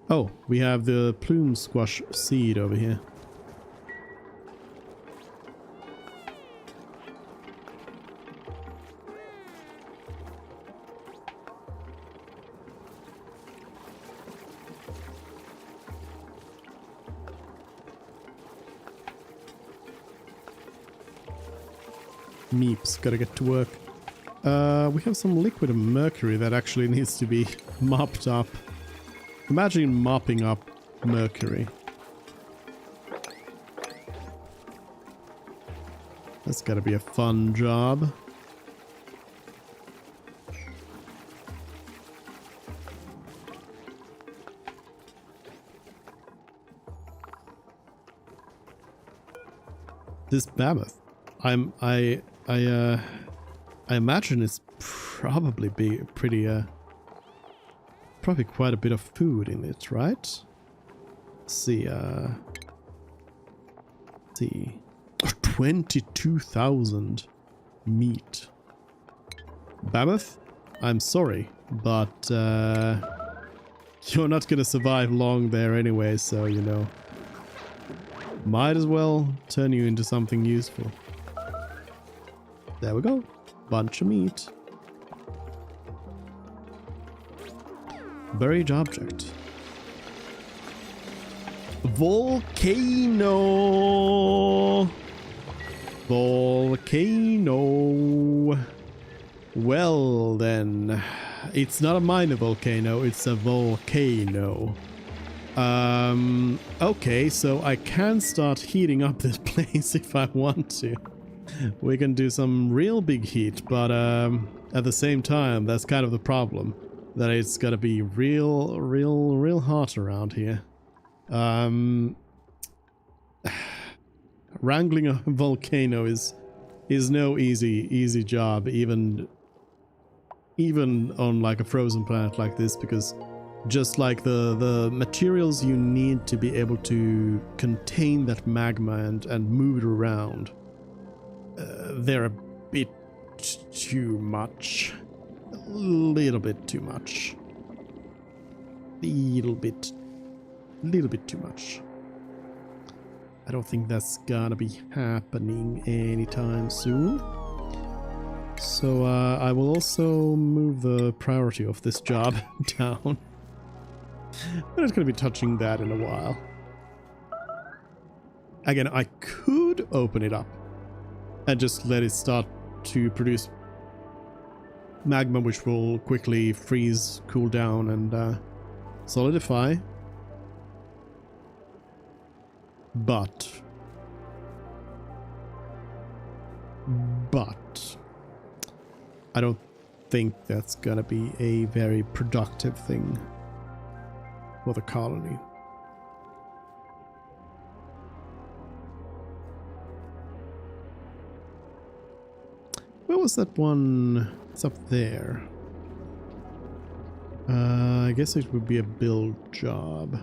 Oh, we have the plume squash seed over here. Meeps, gotta get to work. We have some liquid mercury that actually needs to be mopped up. Imagine mopping up mercury. That's gotta be a fun job. This mammoth. I imagine it's probably probably quite a bit of food in it, right? Let's see, 22,000 meat. Mammoth, I'm sorry, but you're not gonna survive long there anyway, so you know. Might as well turn you into something useful. There we go. Bunch of meat. Buried object. Volcano. Volcano. Well then. It's not a minor volcano, it's a volcano. Okay, so I can start heating up this place if I want to. We can do some real big heat, but at the same time, that's kind of the problem. That it's gotta be real hot around here. Wrangling a volcano is no easy job, even on like a frozen planet like this, because just like the materials you need to be able to contain that magma and move it around, they're a bit too much. A little bit too much. Little bit too much. I don't think that's gonna be happening anytime soon. So I will also move the priority of this job down. I'm not gonna be touching that in a while. Again, I could open it up and just let it start to produce magma, which will quickly freeze, cool down, and solidify. But I don't think that's gonna be a very productive thing for the colony. Where was that one? It's up there. I guess it would be a build job.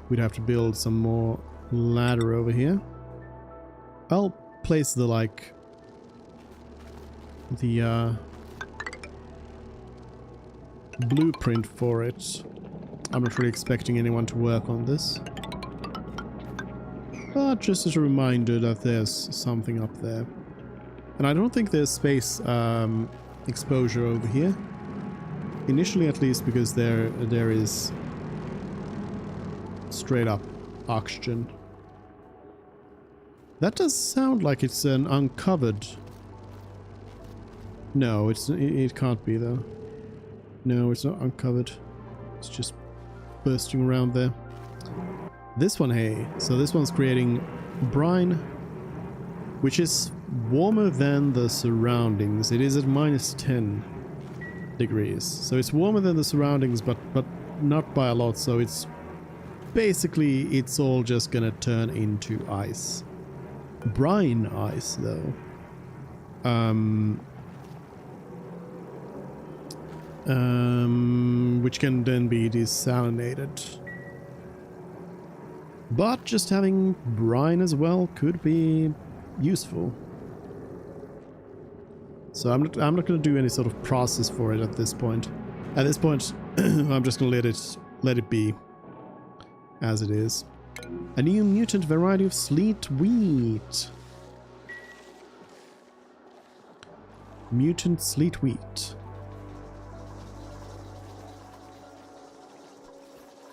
We'd have to build some more ladder over here. I'll place the blueprint for it. I'm not really expecting anyone to work on this. But just as a reminder that there's something up there. And I don't think there's space exposure over here. Initially, at least, because there is straight up oxygen. That does sound like it's an uncovered. No, it can't be though. No, it's not uncovered. It's just bursting around there. This one, hey, so this one's creating brine, which is warmer than the surroundings. It is at -10 degrees, so it's warmer than the surroundings, but not by a lot. So it's basically, it's all just gonna turn into ice. Brine ice, though. Which can then be desalinated. But just having brine as well could be useful. So I'm not going to do any sort of process for it at this point. At this point, I'm just going to let it be as it is. A new mutant variety of sleet wheat. Mutant sleet wheat.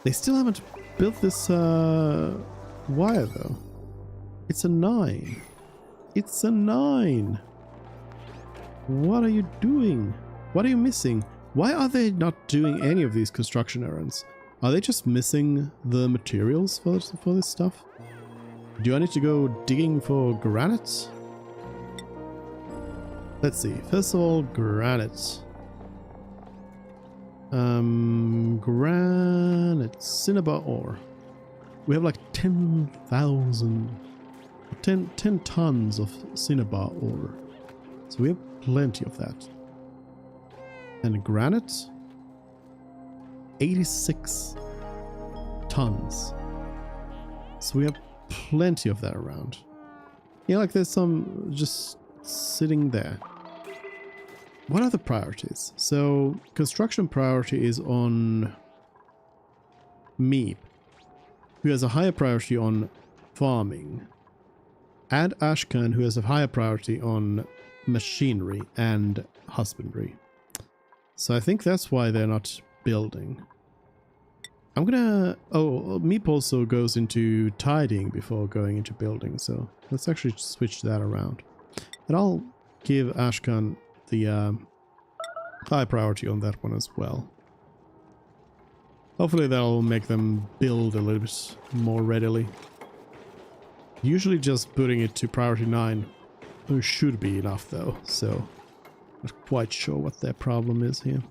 They still haven't built this wire though. It's a 9. It's a 9. What are you doing? What are you missing? Why are they not doing any of these construction errands? Are they just missing the materials for this stuff? Do I need to go digging for granite? Let's see. First of all, granite. Granite. Cinnabar ore. We have like 10,000... 10 tons of cinnabar ore. So we have plenty of that. And granite? 86 tons. So we have plenty of that around. Yeah, like there's some just sitting there. What are the priorities? So construction priority is on me, who has a higher priority on farming. And Ashkan, who has a higher priority on machinery and husbandry. So I think that's why they're not building. I'm gonna... Oh, Meep also goes into tidying before going into building, so let's actually switch that around. And I'll give Ashkan the high priority on that one as well. Hopefully that'll make them build a little bit more readily. Usually just putting it to priority 9 should be enough though, so not quite sure what their problem is here.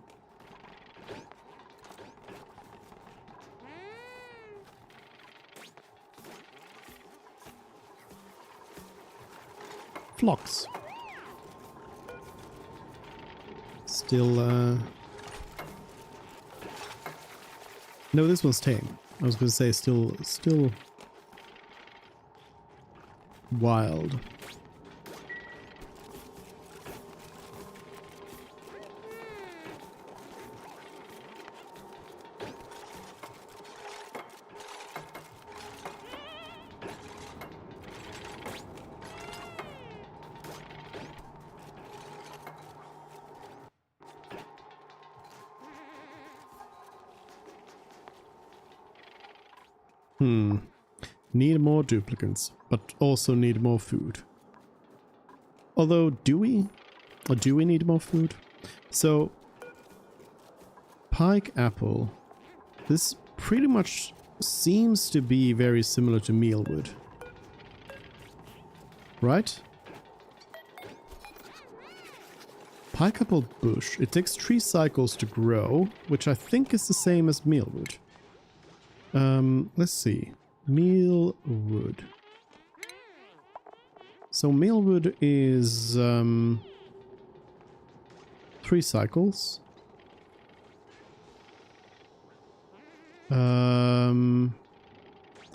Flocks. No, this one's tame. I was going to say still wild. Need more duplicants, but also need more food. Although, do we? Or do we need more food? So, pike apple. This pretty much seems to be very similar to mealwood. Right? Pike apple bush. It takes 3 cycles to grow, which I think is the same as mealwood. Let's see. Mealwood. So mealwood is 3 cycles.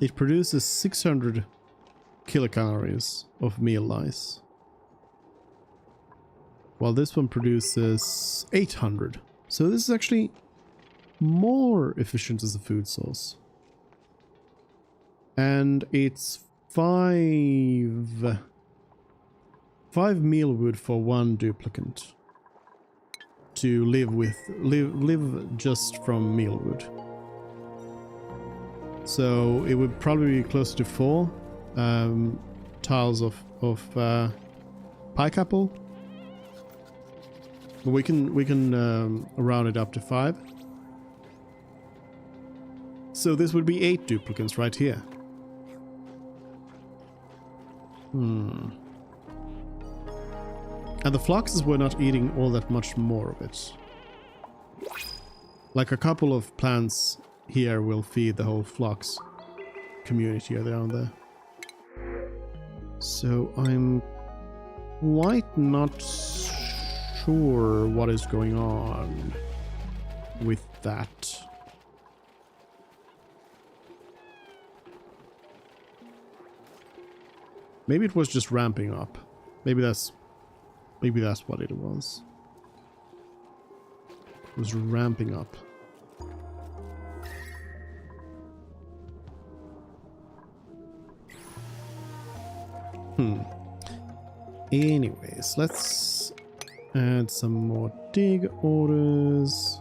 It produces 600 kilocalories of meal lice, while this one produces 800. So this is actually more efficient as a food source. And it's 5 mealwood for 1 duplicant to live just from mealwood. So it would probably be closer to 4 tiles of pike apple. But we can round it up to 5. So this would be 8 duplicants right here. And the foxes were not eating all that much more of it. Like a couple of plants here will feed the whole flux community around there. So I'm quite not sure what is going on with that. Maybe it was just ramping up. Maybe that's what it was. It was ramping up. Anyways, let's add some more dig orders.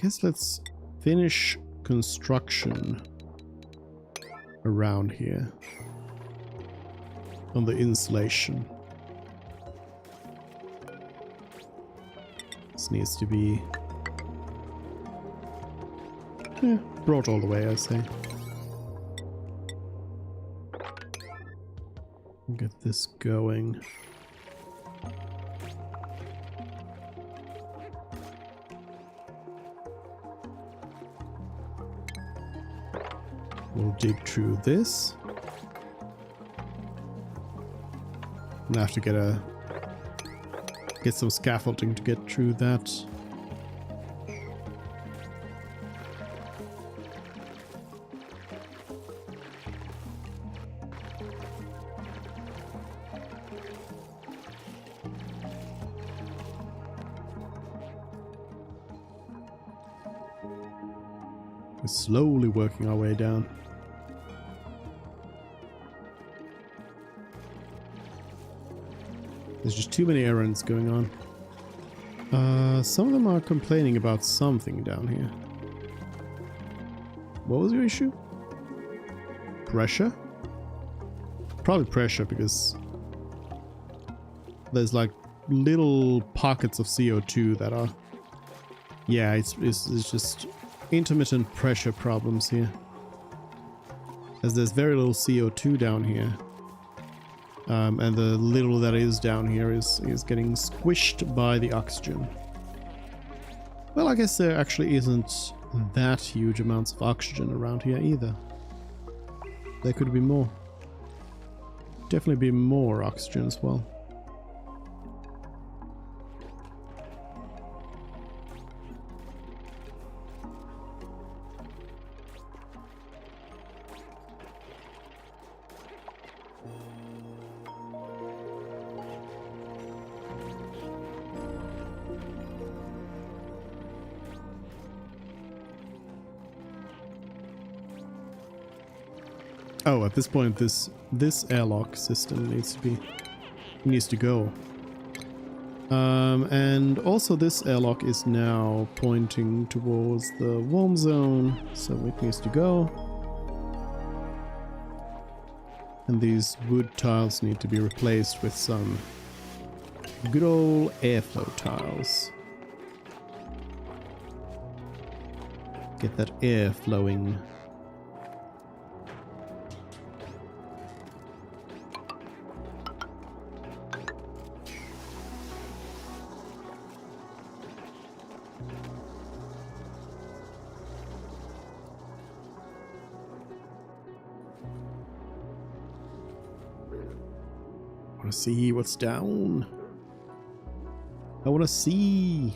Guess let's finish construction around here on the insulation. This needs to be brought all the way, I say. Get this going. We'll dig through this. And I have to get some scaffolding to get through that. We're slowly working our way down. There's just too many errands going on. Some of them are complaining about something down here. What was your issue? Pressure? Probably pressure, because there's like little pockets of CO2 that are... Yeah, it's just intermittent pressure problems here. As there's very little CO2 down here. And the little that is down here is getting squished by the oxygen. Well, I guess there actually isn't that huge amounts of oxygen around here either. There could be more. Definitely be more oxygen as well. Oh, at this point, this airlock system needs to go. And also this airlock is now pointing towards the warm zone, so it needs to go. And these wood tiles need to be replaced with some good old airflow tiles. Get that air flowing. I want to see what's down. I want to see.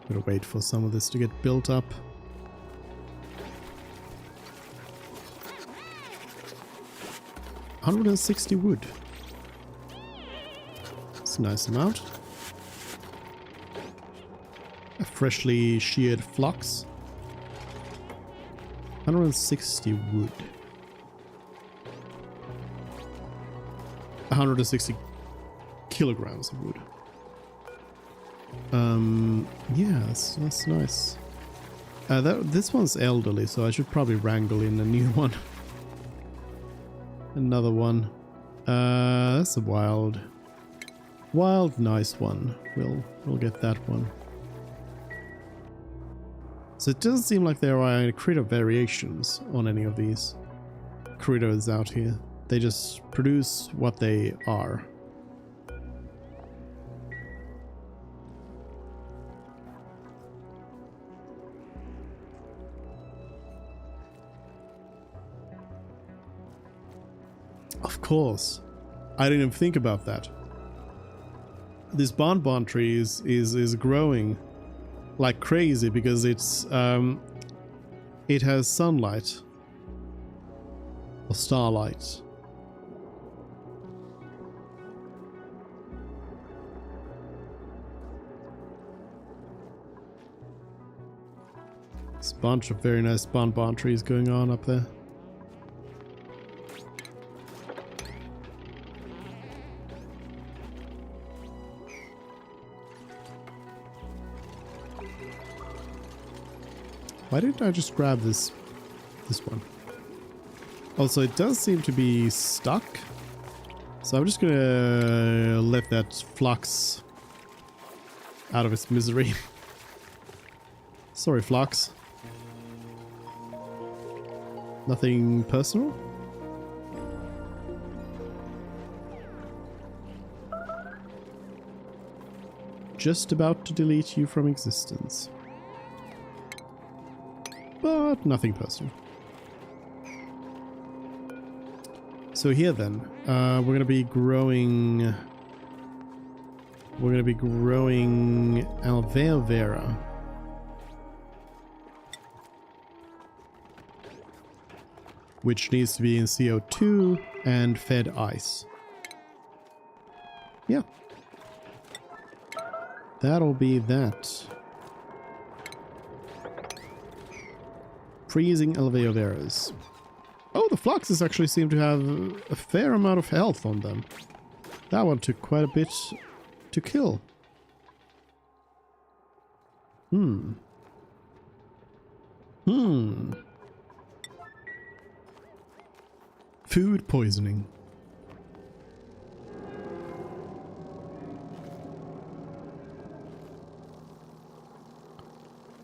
Gotta wait for some of this to get built up. $160 wood. It's a nice amount. A freshly sheared flux. 160 wood. 160 kilograms of wood. Yeah, that's nice. This one's elderly, so I should probably wrangle in a new one. Another one. That's a wild, nice one. We'll get that one. So it doesn't seem like there are any critter variations on any of these critters out here. They just produce what they are. Of course. I didn't even think about that. This bonbon tree is growing like crazy because it's it has sunlight or starlight. There's a bunch of very nice bonbon trees going on up there. Why didn't I just grab this one? Also, it does seem to be stuck. So I'm just gonna let that flux out of its misery. Sorry, flux. Nothing personal? Just about to delete you from existence. But nothing personal. So here then, we're gonna be growing aloe vera. Which needs to be in CO2 and fed ice. Yeah. That'll be that. Freezing aloe veras. Oh, the fluxes actually seem to have a fair amount of health on them. That one took quite a bit to kill. Food poisoning.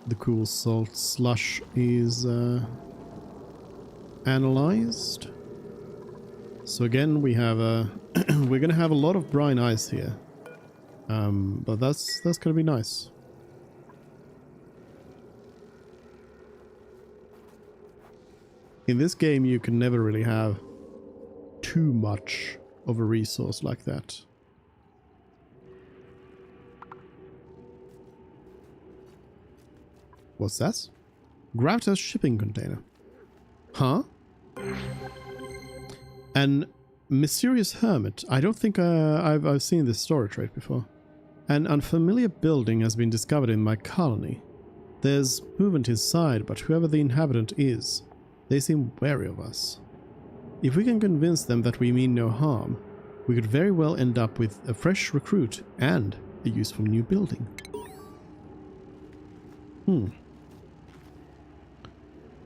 The cool salt slush is analyzed. So again, we have we're gonna have a lot of brine ice here, but that's gonna be nice. In this game, you can never really have too much of a resource like that. What's that? Gravitas shipping container. Huh? An mysterious hermit. I don't think I've seen this story trait before. An unfamiliar building has been discovered in my colony. There's movement inside, but whoever the inhabitant is, they seem wary of us. If we can convince them that we mean no harm, we could very well end up with a fresh recruit and a useful new building.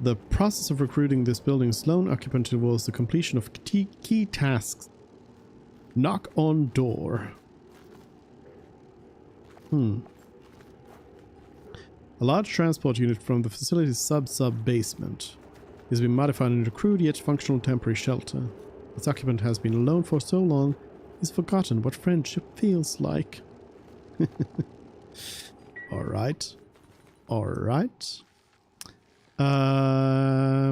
The process of recruiting this building's lone occupant involves the completion of key tasks. Knock on door. A large transport unit from the facility's sub-basement has been modified into a crude yet functional temporary shelter. Its occupant has been alone for so long, he's forgotten what friendship feels like. Alright. Alright. How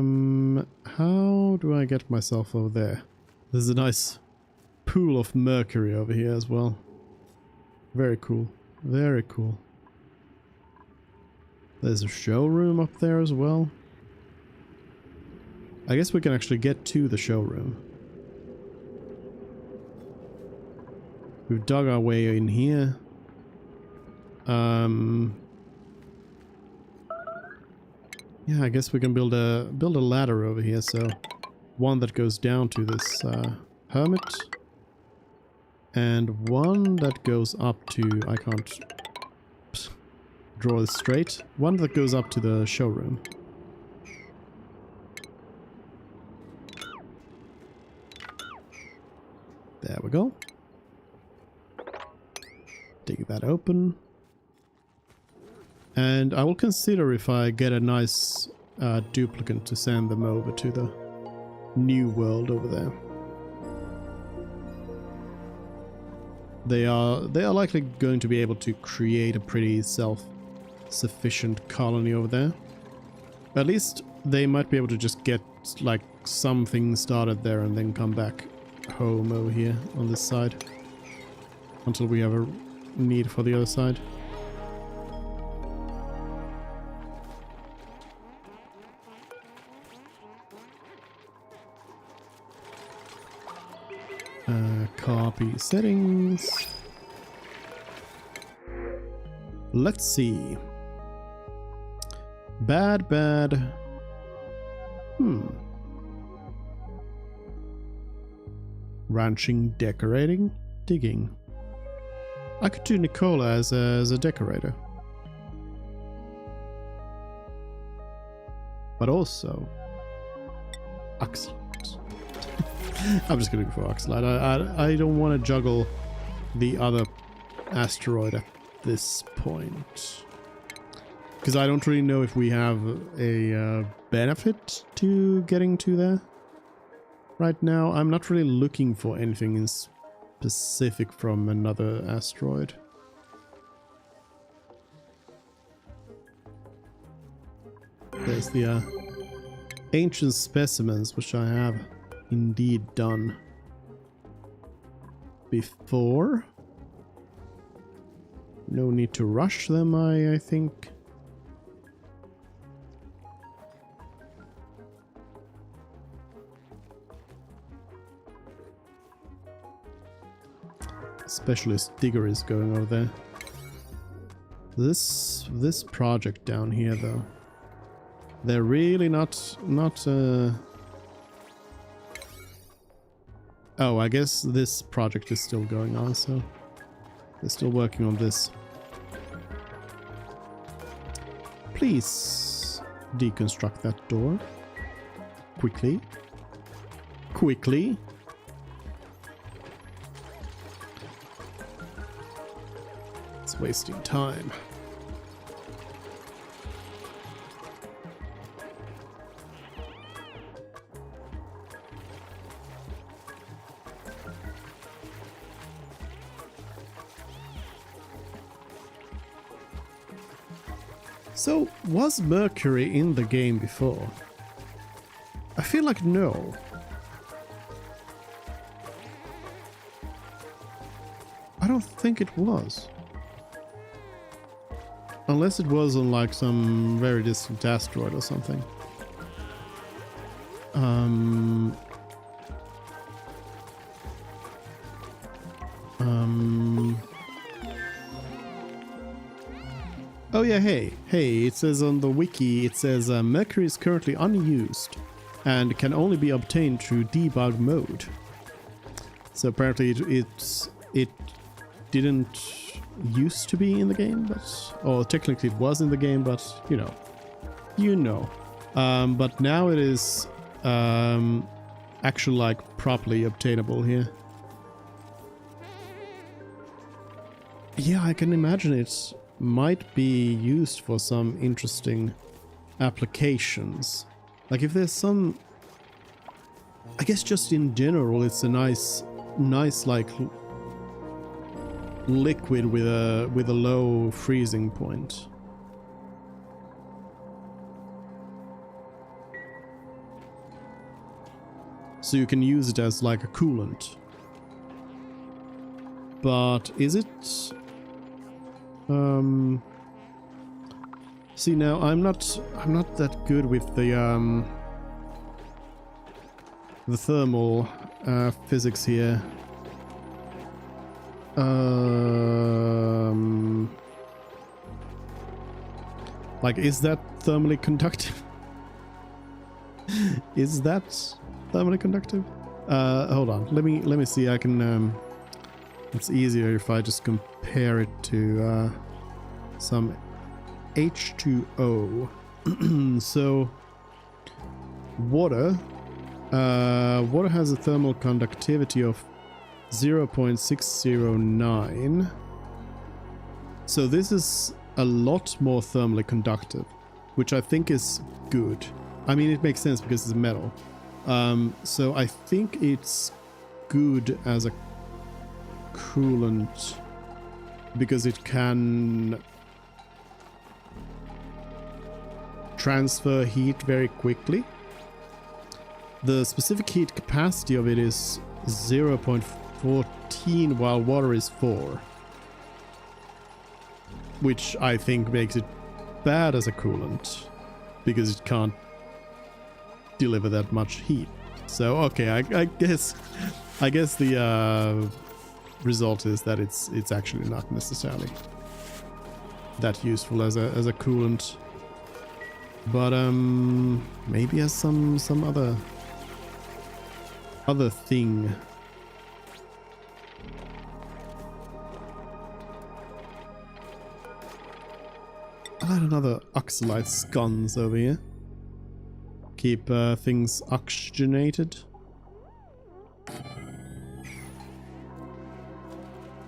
do I get myself over there? There's a nice pool of mercury over here as well. Very cool. Very cool. There's a showroom up there as well. I guess we can actually get to the showroom. We've dug our way in here. Yeah, I guess we can build a ladder over here, so one that goes down to this hermit, and one that goes up to, I can't draw this straight, one that goes up to the showroom. There we go. Dig that open. And I will consider if I get a nice duplicate to send them over to the new world over there. They are likely going to be able to create a pretty self-sufficient colony over there. At least they might be able to just get like something started there and then come back home over here on this side until we have a need for the other side. Copy settings. Let's see. Bad. Ranching, decorating, digging. I could do Nicola as a decorator. But also Axel. I'm just gonna go for Oxalite. I don't want to juggle the other asteroid at this point. Because I don't really know if we have a benefit to getting to there. Right now, I'm not really looking for anything in specific from another asteroid. There's the ancient specimens, which I have indeed done before. No need to rush them, I think. Specialist digger is going over there. This project down here though, they're really not oh, I guess this project is still going on, so they're still working on this. Please deconstruct that door. Quickly. Quickly. It's wasting time. So, was Mercury in the game before? I feel like no. I don't think it was. Unless it was on like some very distant asteroid or something. Oh yeah, hey, it says on the wiki, it says Mercury is currently unused and can only be obtained through debug mode. So apparently it didn't used to be in the game, or technically it was in the game, but you know. But now it is actually like properly obtainable here. Yeah, I can imagine it might be used for some interesting applications. Like if there's some, I guess just in general it's a nice like liquid with a low freezing point. So you can use it as like a coolant. But is it? See, now I'm not that good with the thermal physics here. Like, is that thermally conductive? Is that thermally conductive? Hold on. Let me see. I can. It's easier if I just compare it to some H2O. So water has a thermal conductivity of 0.609. So this is a lot more thermally conductive, which I think is good. I mean, it makes sense because it's metal. So I think it's good as a coolant because it can transfer heat very quickly. The specific heat capacity of it is 0.14 while water is 4, which I think makes it bad as a coolant because it can't deliver that much heat. So okay, I guess the result is that it's actually not necessarily that useful as a coolant, but maybe as some other thing. I'll add another oxalite scones over here. Keep things oxygenated.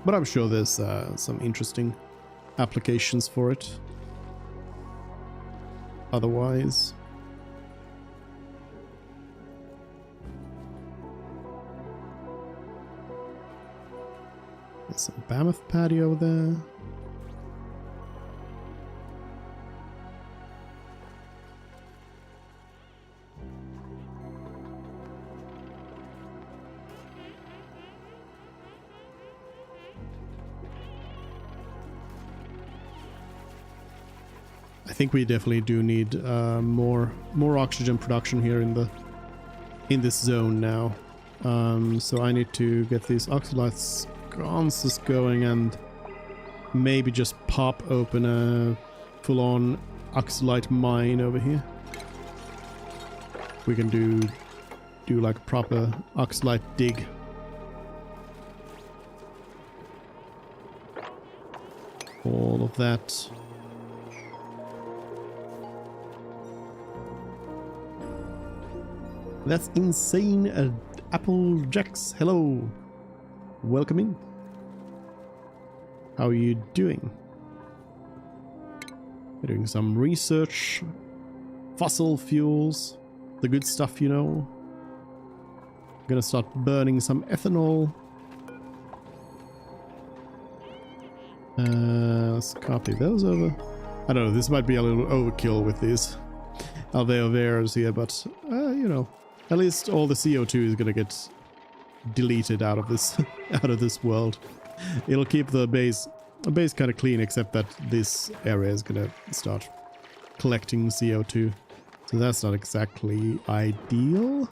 But I'm sure there's some interesting applications for it. Otherwise. There's some mammoth patty over there. I think we definitely do need more oxygen production here in this zone now. So I need to get these oxalite sconces going and maybe just pop open a full-on oxalite mine over here. We can do like a proper oxalite dig. All of that. That's insane. Apple Jacks, hello. Welcome in. How are you doing? We're doing some research. Fossil fuels. The good stuff, you know. Gonna start burning some ethanol. Let's copy those over. I don't know, this might be a little overkill with these alveolators here, but you know. At least all the CO2 is gonna get deleted out of this world. It'll keep the base kind of clean, except that this area is gonna start collecting CO2. So that's not exactly ideal.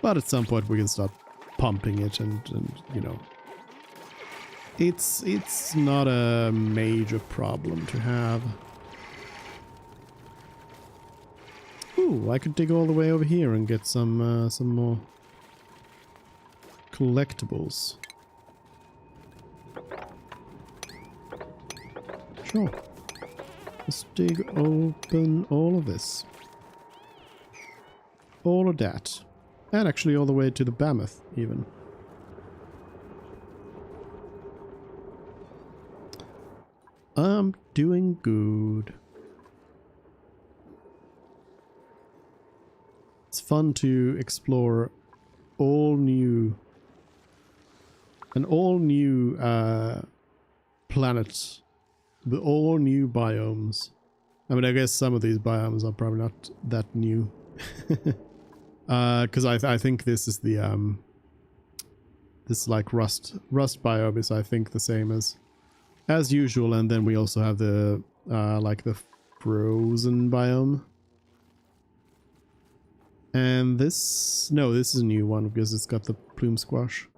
But at some point we can start pumping it and you know, it's not a major problem to have. Ooh, I could dig all the way over here and get some more collectibles. Sure. Let's dig open all of this. All of that. And actually all the way to the Mammoth, even. I'm doing good. It's fun to explore all new planets with all new biomes. I mean, I guess some of these biomes are probably not that new. Because I think this is the this like rust biome is I think the same as usual, and then we also have the like the frozen biome. And this is a new one because it's got the plume squash.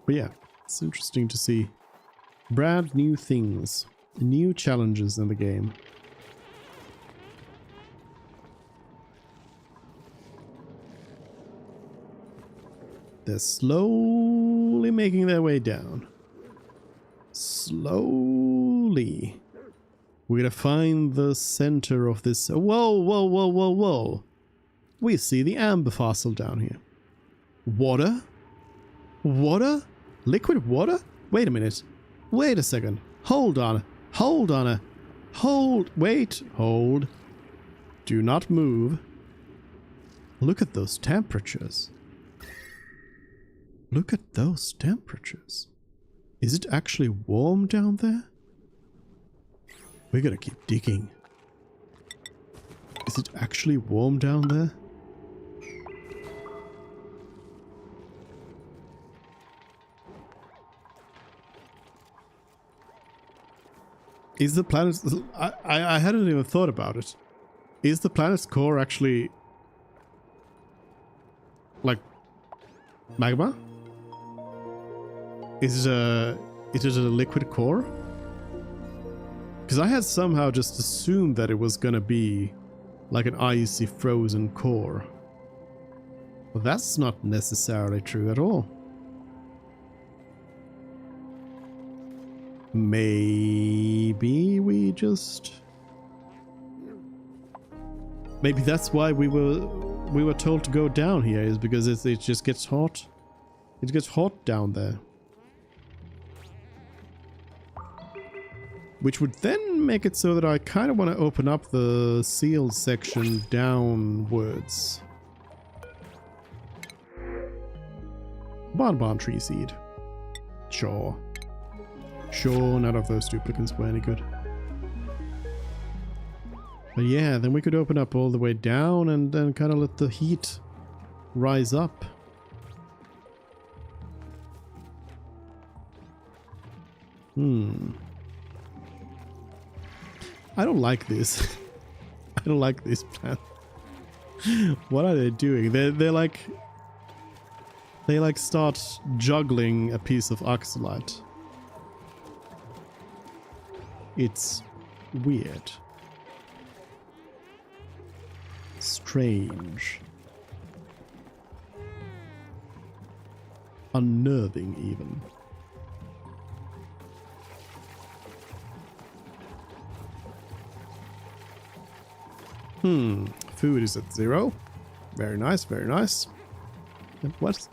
But yeah, it's interesting to see brand new things, new challenges in the game. They're slowly making their way down. Slowly. We're gonna find the center of this. Whoa, whoa, whoa, whoa, whoa. We see the amber fossil down here. Water? Water? Liquid water? Wait a minute. Wait a second. Hold on. Hold on. Wait. Hold. Do not move. Look at those temperatures. Look at those temperatures. Is it actually warm down there? We're gonna keep digging. Is it actually warm down there? Is the planet... I hadn't even thought about it. Is the planet's core actually... like... magma? Is it a liquid core? Because I had somehow just assumed that it was gonna be like an icy frozen core. But that's not necessarily true at all. Maybe we just... maybe that's why we were told to go down here, is because it just gets hot. It gets hot down there. Which would then make it so that I kind of want to open up the sealed section downwards. Bonbon tree seed. Sure. Sure, none of those duplicants were any good. But yeah, then we could open up all the way down and then kind of let the heat rise up. I don't like this. I don't like this plan. What are they doing? They like start juggling a piece of oxalite. It's weird. Strange. Unnerving even. Food is at 0. Very nice, very nice. And what?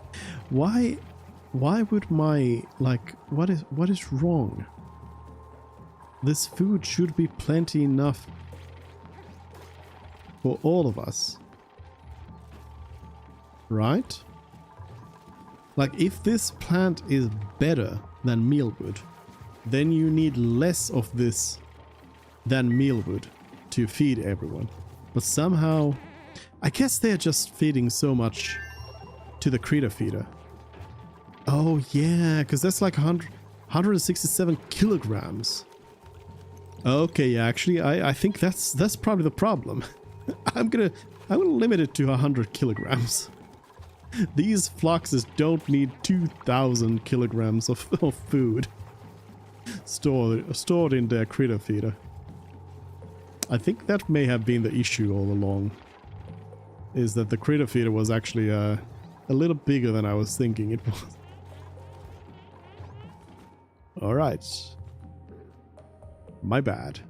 Why would my, like, what is wrong? This food should be plenty enough for all of us. Right? Like, if this plant is better than mealwood, then you need less of this than mealwood to feed everyone. But somehow, I guess they're just feeding so much to the critter feeder. Oh yeah, because that's like 167 kilograms. Okay, actually, I think that's probably the problem. I'm gonna limit it to 100 kilograms. These fluxes don't need 2,000 kilograms of food stored in their critter feeder. I think that may have been the issue all along, is that the critter feeder was actually a little bigger than I was thinking it was. Alright. My bad.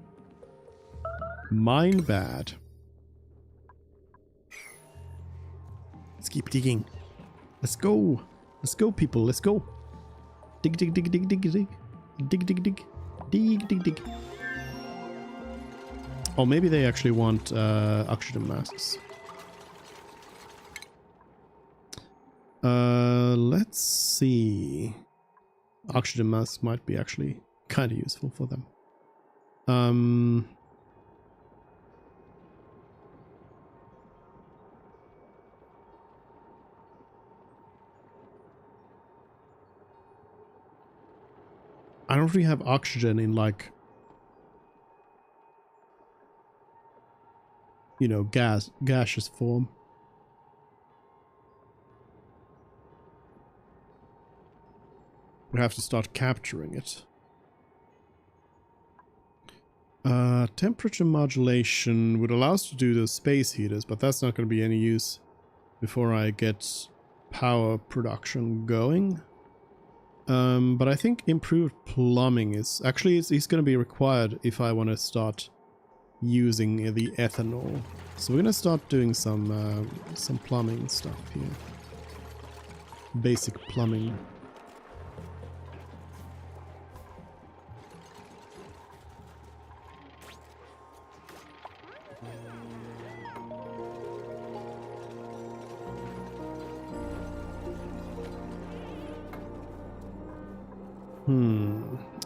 Mine bad. Let's keep digging. Let's go. Let's go, people. Let's go. Dig, dig, dig, dig, dig, dig. Dig, dig, dig. Dig, dig, dig. Oh, maybe they actually want oxygen masks. Let's see. Oxygen masks might be actually kind of useful for them. I don't really have oxygen in, like, you know, gaseous form. We have to start capturing it. Temperature modulation would allow us to do those space heaters, but that's not going to be any use before I get power production going. But I think improved plumbing is actually it's going to be required if I want to start using the ethanol. So we're going to start doing some plumbing stuff here. Basic plumbing.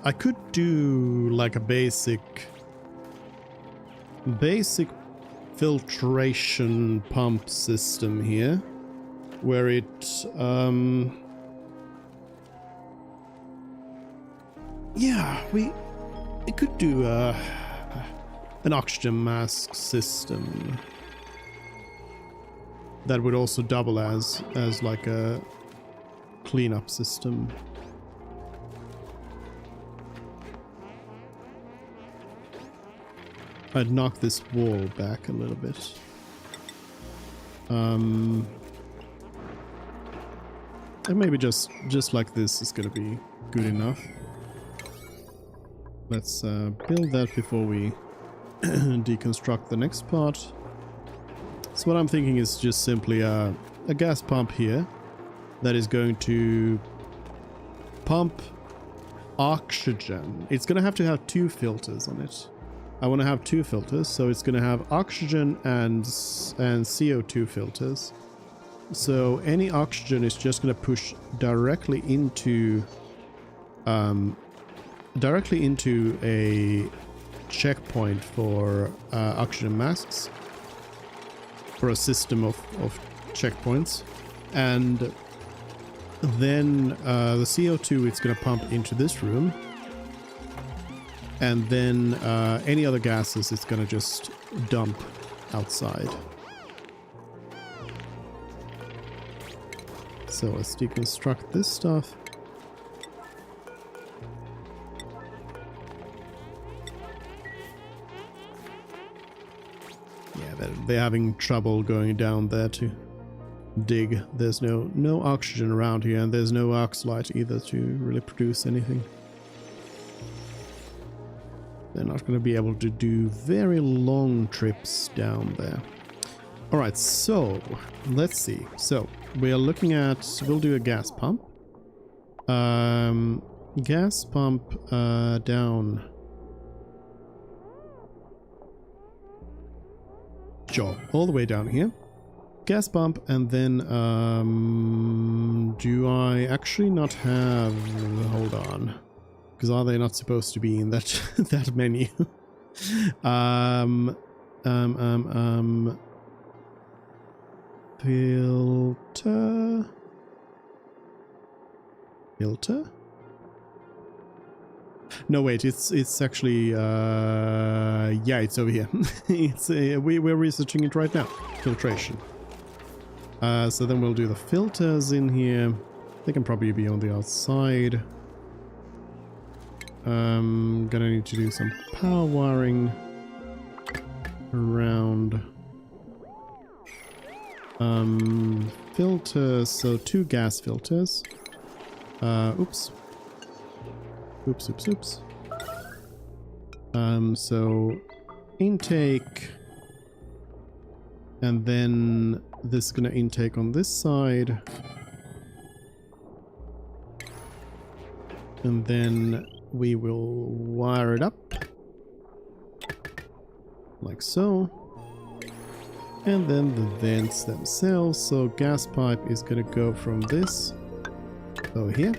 I could do like a basic filtration pump system here, where it yeah, we could do an oxygen mask system that would also double as like a cleanup system. I'd knock this wall back a little bit. And maybe just like this is gonna be good enough. Let's build that before we deconstruct the next part. So what I'm thinking is just simply a gas pump here that is going to pump oxygen. It's gonna have to have 2 filters on it. I want to have 2 filters, so it's going to have oxygen and CO2 filters. So any oxygen is just going to push directly into a checkpoint for oxygen masks, for a system of checkpoints, and then the CO2 it's going to pump into this room. And then any other gases it's gonna just dump outside. So let's deconstruct this stuff. Yeah, they're having trouble going down there to dig. There's no oxygen around here, and there's no oxalite either to really produce anything. They're not going to be able to do very long trips down there. Alright, so let's see. So we are looking at, we'll do a gas pump. Gas pump down. Sure, all the way down here. Gas pump, and then do I actually not have, hold on. Because are they not supposed to be in that that menu? Filter? No, wait, it's actually yeah, it's over here. It's we're researching it right now. Filtration. So then we'll do the filters in here. They can probably be on the outside. Gonna need to do some power wiring around. Filters, so 2 gas filters. Oops. So intake, and then this is gonna intake on this side, and then we will wire it up like so, and then the vents themselves. So gas pipe is gonna go from this over here,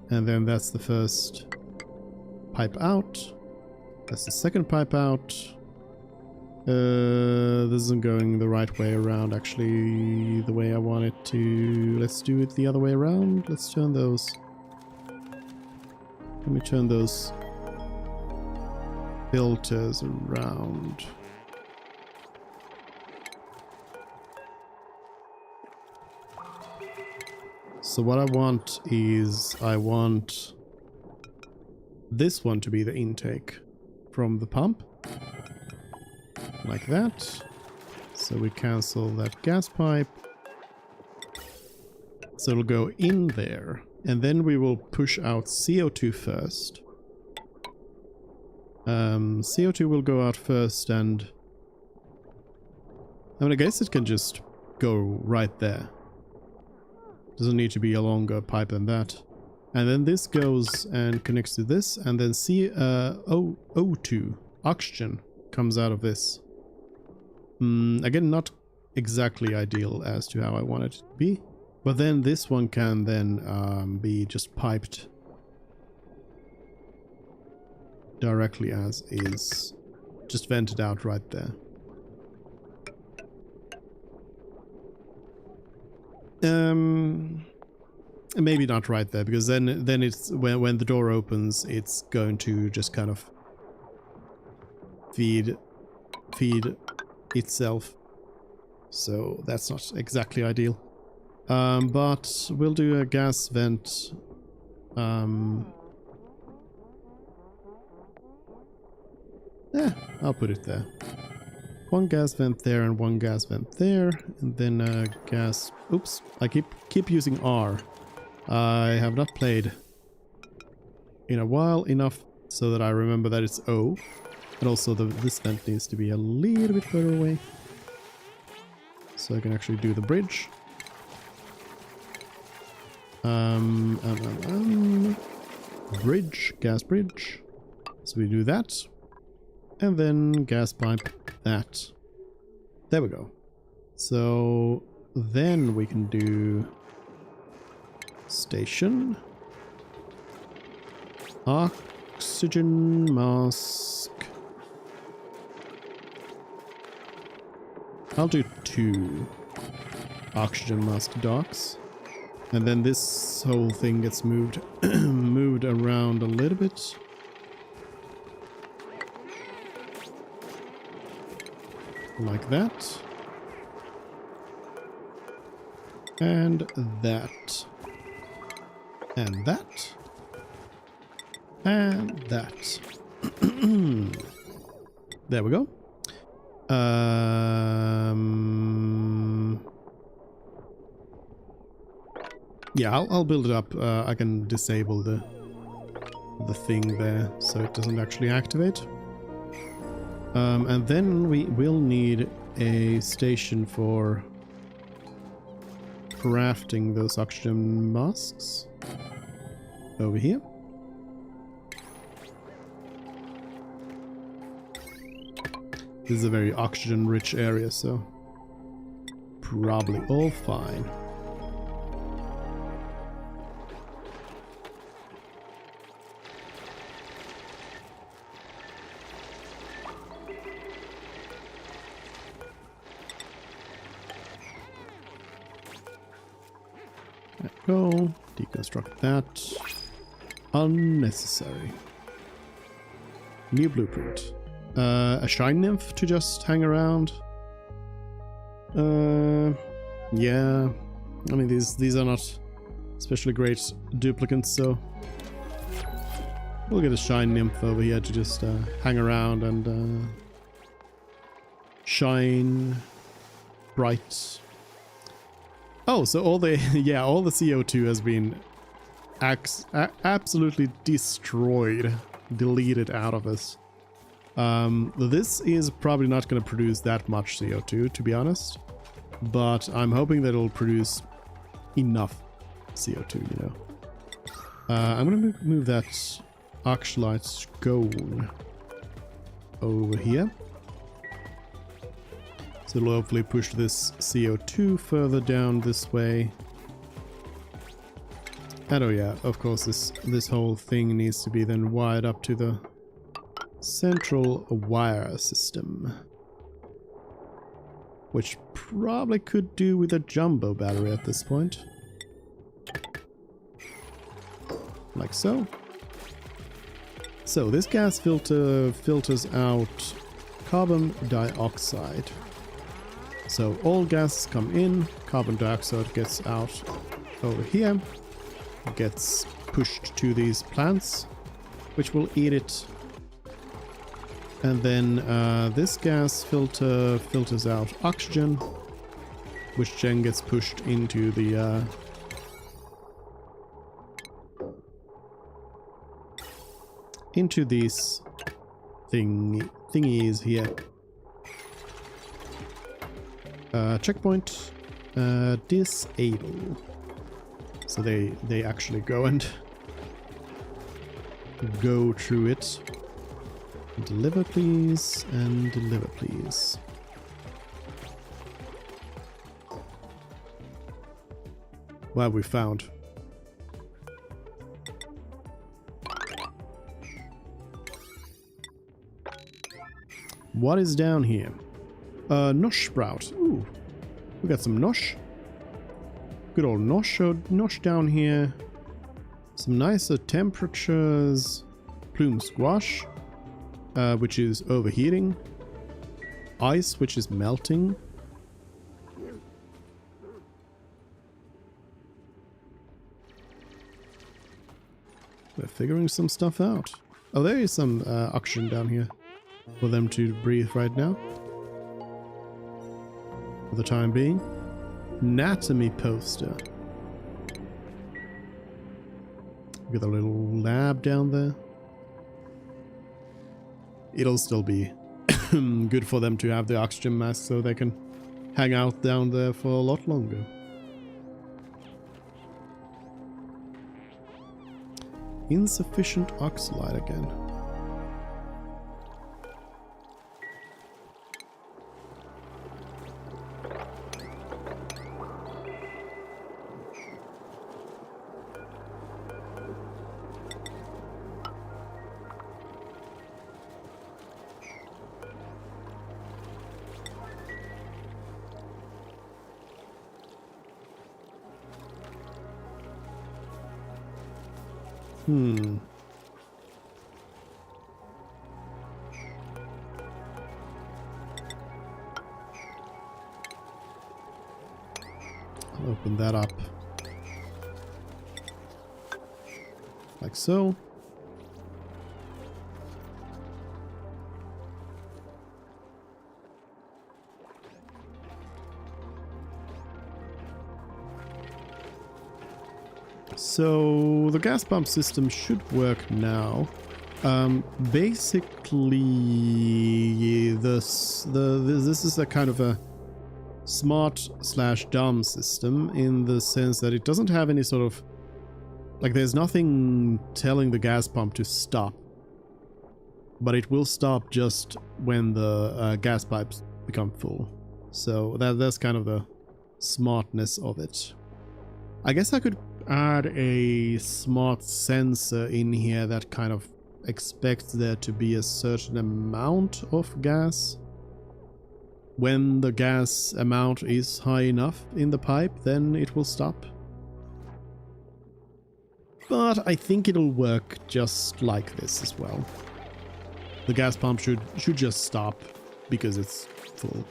and then that's the first pipe out. That's the second pipe out. This isn't going the right way around, actually, the way I want it to. Let's do it the other way around. Let's turn those. Let me turn those filters around. So what I want is, I want this one to be the intake from the pump, like that. So we cancel that gas pipe. So it'll go in there, and then we will push out CO2 first. CO2 will go out first, and I mean, I guess it can just go right there. Doesn't need to be a longer pipe than that. And then this goes and connects to this, and then O2, oxygen, comes out of this. Again, not exactly ideal as to how I want it to be. But then this one can then be just piped directly as is. Just vented out right there. Maybe not right there, because then it's when the door opens, it's going to just kind of feed itself. So that's not exactly ideal. But we'll do a gas vent. Yeah, I'll put it there. One gas vent there and one gas vent there, and then a gas. Oops! I keep using R. I have not played in a while enough so that I remember that it's O, and also this vent needs to be a little bit further away, so I can actually do the bridge. Bridge, gas bridge. So we do that, and then gas pipe that. There we go. So then we can do station, oxygen mask. I'll do 2 oxygen mask docks, and then this whole thing gets moved moved around a little bit. Like that. And that. And that. And that. There we go. Yeah, I'll build it up. I can disable the thing there so it doesn't actually activate. And then we will need a station for crafting those oxygen masks over here. This is a very oxygen rich area, so probably all fine. Go, deconstruct that. Unnecessary. New blueprint. A shine nymph to just hang around. Yeah, I mean these are not especially great duplicates, so we'll get a shine nymph over here to just hang around and shine bright. Oh, so all the yeah, all the CO2 has been absolutely destroyed, deleted out of us. This is probably not going to produce that much CO2, to be honest, but I'm hoping that it'll produce enough CO2, you know. I'm going to move that Arclight Scone over here. So it'll hopefully push this CO2 further down this way. And oh yeah, of course this whole thing needs to be then wired up to the central wire system, which probably could do with a jumbo battery at this point. Like so. So this gas filter filters out carbon dioxide. So all gases come in, carbon dioxide gets out over here, gets pushed to these plants, which will eat it. And then this gas filter filters out oxygen, which then gets pushed into the into these thingies here. Checkpoint disable. So they actually go and go through it. Deliver please, and deliver please. What have we found? What is down here? Nosh sprout. Ooh, we got some nosh. Good old nosh down here. Some nicer temperatures. Plume squash, which is overheating. Ice, which is melting. We're figuring some stuff out. Oh, there is some oxygen down here for them to breathe right now. For the time being. Anatomy poster. With a little lab down there. It'll still be good for them to have the oxygen mask so they can hang out down there for a lot longer. Insufficient oxalite again. I'll open that up. Like so. So the gas pump system should work now. Basically, this is a kind of a smart/dumb system in the sense that it doesn't have any sort of, like, there's nothing telling the gas pump to stop, but it will stop just when the gas pipes become full. So that's kind of the smartness of it. I guess I could add a smart sensor in here that kind of expects there to be a certain amount of gas. When the gas amount is high enough in the pipe, then it will stop. But I think it'll work just like this as well. The gas pump should just stop because it's full.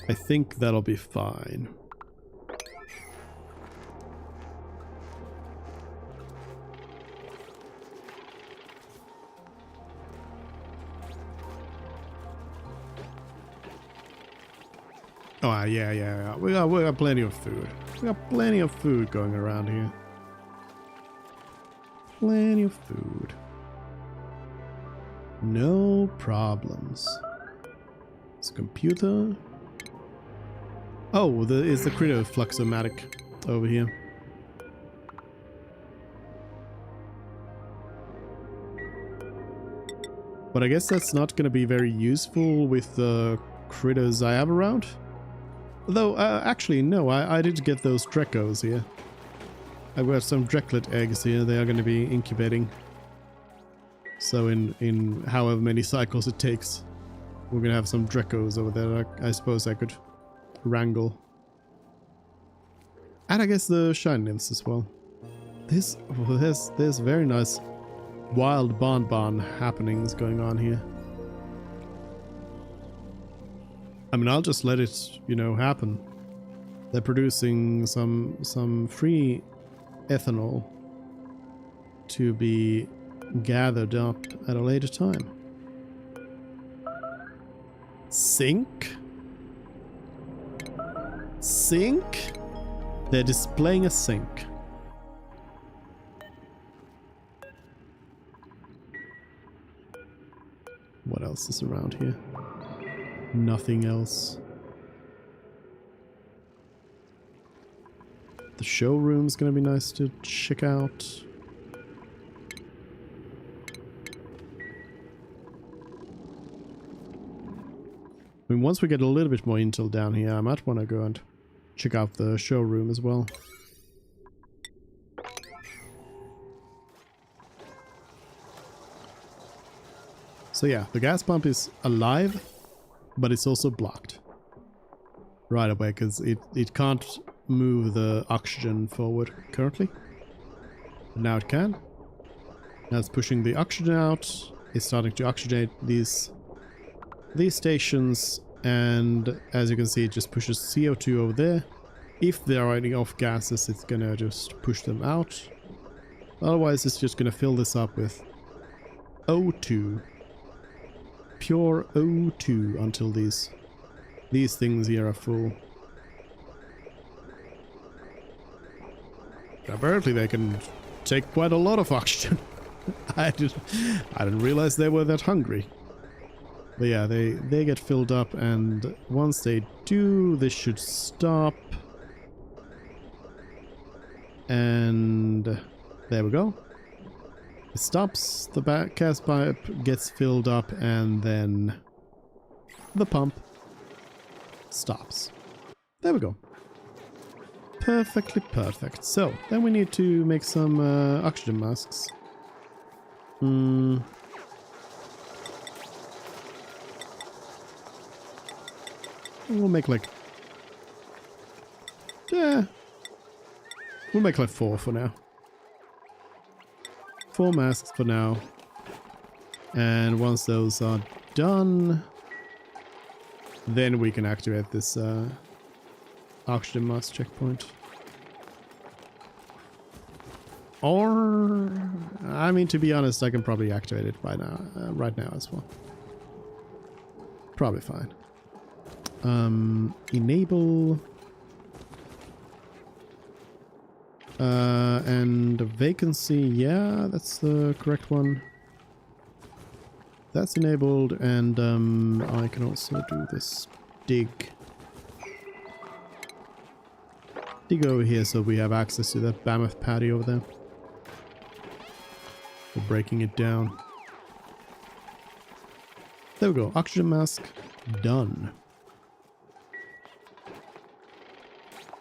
I think that'll be fine. Oh, yeah. We got plenty of food. We got plenty of food going around here. Plenty of food. No problems. It's a computer. Oh, is the critter Fluxomatic over here. But I guess that's not going to be very useful with the critters I have around. Though, actually, no, I did get those Drekos here. I've got some Dreklet eggs here. They are going to be incubating. So in however many cycles it takes, we're going to have some Drekos over there. I suppose I could wrangle. And I guess the Shine Nymphs as well. There's very nice wild bonbon happenings going on here. I mean, I'll just let it, you know, happen. They're producing some free ethanol to be gathered up at a later time. Sink? Sink? They're displaying a sink. What else is around here? Nothing else. The showroom's gonna be nice to check out. I mean, once we get a little bit more intel down here, I might want to go and check out the showroom as well. So yeah, the gas pump is alive, but it's also blocked right away because it can't move the oxygen forward currently. But now it can. Now it's pushing the oxygen out. It's starting to oxygenate these stations, and as you can see, it just pushes CO2 over there. If there are any off gases, it's gonna just push them out. Otherwise, it's just gonna fill this up with O2. Pure O2 until these things here are full. Apparently they can take quite a lot of oxygen. I didn't realize they were that hungry. But yeah, they get filled up, and once they do, this should stop. And there we go. It stops, the gas pipe gets filled up, and then the pump stops. There we go. Perfectly perfect. So, then we need to make some oxygen masks. We'll make like... yeah. We'll make like 4 for now. 4 masks for now. And once those are done, then we can activate this oxygen mask checkpoint. Or, I mean, to be honest, I can probably activate it right now as well. Probably fine. Enable. And vacancy, yeah, that's the correct one. That's enabled, and I can also do this dig over here so we have access to that mammoth patty over there. We're breaking it down. There we go, oxygen mask done.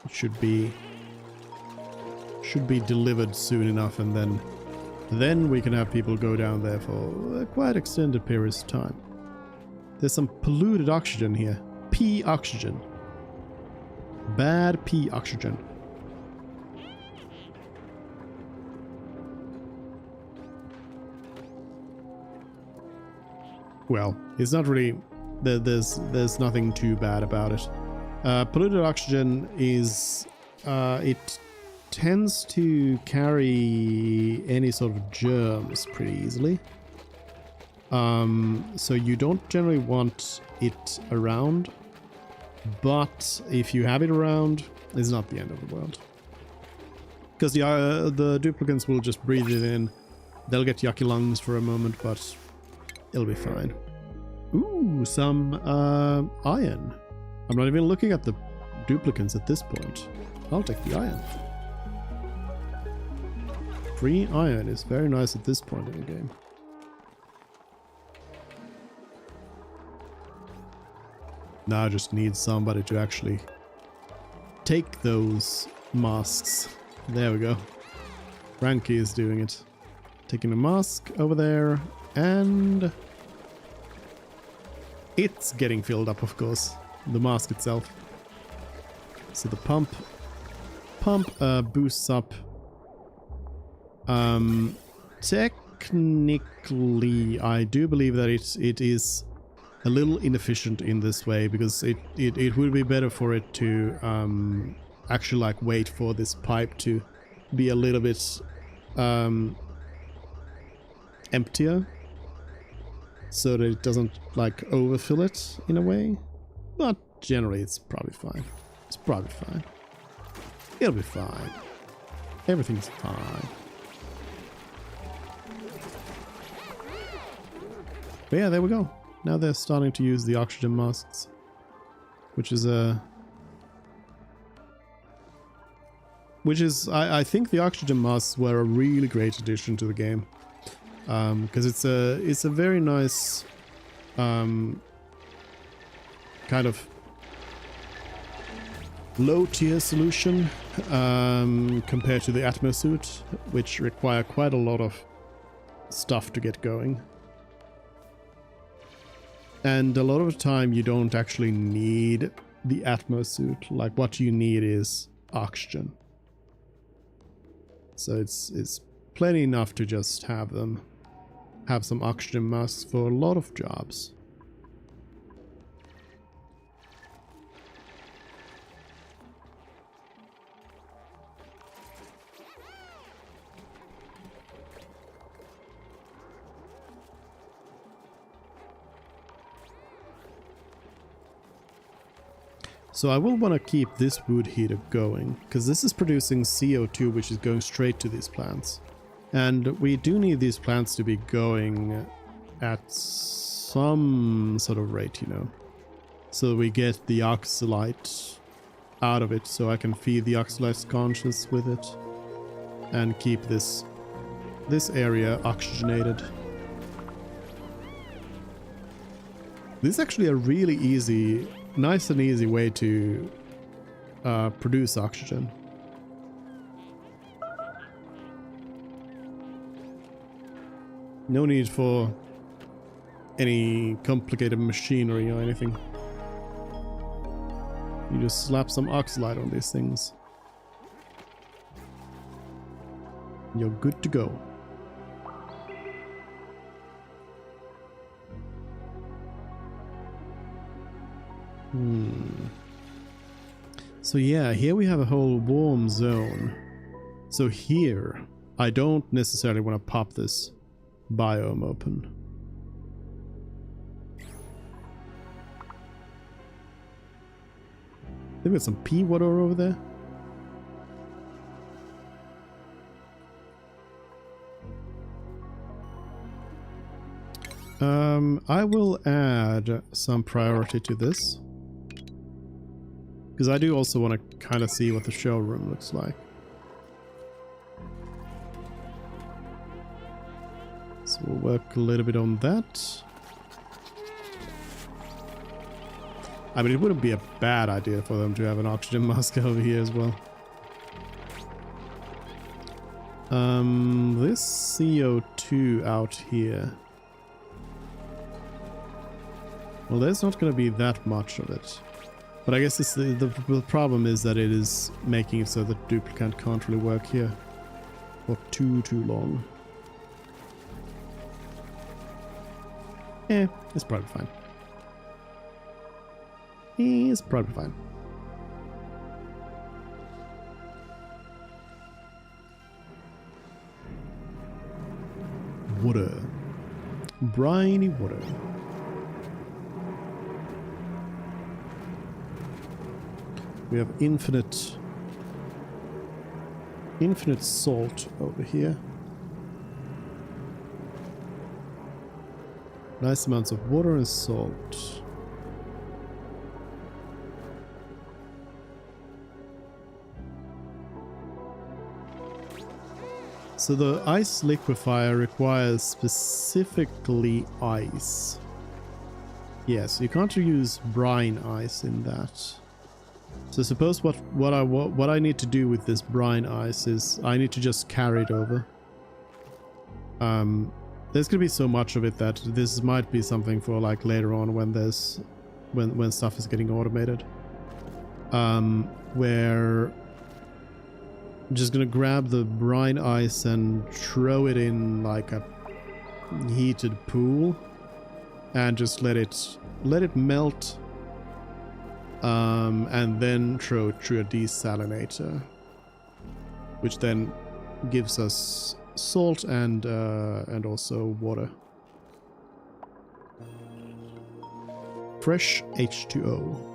It should be delivered soon enough, and then we can have people go down there for quite extended periods of time. There's some polluted oxygen here. P oxygen. Bad P oxygen. Well, it's not really... There's nothing too bad about it. Polluted oxygen is it tends to carry any sort of germs pretty easily. So you don't generally want it around, but if you have it around, it's not the end of the world. Because the duplicants will just breathe it in. They'll get yucky lungs for a moment, but it'll be fine. Ooh, some iron. I'm not even looking at the duplicants at this point. I'll take the iron. Free iron is very nice at this point in the game. Now I just need somebody to actually take those masks. There we go. Frankie is doing it. Taking a mask over there, and it's getting filled up, of course. The mask itself. So the pump boosts up. Technically, I do believe that it is a little inefficient in this way, because it would be better for it to actually like wait for this pipe to be a little bit emptier, so that it doesn't like overfill it in a way. But generally it's probably fine. It's probably fine. It'll be fine. Everything's fine. But yeah, there we go. Now they're starting to use the oxygen masks, which is I think the oxygen masks were a really great addition to the game, because it's a very nice kind of low tier solution compared to the Atmosuit, which require quite a lot of stuff to get going. And a lot of the time you don't actually need the Atmosuit. Like, what you need is oxygen. So it's plenty enough to just have some oxygen masks for a lot of jobs. So I will want to keep this wood heater going, because this is producing CO2, which is going straight to these plants. And we do need these plants to be going at some sort of rate, you know. So we get the oxalite out of it, so I can feed the oxalite conscious with it. And keep this area oxygenated. This is actually a really nice and easy way to produce oxygen. No need for any complicated machinery or anything. You just slap some oxalite on these things. You're good to go. So yeah, here we have a whole warm zone. So here, I don't necessarily want to pop this biome open. They've got some pea water over there. I will add some priority to this, because I do also want to kind of see what the showroom looks like. So we'll work a little bit on that. I mean, it wouldn't be a bad idea for them to have an oxygen mask over here as well. This CO2 out here. Well, there's not going to be that much of it. But I guess the problem is that it is making it so that duplicant can't really work here for too long. It's probably fine. It's probably fine. water. Briny water. We have infinite salt over here. Nice amounts of water and salt. So the ice liquefier requires specifically ice. Yes, you can't use brine ice in that. So suppose what I need to do with this brine ice is I need to just carry it over. There's gonna be so much of it that this might be something for like later on when there's when stuff is getting automated. Where I'm just gonna grab the brine ice and throw it in like a heated pool and just let it melt, and then throw it through a desalinator, which then gives us salt and also water. Fresh H2O.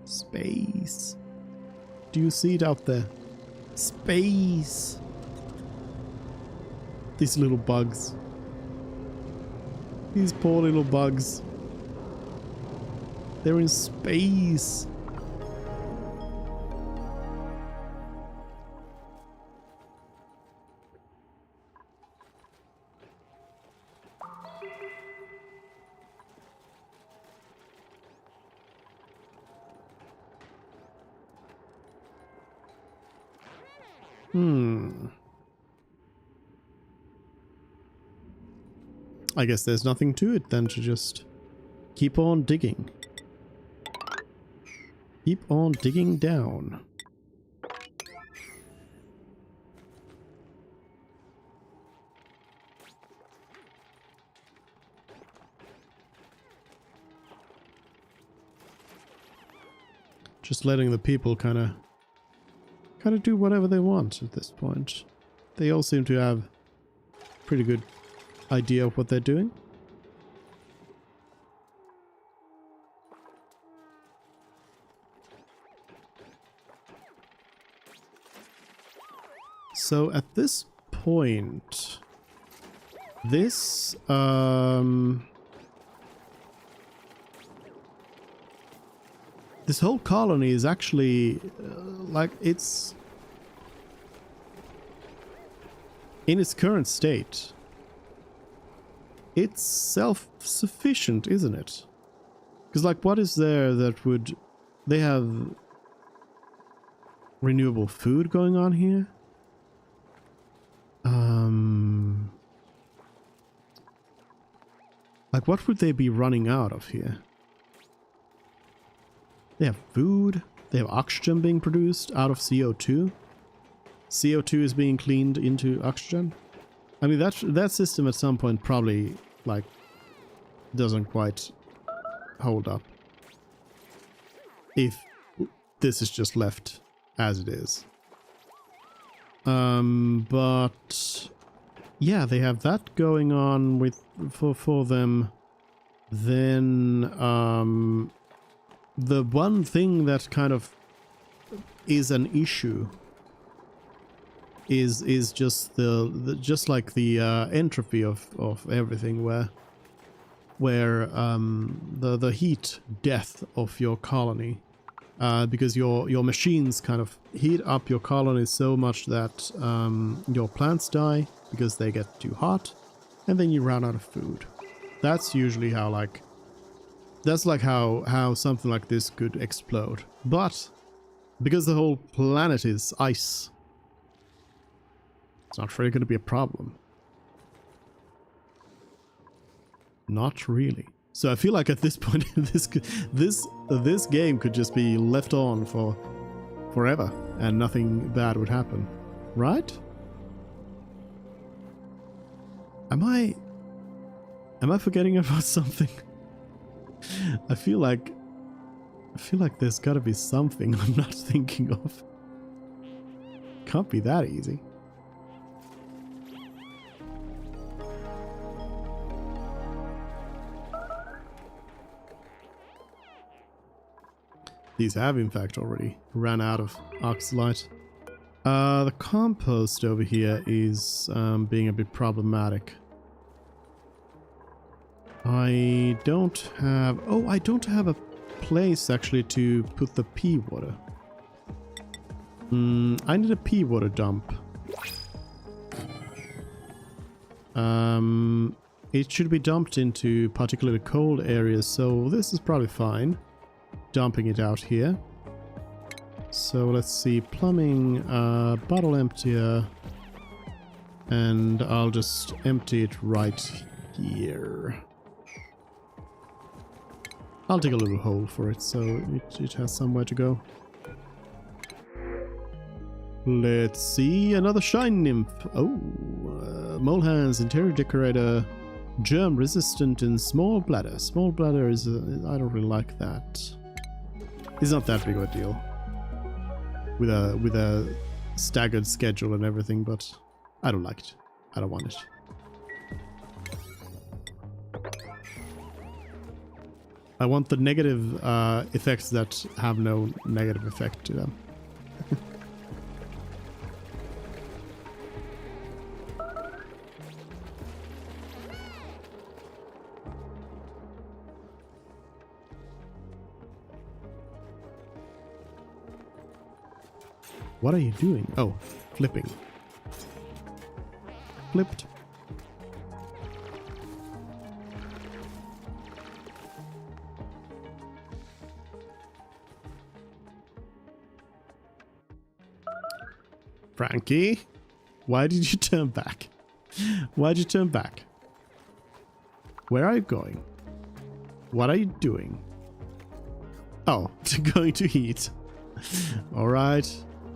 Space. Do you see it out there? Space. These little bugs. These poor little bugs. They're in space. I guess there's nothing to it then to just keep on digging. Keep on digging down. Just letting the people kind of do whatever they want at this point. They all seem to have pretty good idea of what they're doing. So at this point, this this whole colony is actually like it's in its current state. It's self-sufficient, isn't it? Because like what is there that would... They have renewable food going on here? Like what would they be running out of here? They have food. They have oxygen being produced out of CO2. CO2 is being cleaned into oxygen. I mean, that system at some point probably, like, doesn't quite hold up. If this is just left as it is. But... yeah, they have that going on with for them. Then, the one thing that kind of is an issue is just just like the entropy of everything, where the heat death of your colony, because your machines kind of heat up your colony so much that your plants die because they get too hot, and then you run out of food. That's usually how how something like this could explode. But because the whole planet is ice, it's not really going to be a problem. Not really. So I feel like at this point, this game could just be left on for forever, and nothing bad would happen, right? Am I forgetting about something? I feel like there's got to be something I'm not thinking of. Can't be that easy. These have in fact already ran out of oxalite. The compost over here is being a bit problematic. I don't have... Oh, I don't have a place actually to put the pea water. I need a pea water dump. It should be dumped into particularly cold areas, so this is probably fine. Dumping it out here. So let's see, plumbing, bottle emptier, and I'll just empty it right here. I'll dig a little hole for it so it has somewhere to go. Let's see, another shine nymph. Oh, mole hands, interior decorator, germ resistant and small bladder. Small bladder is, I don't really like that. It's not that big of a deal. With a staggered schedule and everything, but I don't like it. I don't want it. I want the negative effects that have no negative effect to them. What are you doing? Oh, flipping. Flipped. Frankie, why did you turn back? Why'd you turn back? Where are you going? What are you doing? Oh, going to eat. All right.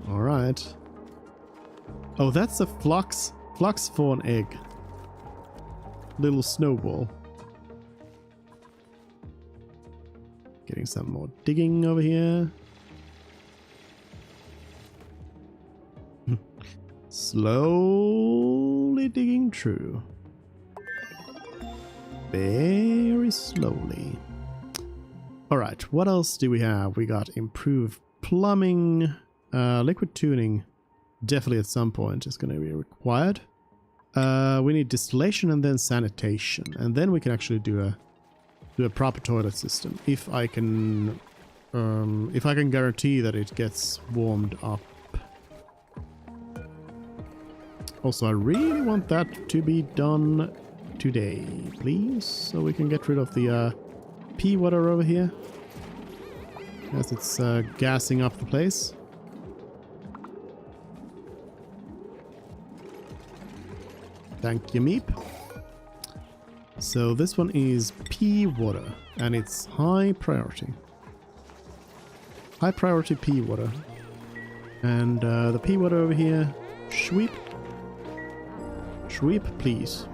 All right. Oh, that's a flux fawn egg. Little snowball. Getting some more digging over here. Slowly digging through. Very slowly. Alright, what else do we have? We got improved plumbing. Liquid tuning. Definitely at some point is going to be required. We need distillation and then sanitation. And then we can actually do a proper toilet system. If I can guarantee that it gets warmed up. Also, I really want that to be done today, please, so we can get rid of the pea water over here, as it's gassing up the place. Thank you, Meep. So this one is pea water, and it's high priority. High priority pea water. And the pea water over here, sweep. Sweep, please.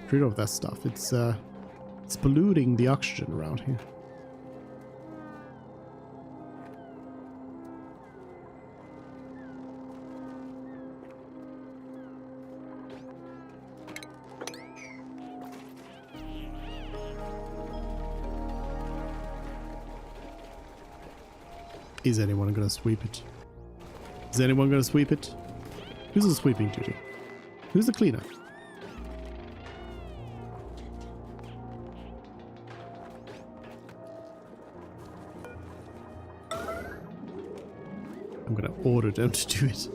Get rid of that stuff. It's polluting the oxygen around here. Is anyone gonna sweep it? Is anyone gonna sweep it? Who's the sweeping duty? Who's the cleaner? I'm gonna order them to do it.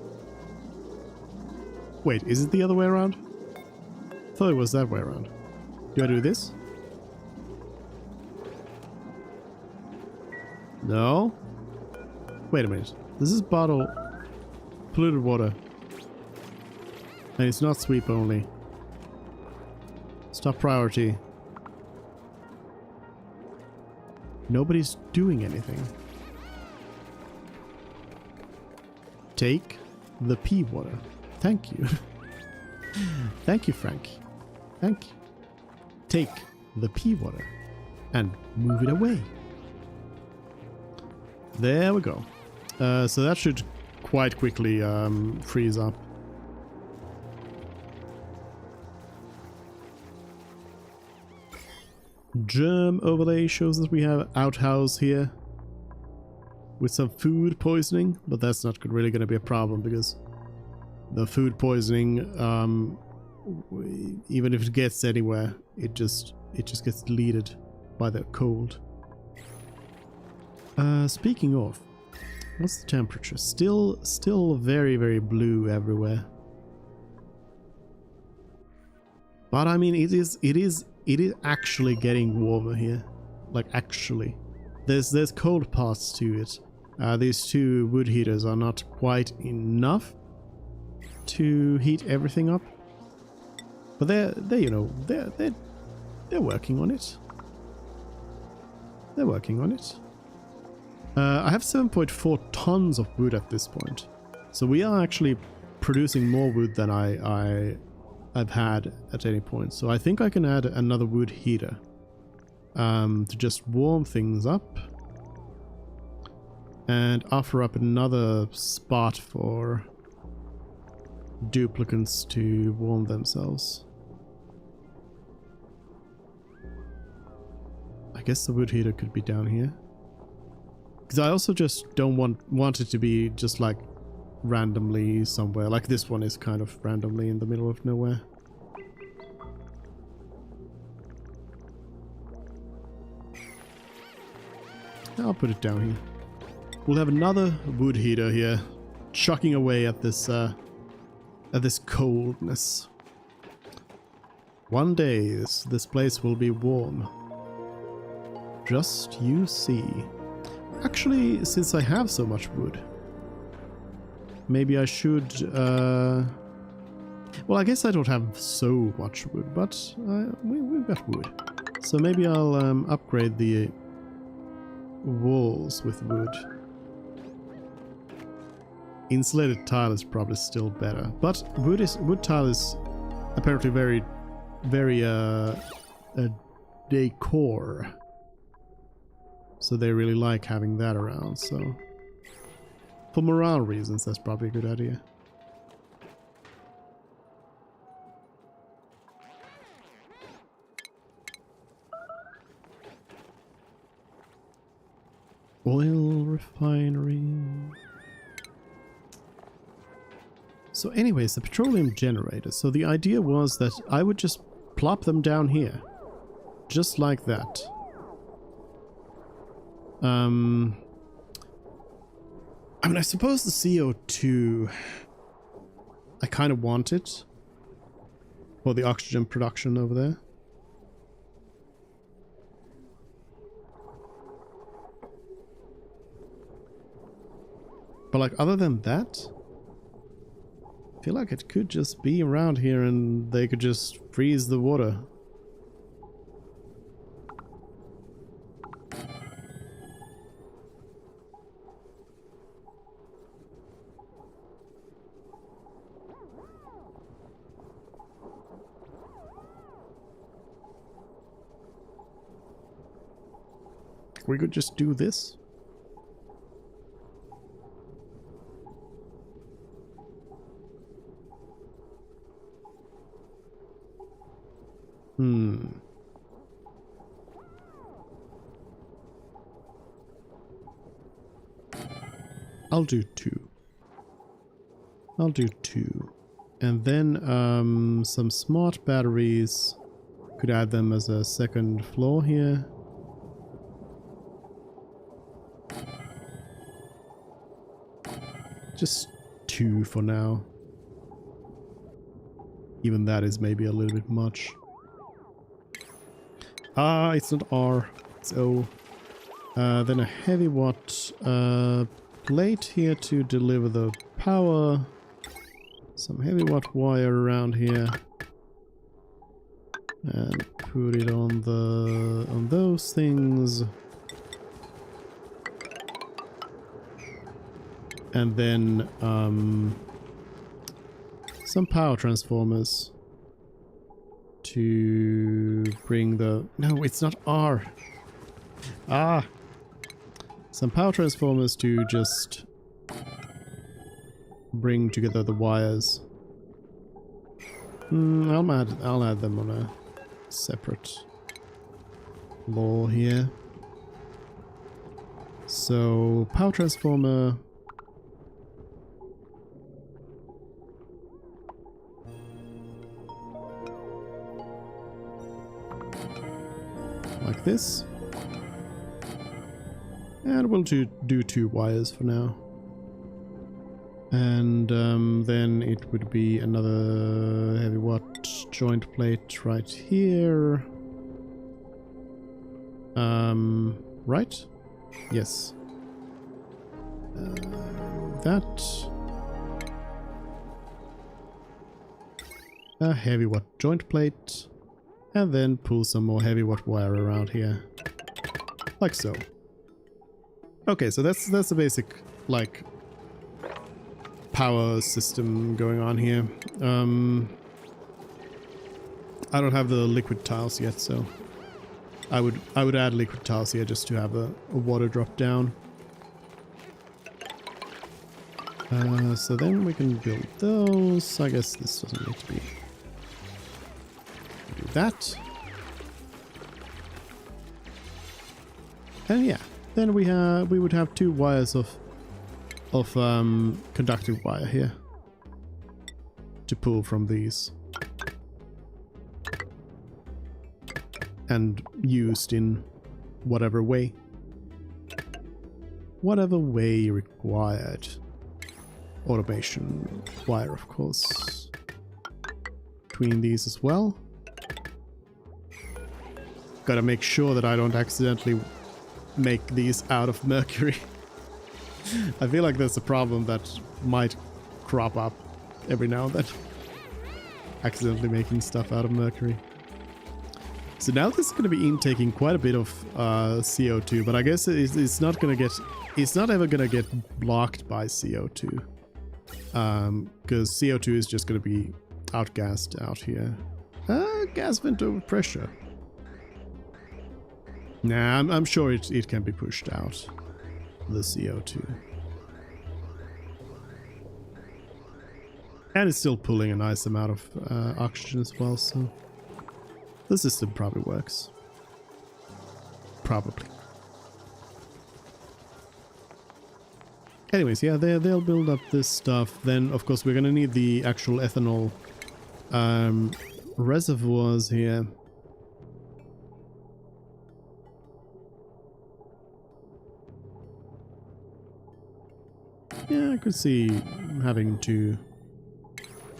Wait, is it the other way around? I thought it was that way around. Do I do this? No? Wait a minute. This is bottle polluted water. And it's not sweep only. Stop priority. Nobody's doing anything. Take the pea water. Thank you. Thank you, Frank. Thank you. Take the pea water and move it away. There we go. So that should quite quickly freeze up. Germ overlay shows that we have outhouse here with some food poisoning, but that's not really going to be a problem because the food poisoning, even if it gets anywhere, it just gets deleted by the cold. Speaking of, what's the temperature? Still very, very blue everywhere. But I mean, it is actually getting warmer here. Like actually, there's cold parts to it. These two wood heaters are not quite enough to heat everything up, but they're working on it. They're working on it. I have 7.4 tons of wood at this point, so we are actually producing more wood than I've had at any point. So I think I can add another wood heater to just warm things up and offer up another spot for duplicants to warm themselves. I guess the wood heater could be down here. Because I also just don't want it to be just like randomly somewhere. Like this one is kind of randomly in the middle of nowhere. I'll put it down here. We'll have another wood heater here, chucking away at this coldness. One day this place will be warm. Just you see. Actually, since I have so much wood, maybe I should... well, I guess I don't have so much wood, but we've got wood. So maybe I'll upgrade the walls with wood. Insulated tile is probably still better, but wood tile is apparently very decor. So they really like having that around, so for morale reasons that's probably a good idea. Oil refinery. So anyways, the petroleum generators. So the idea was that I would just plop them down here. Just like that. I mean, I suppose the CO2... I kind of want it. For the oxygen production over there. But like, other than that... I feel like it could just be around here and they could just freeze the water. We could just do this. I'll do two. I'll do two. And then some smart batteries. Could add them as a second floor here. Just two for now. Even that is maybe a little bit much. Ah, it's not R, it's O. Then a heavy watt plate here to deliver the power. Some heavy watt wire around here. And put it on those things. And then some power transformers to bring the... No, it's not R. Ah! Some power transformers to just bring together the wires. I'll add them on a separate floor here. So power transformer. Like this. And we'll do 2 wires for now. And then it would be another heavy watt joint plate right here. Right? Yes. That. A heavy watt joint plate. And then pull some more heavy watt wire around here. Like so. Okay, so that's the basic, like, power system going on here. I don't have the liquid tiles yet, so I would add liquid tiles here just to have a water drop down. So then we can build those. I guess this doesn't need to be. Do that. And yeah, then we would have 2 wires of conductive wire here to pull from these and used in whatever way required. Automation wire, of course, between these as well. Gotta make sure that I don't accidentally make these out of mercury. I feel like there's a problem that might crop up every now and then. Accidentally making stuff out of mercury. So now this is going to be intaking quite a bit of CO2, but I guess it's not going to get... It's not ever going to get blocked by CO2. Because CO2 is just going to be outgassed out here. Gas vent over pressure. Nah, I'm sure it can be pushed out. The CO2. And it's still pulling a nice amount of oxygen as well, so the system probably works. Probably. Anyways, yeah, they'll build up this stuff. Then, of course, we're gonna need the actual ethanol reservoirs here. Yeah, I could see having two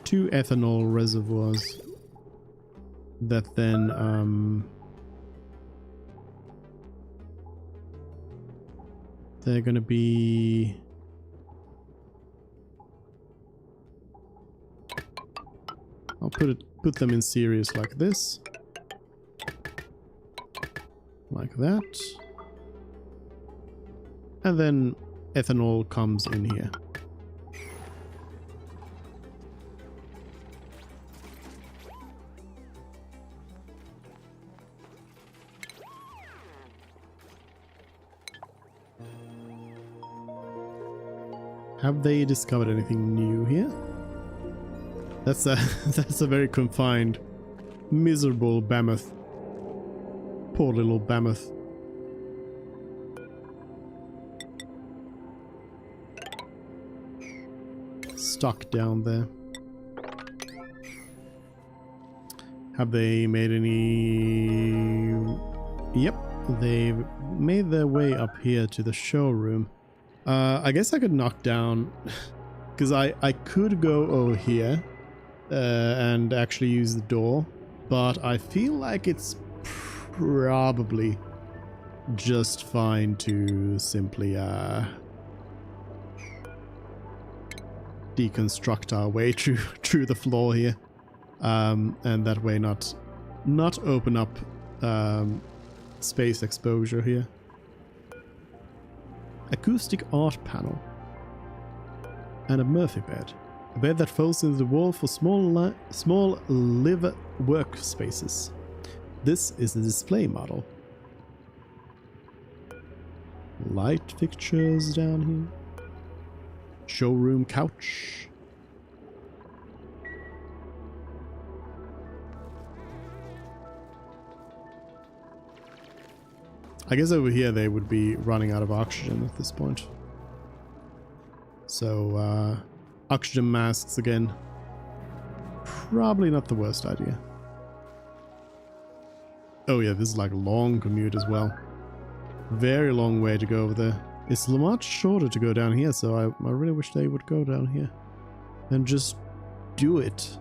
ethanol reservoirs that then they're gonna be I'll put them in series like this, like that, and then ethanol comes in here. Have they discovered anything new here? That's a that's a very confined, miserable mammoth. Poor little mammoth. Stuck down there. Have they made any... Yep, they've made their way up here to the showroom. I guess I could knock down, because I could go over here and actually use the door, but I feel like it's probably just fine to simply deconstruct our way through the floor here, and that way not open up space exposure here. Acoustic art panel and a Murphy bed. A bed that folds into the wall for small live workspaces. This is the display model. Light fixtures down here. Showroom couch. I guess over here they would be running out of oxygen at this point. So, oxygen masks again. Probably not the worst idea. Oh yeah, this is like a long commute as well. Very long way to go over there. It's much shorter to go down here, so I really wish they would go down here. And just do it.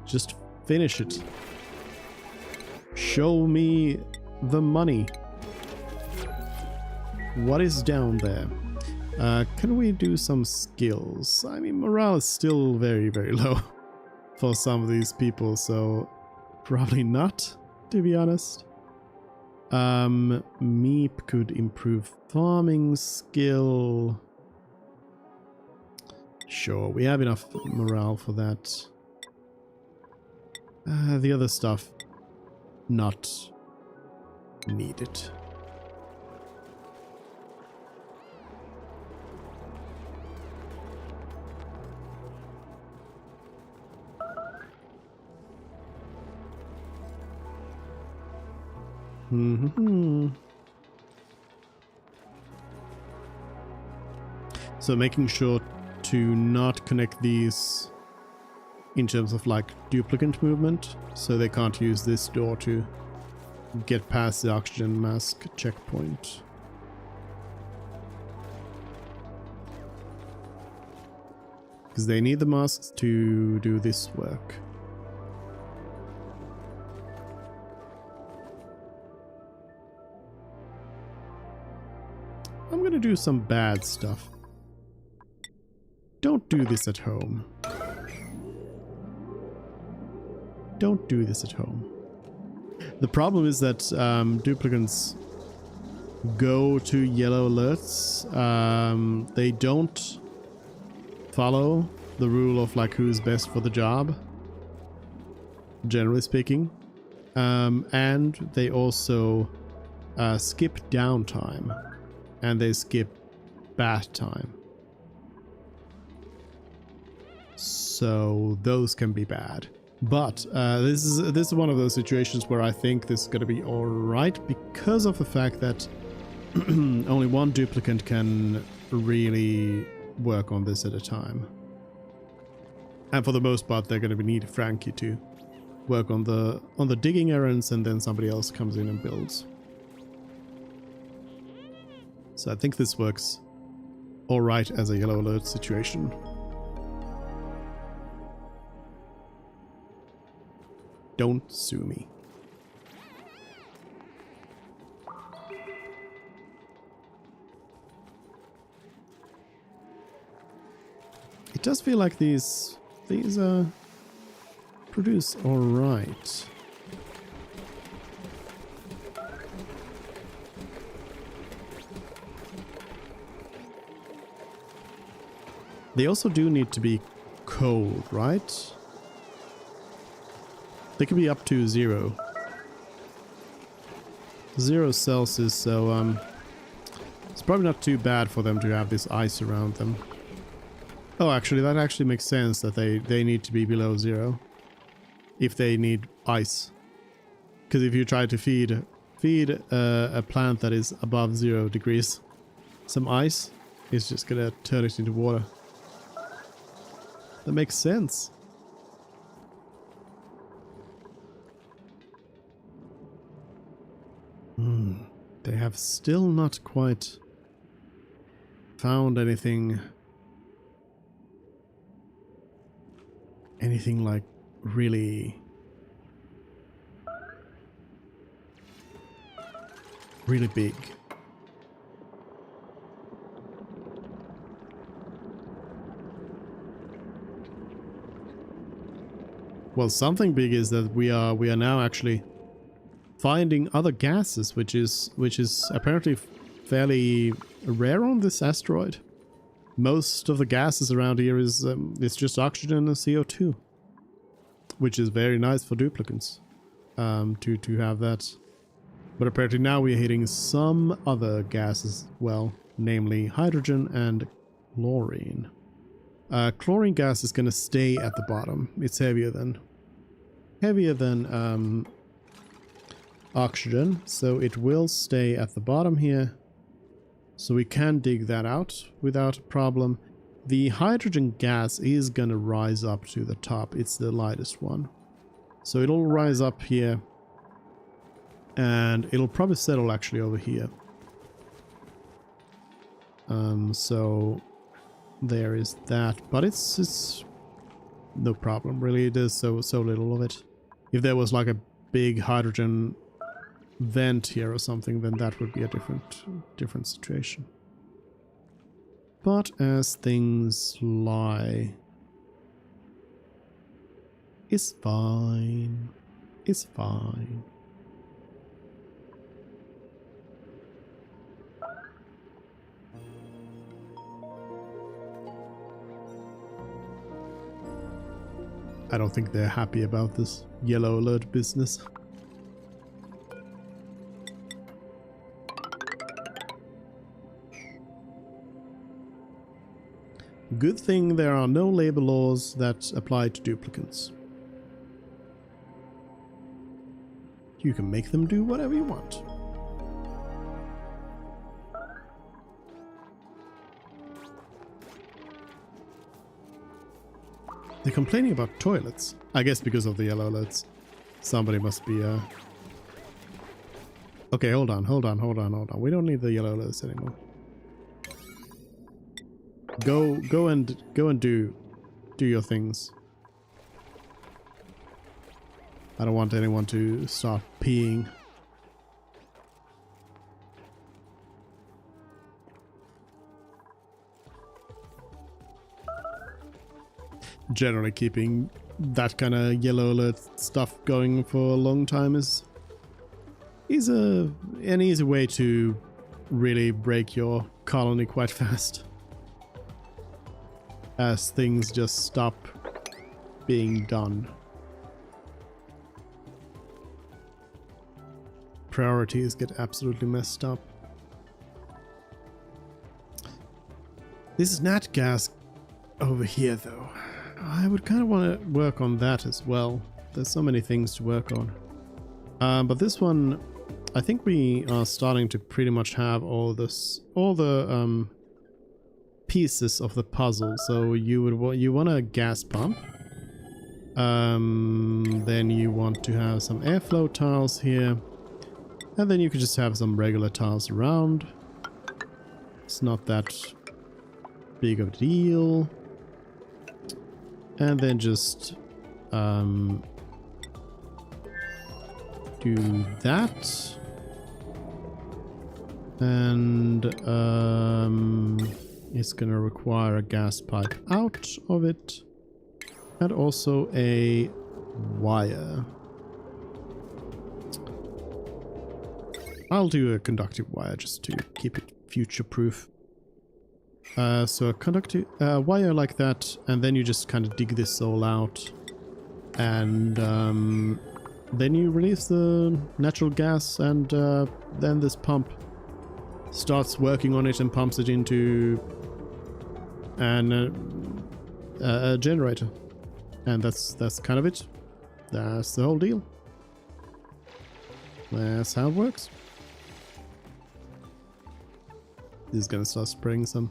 Just finish it. Show me the money. What is down there? Can we do some skills? I mean, morale is still very, very low for some of these people, so probably not, to be honest. Meep could improve farming skill. Sure, we have enough morale for that. The other stuff, not needed. So making sure to not connect these in terms of like duplicant movement, so they can't use this door to get past the oxygen mask checkpoint. Because they need the masks to do this work. I'm gonna do some bad stuff. Don't do this at home. Don't do this at home. The problem is that duplicants go to yellow alerts. They don't follow the rule of like who's best for the job, generally speaking. And they also skip downtime. And they skip bath time. So those can be bad. But this is one of those situations where I think this is going to be alright because of the fact that only one duplicant can really work on this at a time. And for the most part they're going to need Frankie to work on the digging errands, and then somebody else comes in and builds. So I think this works alright as a yellow alert situation. Don't sue me. It does feel like these produce alright. They also do need to be cold, right? They can be up to 0 Celsius, so it's probably not too bad for them to have this ice around them. Oh, actually, that actually makes sense that they need to be below 0 if they need ice. Because if you try to feed a plant that is above 0 degrees some ice, it's just gonna turn it into water. That makes sense. They have still not quite found anything like really big. Well, something big is that we are now actually finding other gases, which is apparently fairly rare on this asteroid. Most of the gases around here is it's just oxygen and CO2, which is very nice for duplicants to have that. But apparently now we're hitting some other gases, well, namely hydrogen and chlorine. Chlorine gas is going to stay at the bottom. It's heavier than oxygen, so it will stay at the bottom here. So we can dig that out without a problem. The hydrogen gas is going to rise up to the top. It's the lightest one. So it'll rise up here. And it'll probably settle actually over here. So there is that. But it's no problem really. There's so little of it. If there was like a big hydrogen vent here or something, then that would be a different situation. But as things lie, it's fine. It's fine. I don't think they're happy about this yellow alert business. Good thing there are no labor laws that apply to duplicates. You can make them do whatever you want. They're complaining about toilets. I guess because of the yellow alerts. Somebody must be Okay, hold on. We don't need the yellow alerts anymore. Go and do your things. I don't want anyone to start peeing. Generally keeping that kind of yellow alert stuff going for a long time is an easy way to really break your colony quite fast. As things just stop being done. Priorities get absolutely messed up. This is nat gas over here though. I would kind of want to work on that as well. There's so many things to work on. But this one, I think we are starting to pretty much have all the pieces of the puzzle. So you want a gas pump. Then you want to have some airflow tiles here. And then you could just have some regular tiles around. It's not that big of a deal. And then just do that. And it's gonna require a gas pipe out of it. And also a wire. I'll do a conductive wire just to keep it future-proof. So a conductive wire like that, and then you just kind of dig this all out, and then you release the natural gas, and then this pump starts working on it and pumps it into a generator, and that's kind of it. That's the whole deal. That's how it works. This is gonna start spraying some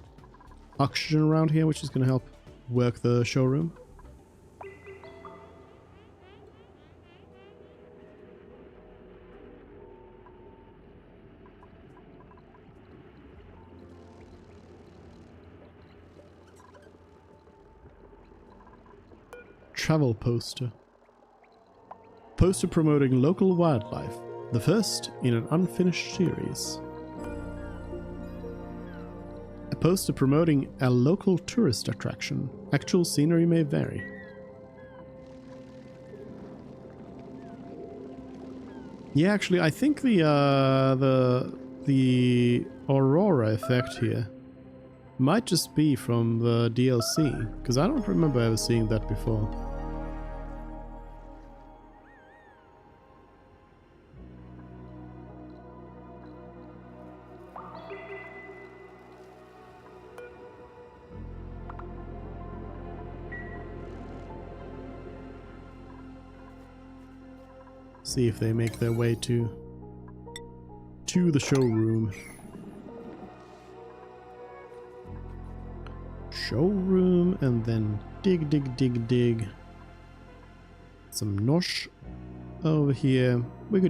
oxygen around here, which is going to help work the showroom. Travel poster. Poster promoting local wildlife, the first in an unfinished series. A poster promoting a local tourist attraction. Actual scenery may vary. Yeah, actually, I think the aurora effect here might just be from the DLC, because I don't remember ever seeing that before. See if they make their way to the showroom. Showroom, and then dig. Some nosh over here. We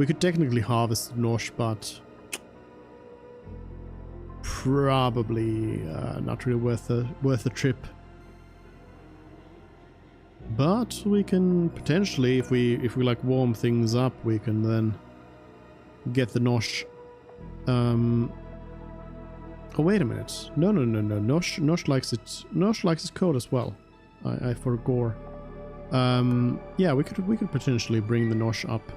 could technically harvest nosh, but probably not really worth a trip. But we can potentially, if we like warm things up, we can then get the nosh. Oh, wait a minute. No. Nosh likes it. Nosh likes it cold as well. I forgot. Yeah, we could potentially bring the nosh up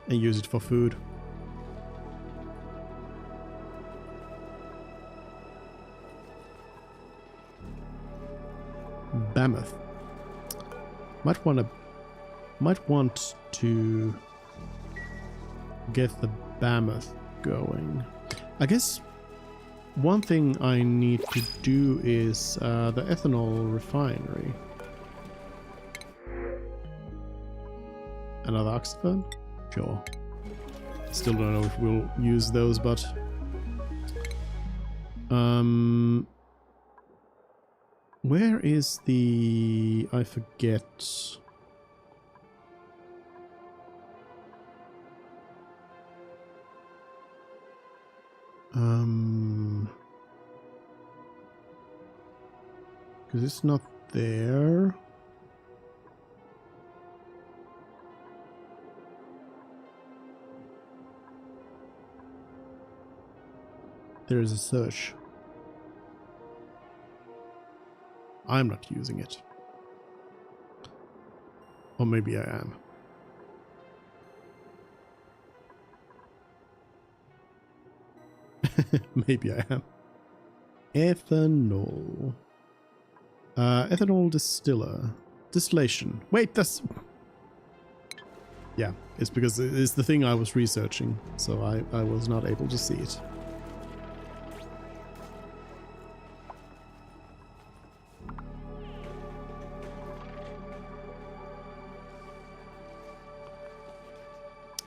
and use it for food. Mammoth. Might want to get the mammoth going. I guess one thing I need to do is the ethanol refinery. Another oxyphone? Sure. Still don't know if we'll use those, but where is the... I forget. Because it's not there. There is a search. I'm not using it. Or maybe I am. Maybe I am. Ethanol. Ethanol distillation. Wait, that's... Yeah, it's because it's the thing I was researching, so I was not able to see it.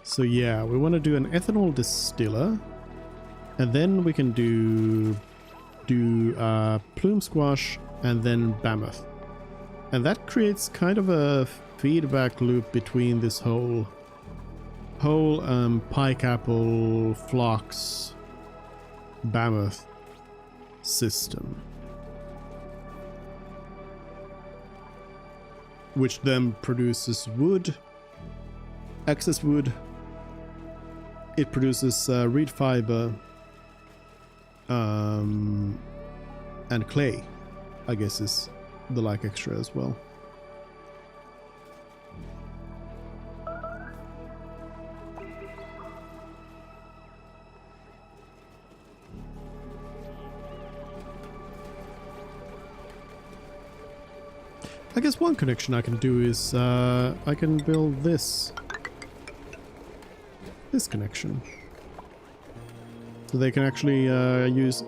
So yeah, we want to do an ethanol distiller, and then we can do plume squash and then mammoth, and that creates kind of a feedback loop between this whole pike apple phlox mammoth system, which then produces wood, excess wood. It produces reed fiber and clay, I guess is the like extra as well. I guess one connection I can do is I can build this connection, so they can actually use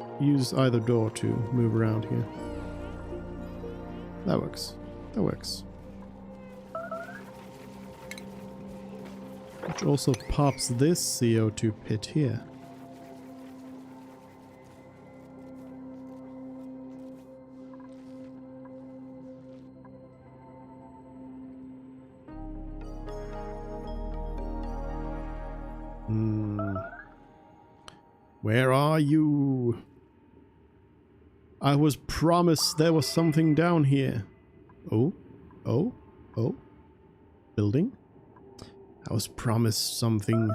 either door to move around here. That works. That works. Which also pops this CO2 pit here. Where are you? I was promised there was something down here. Oh. Building? I was promised something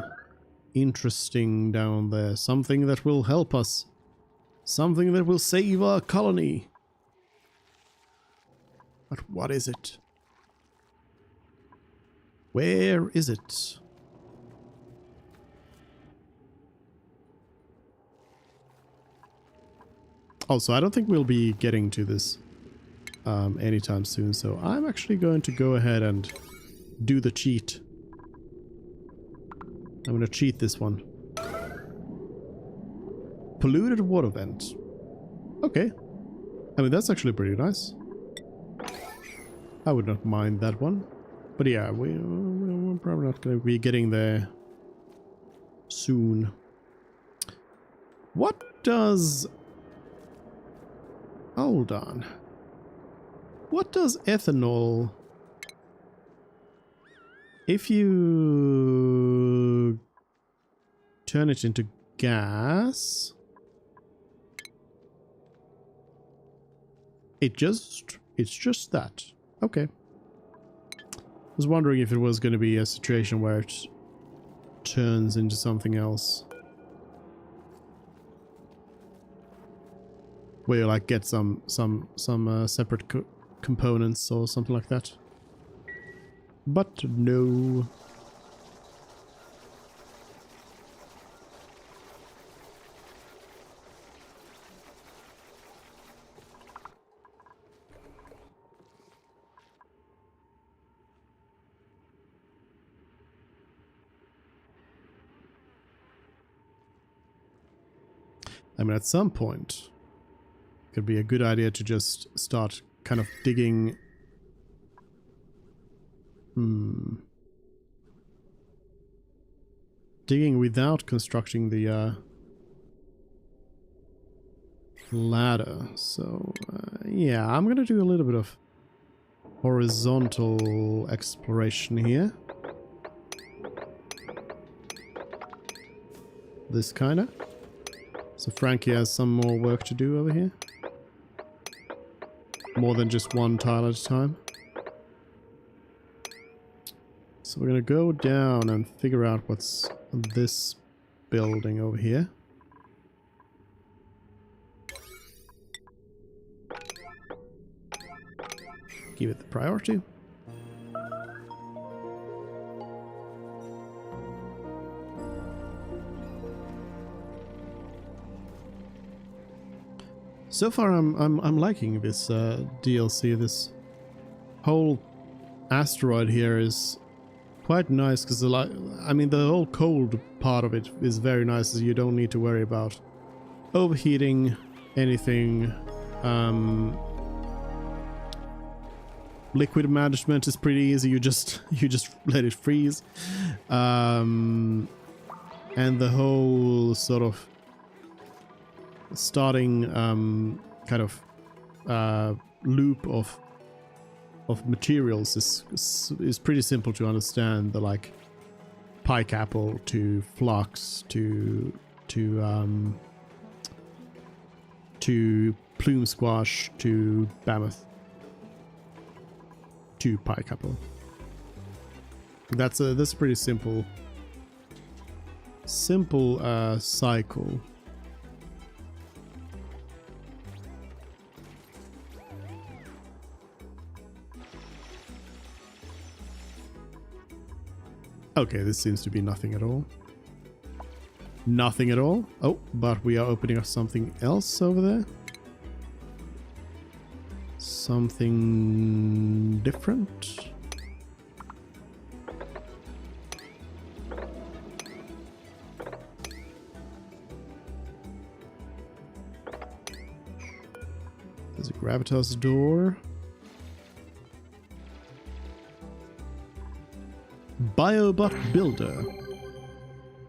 interesting down there. Something that will help us. Something that will save our colony. But what is it? Where is it? Also, I don't think we'll be getting to this anytime soon, so I'm actually going to go ahead and do the cheat. I'm going to cheat this one. Polluted water vent. Okay. I mean, that's actually pretty nice. I would not mind that one. But yeah, we're probably not going to be getting there soon. What does... Hold on. What does ethanol... If you turn it into gas... It's just that. Okay. I was wondering if it was going to be a situation where it turns into something else. Where you like get some separate components or something like that. But no. I mean, at some point, it could be a good idea to just start kind of digging. Digging without constructing the ladder. So, yeah, I'm gonna do a little bit of horizontal exploration here. This kinda. So Frankie has some more work to do over here. More than just one tile at a time. So we're gonna go down and figure out what's this building over here. Give it the priority. So far, I'm liking this DLC. This whole asteroid here is quite nice because I mean the whole cold part of it is very nice. As you don't need to worry about overheating anything. Liquid management is pretty easy. You just let it freeze, and the whole sort of starting kind of loop of materials is pretty simple to understand. The like pike apple to flux to plume squash to mammoth to pike apple. That's a pretty simple cycle. Okay, this seems to be nothing at all. Nothing at all. Oh, but we are opening up something else over there. Something different. There's a gravitas door. Biobot Builder.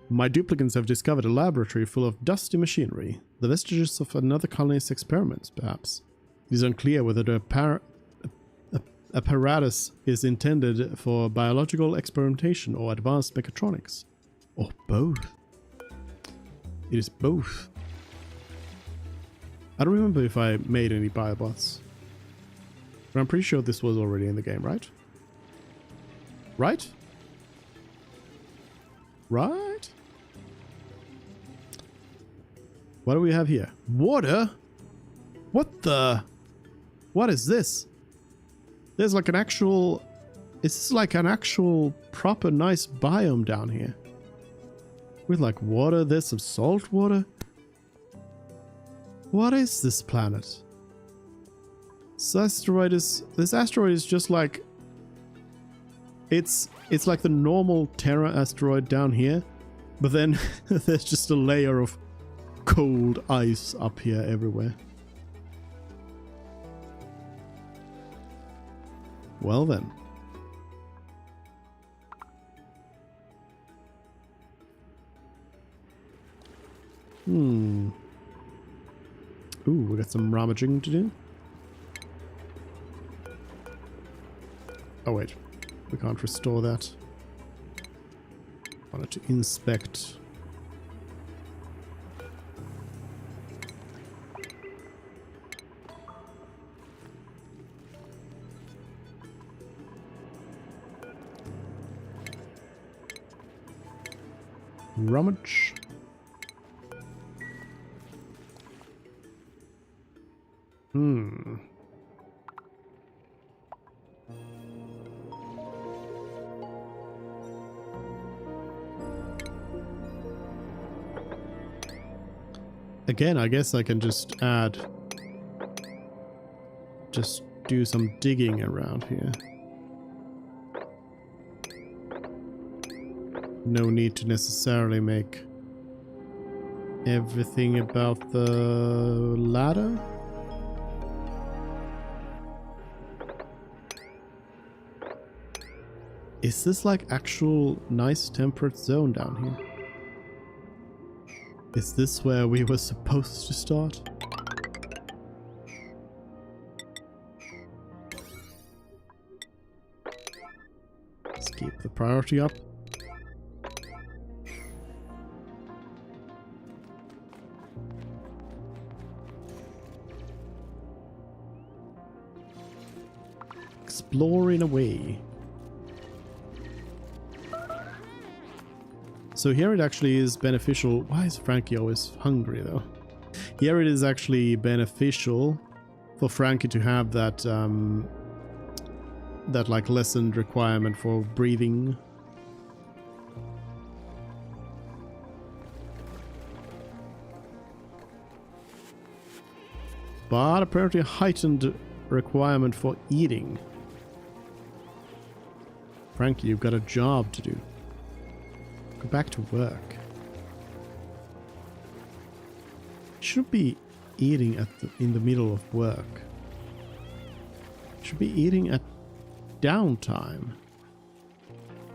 My duplicants have discovered a laboratory full of dusty machinery, the vestiges of another colony's experiments, perhaps. It is unclear whether the apparatus is intended for biological experimentation or advanced mechatronics. Or both. It is both. I don't remember if I made any biobots. But I'm pretty sure this was already in the game, right? Right? Right? What do we have here? Water? What the? What is this? There's like an actual... It's like an actual proper nice biome down here. With like water, there's some salt water. What is this planet? This asteroid is just like... It's like the normal Terra asteroid down here, but then there's just a layer of cold ice up here everywhere. Well then. Hmm. Ooh, we got some rummaging to do. Oh wait, we can't restore that. Wanted to inspect. Rummage. Hmm. Again, I guess I can just do some digging around here. No need to necessarily make everything about the ladder. Is this like actual nice temperate zone down here? Is this where we were supposed to start? Let's keep the priority up. Exploring away. So here it actually is beneficial. Why is Frankie always hungry though? Here it is actually beneficial for Frankie to have that that like lessened requirement for breathing. But apparently a heightened requirement for eating. Frankie, you've got a job to do. Go back to work. Should be eating in the middle of work. Should be eating at downtime.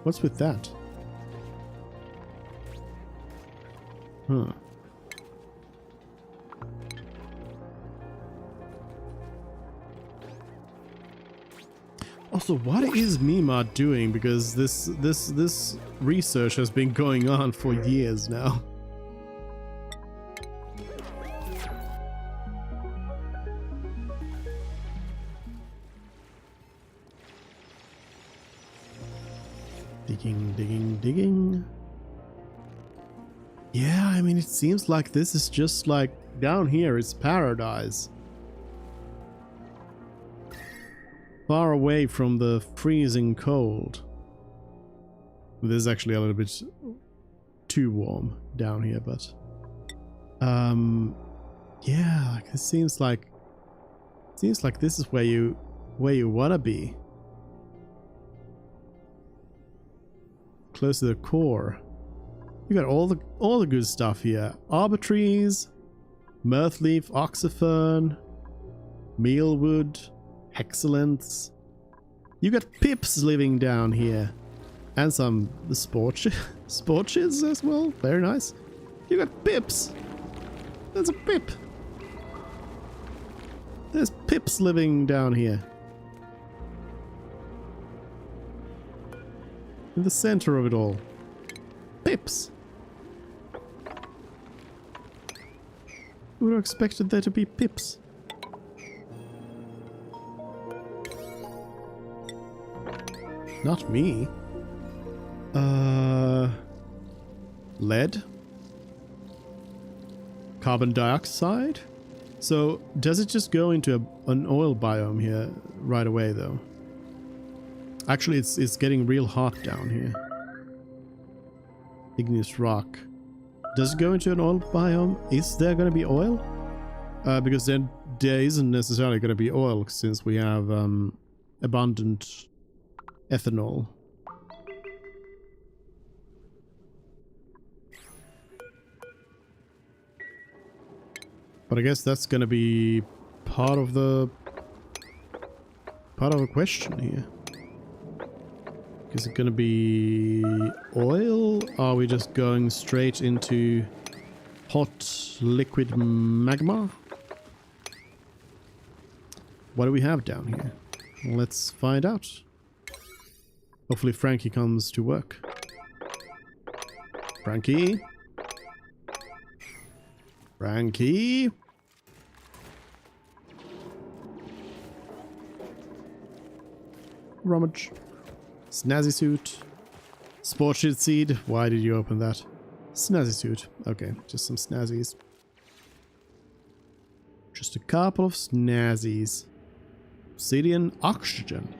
What's with that? Huh. Also, what is Mima doing? Because this research has been going on for years now. Digging, digging, digging. Yeah, I mean, it seems like this is just like down here, it's paradise. Far away from the freezing cold. This is actually a little bit too warm down here, but yeah, it seems like this is where you wanna be. Close to the core. You got all the good stuff here. Arbor trees, mirthleaf, oxyfern, mealwood, excellence. You got pips living down here. And some sporches as well. Very nice. You got pips. There's a pip. There's pips living down here. In the center of it all. Pips. Who would have expected there to be pips? Not me. Lead? Carbon dioxide? So, does it just go into an oil biome here right away, though? Actually, it's getting real hot down here. Igneous rock. Does it go into an oil biome? Is there going to be oil? Because then there isn't necessarily going to be oil since we have abundant ethanol. But I guess that's gonna be part of the question here. Is it gonna be oil? Are we just going straight into Hot liquid magma. What do we have down here? Let's find out. Hopefully Frankie comes to work. Frankie? Frankie? Rummage. Snazzy suit. Sports shit seed. Why did you open that? Snazzy suit. Okay, just some snazzies. Just a couple of snazzies. Obsidian oxygen.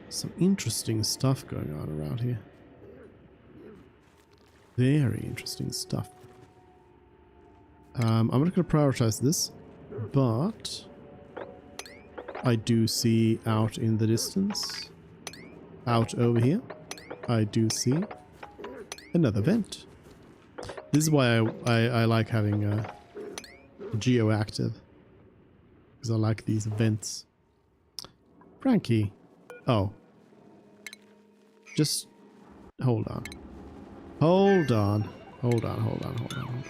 Some interesting stuff going on around here. Very interesting stuff. I'm not going to prioritize this, but I do see out in the distance, out over here, I do see another vent. This is why I like having Geo active, because I like these vents. Frankie. Oh. Just hold on. Hold on. Hold on, hold on, hold on.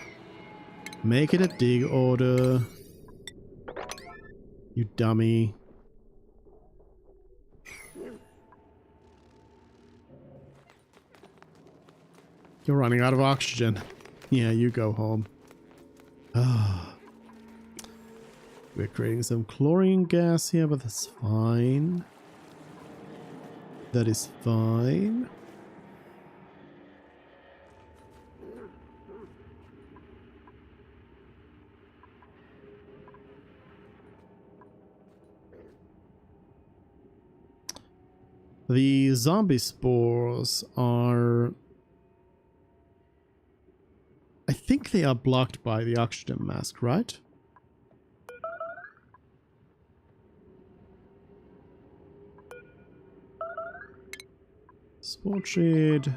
Make it a dig order. You dummy. You're running out of oxygen. Yeah, you go home. Ah. We're creating some chlorine gas here, but that's fine. That is fine. The zombie spores are... I think they are blocked by the oxygen mask, right? Spore shade.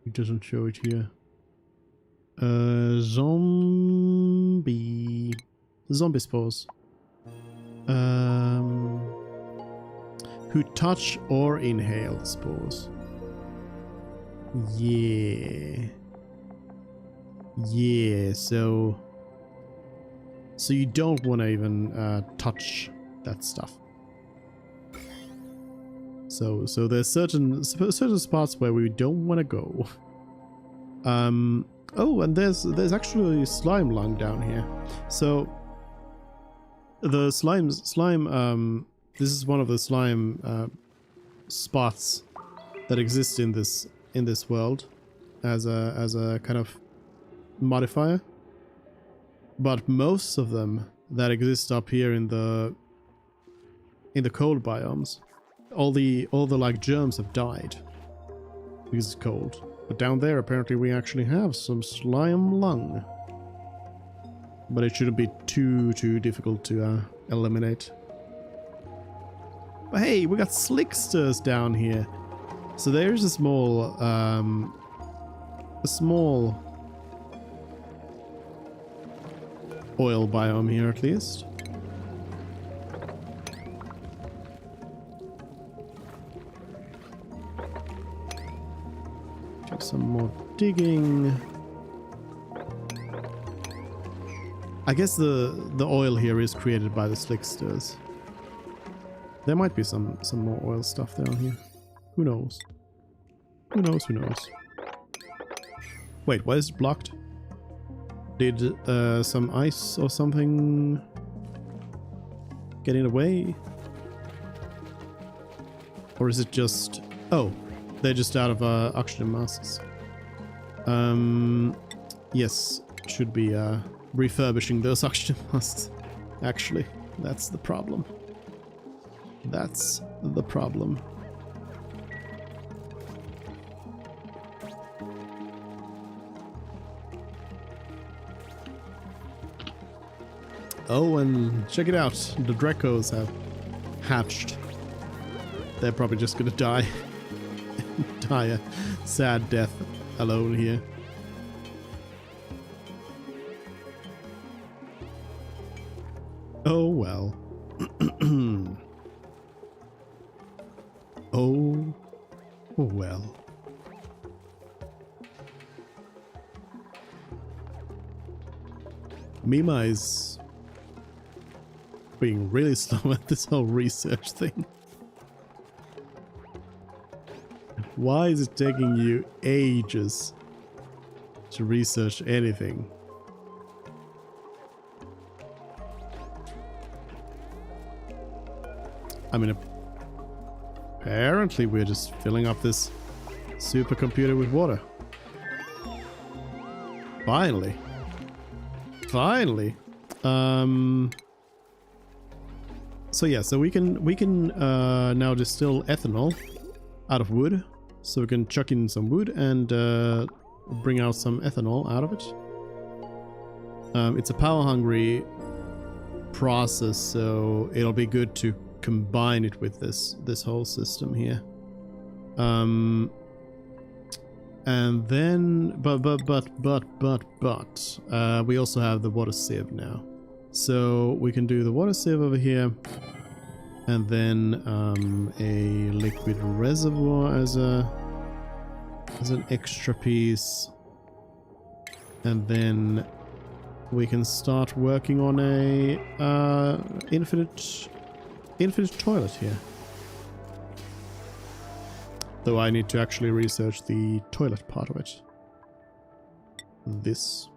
It doesn't show it here. Zombie spores. Who touch or inhale spores. Yeah. Yeah, so you don't want to even touch that stuff. So there's certain spots where we don't want to go. Oh, and there's actually slime lung down here. So the slime this is one of the slime spots that exist in this world as a kind of modifier. But most of them that exist up here in the cold biomes, all the like germs have died because it's cold. But down there apparently we actually have some slime lung. But it shouldn't be too difficult to eliminate. But hey, we got slicksters down here. So there's a small oil biome here at least. Do some more digging. I guess the oil here is created by the slicksters. There might be some more oil stuff down here. Who knows? Who knows? Who knows? Wait, why is it blocked? Did some ice or something get in the way? Or is it just... Oh, they're just out of oxygen masks. Yes, should be refurbishing those oxygen masks. Actually, that's the problem. That's the problem. Oh, and check it out. The Dracos have hatched. They're probably just gonna die. Die a sad death alone here. Oh well. Mima is being really slow at this whole research thing. Why is it taking you ages to research anything? I mean, apparently we're just filling up this supercomputer with water. Finally. Finally. So yeah, so we can now distill ethanol out of wood. So we can chuck in some wood and bring out some ethanol out of it. It's a power-hungry process, so it'll be good to combine it with this whole system here. And then, but we also have the water sieve now. So we can do the water sieve over here, and then a liquid reservoir as an extra piece, and then we can start working on a infinite toilet here. Though I need to actually research the toilet part of it. This.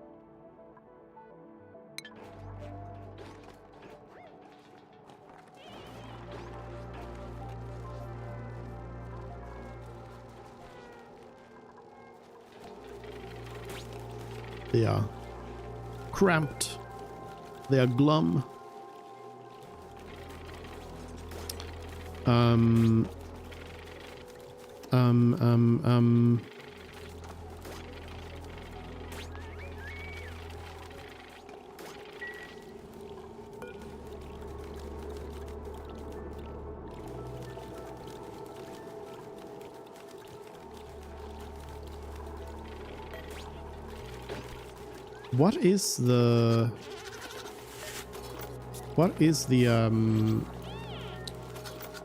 They are cramped. They are glum. What is the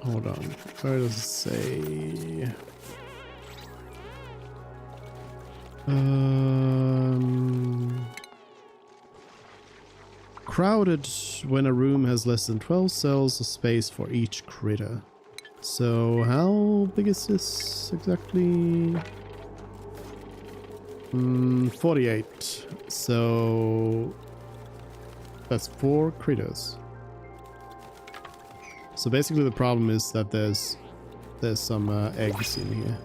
hold on, where does it say? Crowded when a room has less than 12 cells of space for each critter. So how big is this exactly? 48. So that's 4 critters. So basically the problem is that there's some eggs in here.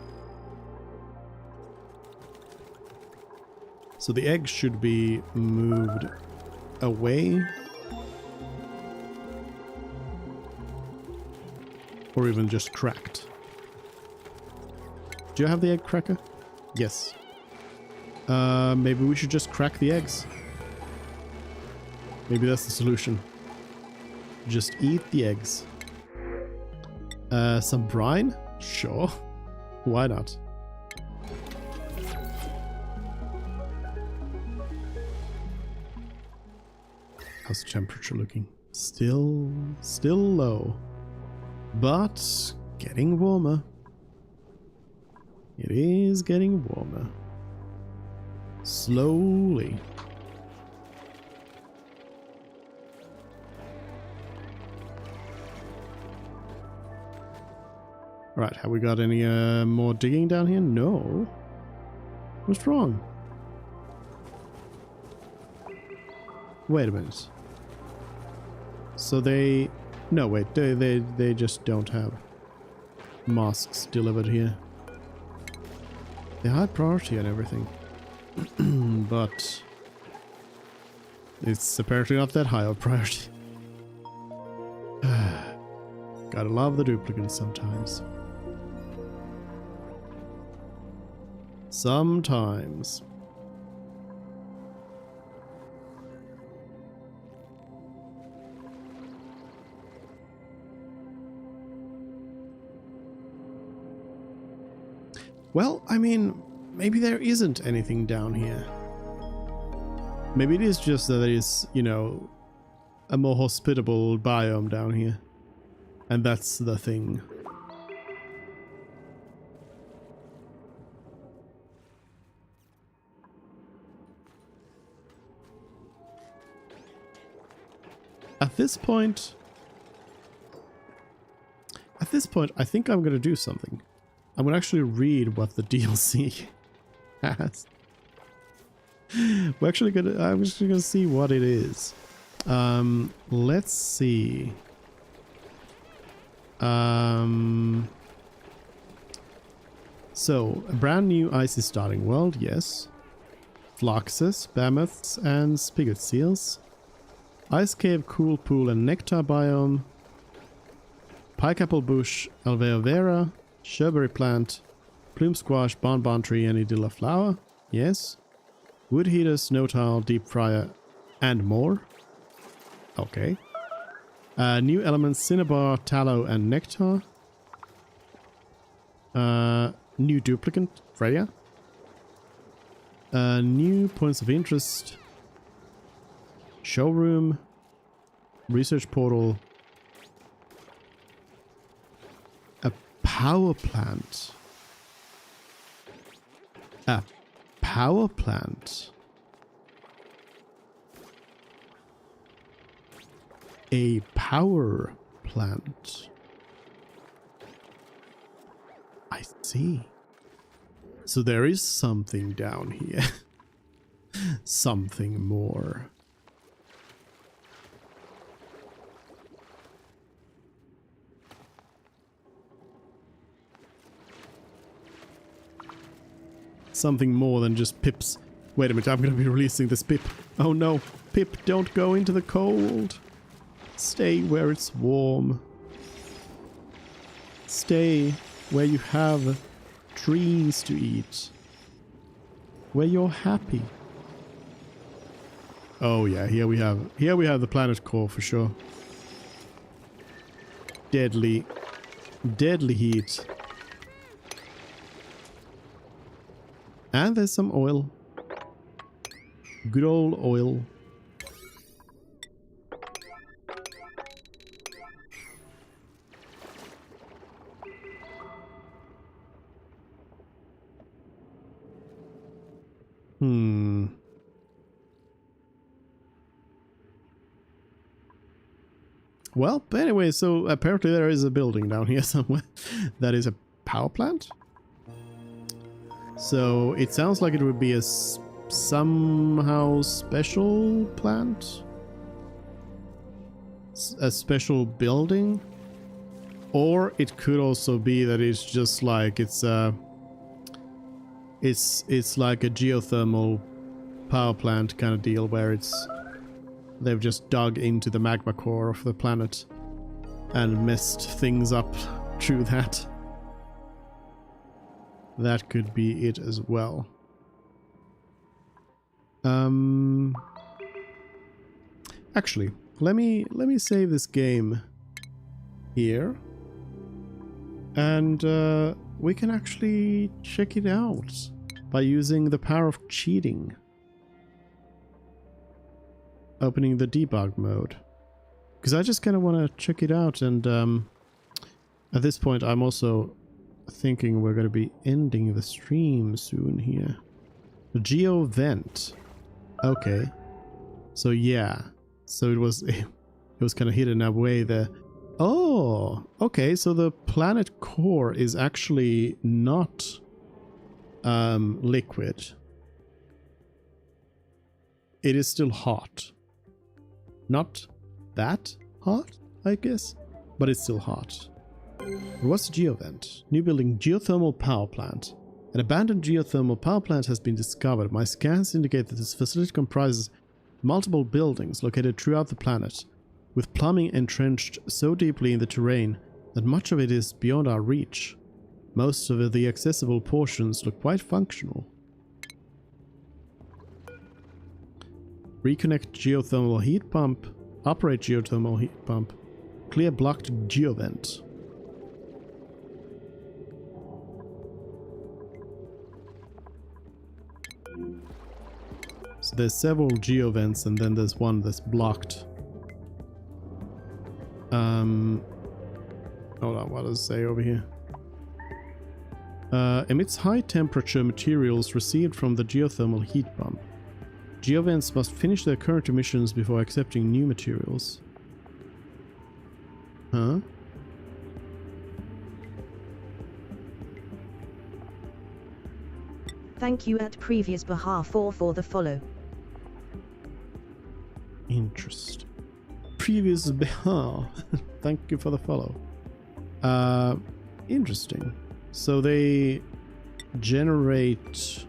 So the eggs should be moved away, or even just cracked. Do you have the egg cracker? Yes. Maybe we should just crack the eggs. Maybe that's the solution. Just eat the eggs. Some brine? Sure. Why not? How's the temperature looking? Still low. But getting warmer. It is getting warmer. Slowly. Right, have we got any more digging down here? No. What's wrong? Wait a minute. So they... No, wait, they just don't have masks delivered here. They had priority and everything. But it's apparently not that high of priority. Gotta love the duplicates sometimes. Sometimes. Well, I mean, maybe there isn't anything down here. Maybe it is just that there is, you know, a more hospitable biome down here. And that's the thing. At this point, I think I'm going to do something. I'm going to actually read what the DLC has. I'm actually going to see what it is. Let's see. So, a brand new icy starting world, yes. Fluxes, mammoths, and spigot seals. Ice cave, cool pool, and nectar biome. Pikeapple bush, aloe vera, sherberry plant, plume squash, bonbon tree, and idylla flower, yes. Wood heater, snow tile, deep fryer, and more. Okay. New elements, cinnabar, tallow, and nectar. New duplicant, Freya. New points of interest. Showroom. Research portal. A power plant. A power plant. A power plant. I see. So there is something down here. Something more. Something more than just pips. Wait a minute, I'm going to be releasing this pip. Oh no, Pip, don't go into the cold. Stay where it's warm. Stay where you have trees to eat. Where you're happy. Oh yeah, here we have the planet core for sure. Deadly heat. And there's some oil. Good old oil. Well, anyway, so apparently there is a building down here somewhere that is a power plant. So it sounds like it would be a somehow special plant, a special building, or it could also be that it's just like it's like a geothermal power plant kind of deal where they've just dug into the magma core of the planet and messed things up through that. That could be it as well. Actually, let me save this game here, and we can actually check it out by using the power of cheating. Opening the debug mode, because I just kind of want to check it out, and at this point I'm also thinking we're going to be ending the stream soon here. The geo vent. Okay. So yeah. So it was kind of hidden away there. Oh, okay. So the planet core is actually not liquid. It is still hot. Not that hot, I guess, but it's still hot. What's the geovent? New building, geothermal power plant. An abandoned geothermal power plant has been discovered. My scans indicate that this facility comprises multiple buildings located throughout the planet, with plumbing entrenched so deeply in the terrain that much of it is beyond our reach. Most of the accessible portions look quite functional. Reconnect geothermal heat pump. Operate geothermal heat pump. Clear blocked geovent. So there's several geovents, and then there's one that's blocked. Hold on, what does it say over here? Emits high temperature materials received from the geothermal heat pump. Geovents must finish their current emissions before accepting new materials. Huh? Thank you at previous behalf for the follow. Interesting. Previous behalf. Thank you for the follow. Interesting. So they generate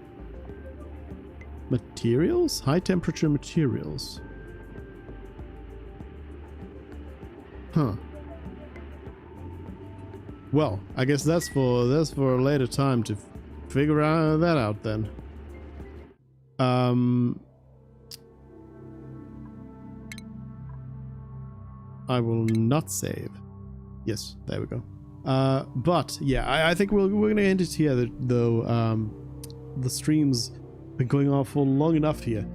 materials? High temperature materials. Huh. Well, I guess that's for a later time to figure that out then. I will not save. Yes, there we go. But yeah, I think we're gonna end it here though. The stream's been going on for long enough here.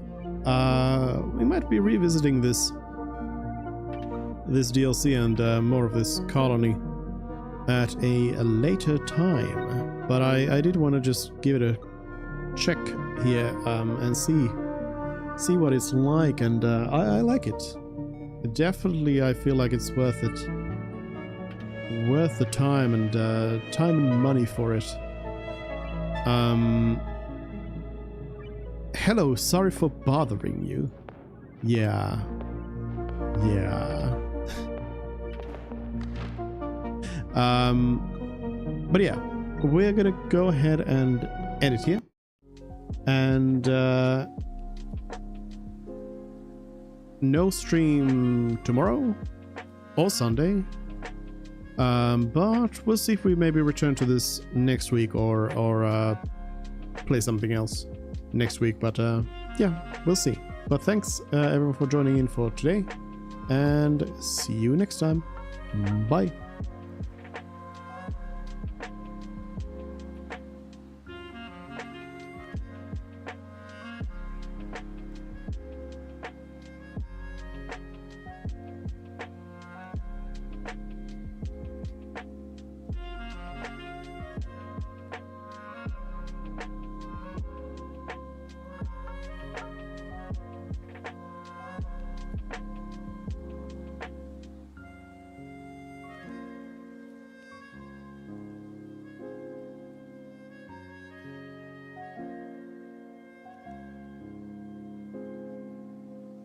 We might be revisiting this DLC and more of this colony at a later time. But I did want to just give it a check here and see what it's like, and I like it. Definitely, I feel like it's worth it. Worth the time and money for it. Hello, sorry for bothering you. Yeah. But yeah, we're gonna go ahead and end it here. And no stream tomorrow or Sunday. But we'll see if we maybe return to this next week or play something else next week. But yeah, we'll see. But thanks everyone for joining in for today, and see you next time. Bye.